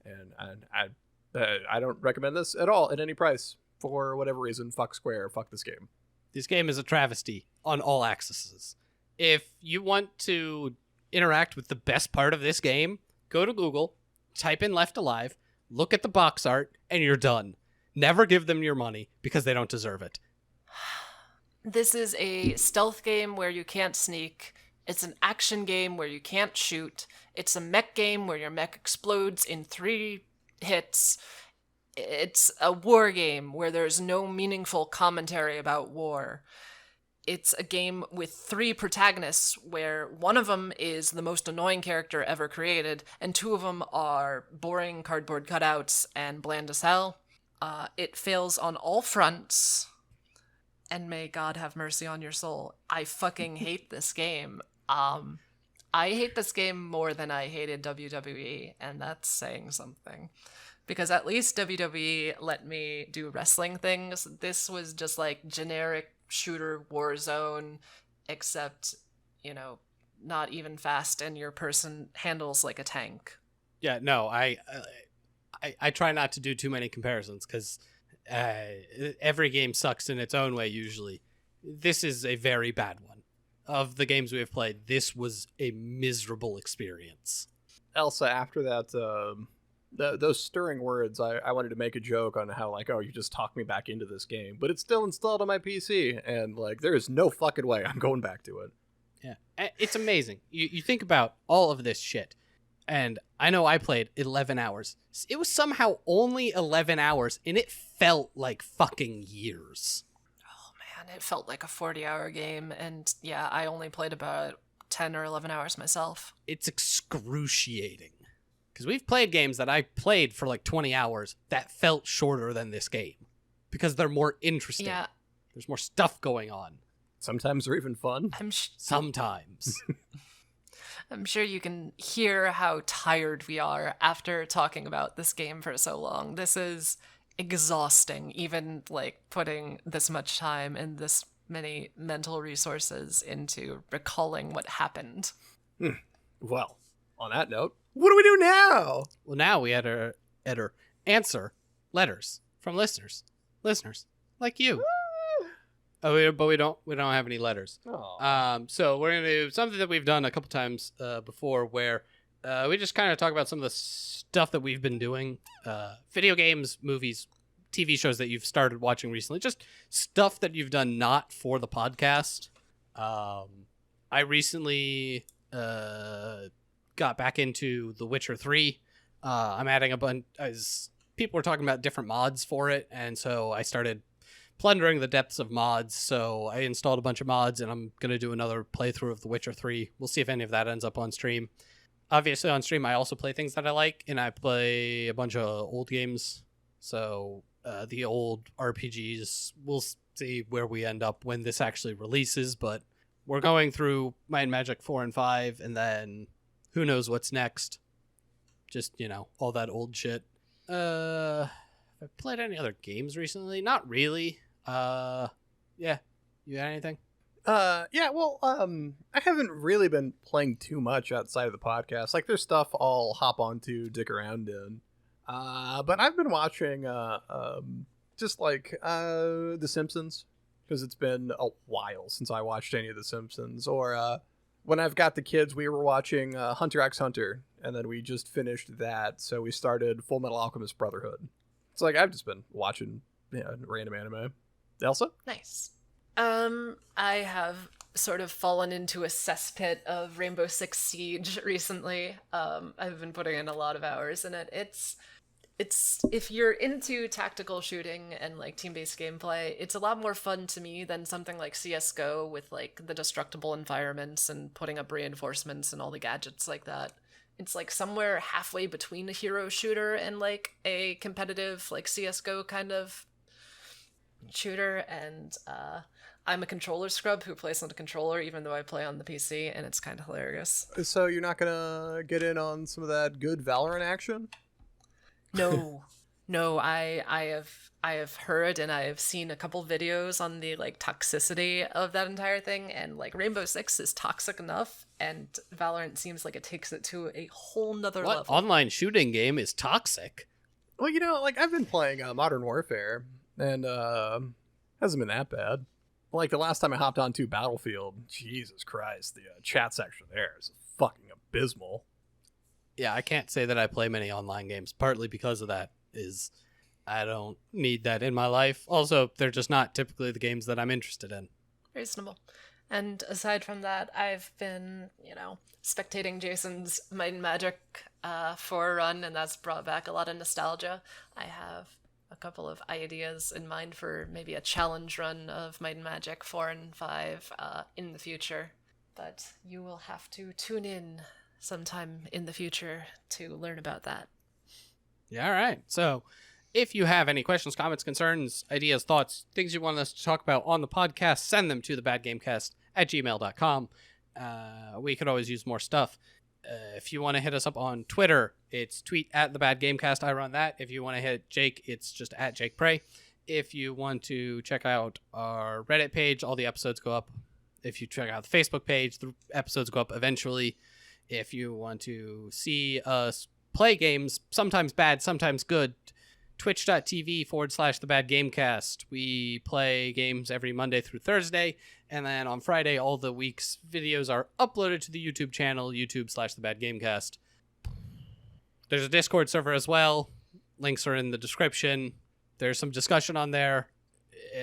Speaker 1: And I don't recommend this at all at any price. For whatever reason, fuck Square. Fuck this game.
Speaker 2: This game is a travesty on all axes. If you want to interact with the best part of this game, go to Google, type in Left Alive, look at the box art, and you're done. Never give them your money because they don't deserve it.
Speaker 3: This is a stealth game where you can't sneak. It's an action game where you can't shoot. It's a mech game where your mech explodes in 3 hits. It's a war game where there's no meaningful commentary about war. It's a game with 3 protagonists where one of them is the most annoying character ever created, and 2 of them are boring cardboard cutouts and bland as hell. It fails on all fronts, and may God have mercy on your soul. I fucking hate this game. I hate this game more than I hated WWE, and that's saying something. Because at least WWE let me do wrestling things. This was just like generic shooter Warzone, except, not even fast, and your person handles like a tank.
Speaker 2: Yeah, no, I try not to do too many comparisons because every game sucks in its own way usually. This is a very bad one. Of the games we have played, this was a miserable experience.
Speaker 1: Elsa, after that, those stirring words, I wanted to make a joke on how, like, oh, you just talked me back into this game, but it's still installed on my PC, and, like, there is no fucking way I'm going back to it.
Speaker 2: Yeah, it's amazing. You think about all of this shit, and I know I played 11 hours. It was somehow only 11 hours, and it felt like fucking years.
Speaker 3: Oh man, it felt like a 40-hour game, and yeah, I only played about 10 or 11 hours myself.
Speaker 2: It's excruciating. Because we've played games that I played for like 20 hours that felt shorter than this game. Because they're more interesting.
Speaker 3: Yeah.
Speaker 2: There's more stuff going on.
Speaker 1: Sometimes they're even fun.
Speaker 2: Sometimes.
Speaker 3: I'm sure you can hear how tired we are after talking about this game for so long. This is exhausting, even like putting this much time and this many mental resources into recalling what happened.
Speaker 1: Well, on that note, what do we do now?
Speaker 2: Well, now we had our answer letters from listeners like you. But we don't have any letters. So we're gonna do something that we've done a couple times before, where we just kind of talk about some of the stuff that we've been doing, video games, movies, TV shows that you've started watching recently, just stuff that you've done not for the podcast. I recently got back into The Witcher 3. I'm adding a bunch, as people were talking about different mods for it, and so I started plundering the depths of mods, so I installed a bunch of mods, and I'm going to do another playthrough of The Witcher 3. We'll see if any of that ends up on stream. Obviously, on stream, I also play things that I like, and I play a bunch of old games. So the old RPGs, we'll see where we end up when this actually releases, but we're going through Might and Magic 4 and 5, and then who knows what's next. Just, all that old shit. Have I played any other games recently? Not really. Yeah. You got anything?
Speaker 1: Yeah, well, I haven't really been playing too much outside of the podcast. Like, there's stuff I'll hop onto, dick around in. But I've been watching, just like, The Simpsons, because it's been a while since I watched any of The Simpsons. Or, when I've got the kids, we were watching Hunter x Hunter, and then we just finished that, so we started Full Metal Alchemist Brotherhood. It's like, I've just been watching random anime. Elsa?
Speaker 3: Nice. I have sort of fallen into a cesspit of Rainbow Six Siege recently. I've been putting in a lot of hours in it. It's if you're into tactical shooting and like team-based gameplay, it's a lot more fun to me than something like CS:GO with like the destructible environments and putting up reinforcements and all the gadgets like that. It's like somewhere halfway between a hero shooter and like a competitive like CS:GO kind of shooter, and I'm a controller scrub who plays on the controller even though I play on the PC, and it's kind of hilarious.
Speaker 1: So you're not gonna get in on some of that good Valorant action?
Speaker 3: No, I have heard and I have seen a couple videos on the like toxicity of that entire thing, and like Rainbow Six is toxic enough, and Valorant seems like it takes it to a whole nother
Speaker 2: What
Speaker 3: level.
Speaker 2: online shooting game is toxic?
Speaker 1: Well, like I've been playing Modern Warfare, and hasn't been that bad. Like the last time I hopped onto Battlefield, Jesus Christ, the chat section there is fucking abysmal.
Speaker 2: Yeah, I can't say that I play many online games, partly because of that. I don't need that in my life. Also, they're just not typically the games that I'm interested in.
Speaker 3: Reasonable. And aside from that, I've been, spectating Jason's Might and Magic 4 run, and that's brought back a lot of nostalgia. I have a couple of ideas in mind for maybe a challenge run of Might and Magic 4 and 5 in the future. But you will have to tune in sometime in the future to learn about that.
Speaker 2: Yeah, all right. So if you have any questions, comments, concerns, ideas, thoughts, things you want us to talk about on the podcast, send them to thebadgamecast@gmail.com. We could always use more stuff. If you want to hit us up on Twitter, it's tweet @thebadgamecast. I run that. If you want to hit Jake, it's just @JakePray. If you want to check out our Reddit page, all the episodes go up. If you check out the Facebook page, the episodes go up eventually. If you want to see us play games, sometimes bad, sometimes good, twitch.tv/thebadgamecast. We play games every Monday through Thursday, and then on Friday, all the week's videos are uploaded to the YouTube channel, youtube/thebadgamecast. There's a Discord server as well. Links are in the description. There's some discussion on there.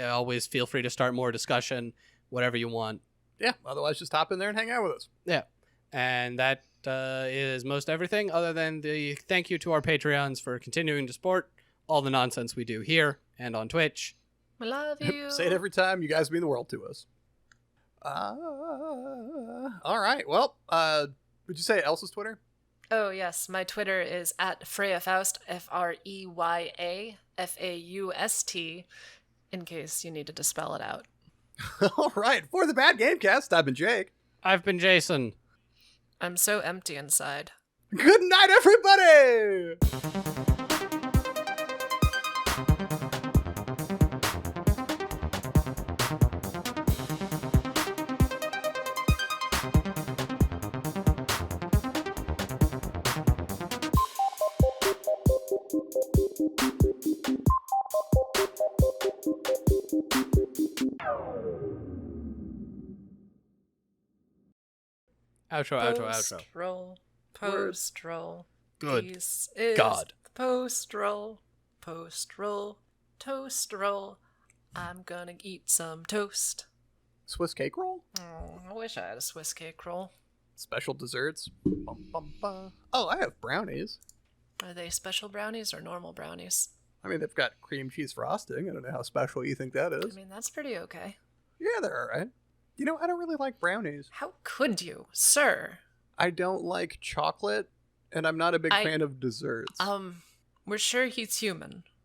Speaker 2: Always feel free to start more discussion, whatever you want.
Speaker 1: Yeah, otherwise just hop in there and hang out with us.
Speaker 2: Yeah. And that is most everything, other than the thank you to our Patreons for continuing to support all the nonsense we do here and on Twitch.
Speaker 3: I love you.
Speaker 1: Say it every time. You guys mean the world to us. All right. Well, would you say Elsa's Twitter?
Speaker 3: Oh, yes. My Twitter is @FreyaFaust, FreyAFaust, in case you needed to spell it out.
Speaker 1: All right. For the Bad Gamecast, I've been Jake.
Speaker 2: I've been Jason.
Speaker 3: I'm so empty inside.
Speaker 1: Good night, everybody!
Speaker 2: Outro.
Speaker 3: Post-roll. Post-roll.
Speaker 2: Good
Speaker 3: This is
Speaker 2: God.
Speaker 3: the post-roll. Post-roll. Toast-roll. I'm gonna eat some toast.
Speaker 1: Swiss cake roll?
Speaker 3: Oh, I wish I had a Swiss cake roll.
Speaker 1: Special desserts? Bum, bum, bum. Oh, I have brownies.
Speaker 3: Are they special brownies or normal brownies?
Speaker 1: I mean, they've got cream cheese frosting. I don't know how special you think that
Speaker 3: I
Speaker 1: is.
Speaker 3: mean, that's pretty okay.
Speaker 1: Yeah, they're alright. You know, I don't really like brownies.
Speaker 3: How could you, sir?
Speaker 1: I don't like chocolate, and I'm not a big
Speaker 3: I-
Speaker 1: fan of desserts.
Speaker 3: We're sure he's human.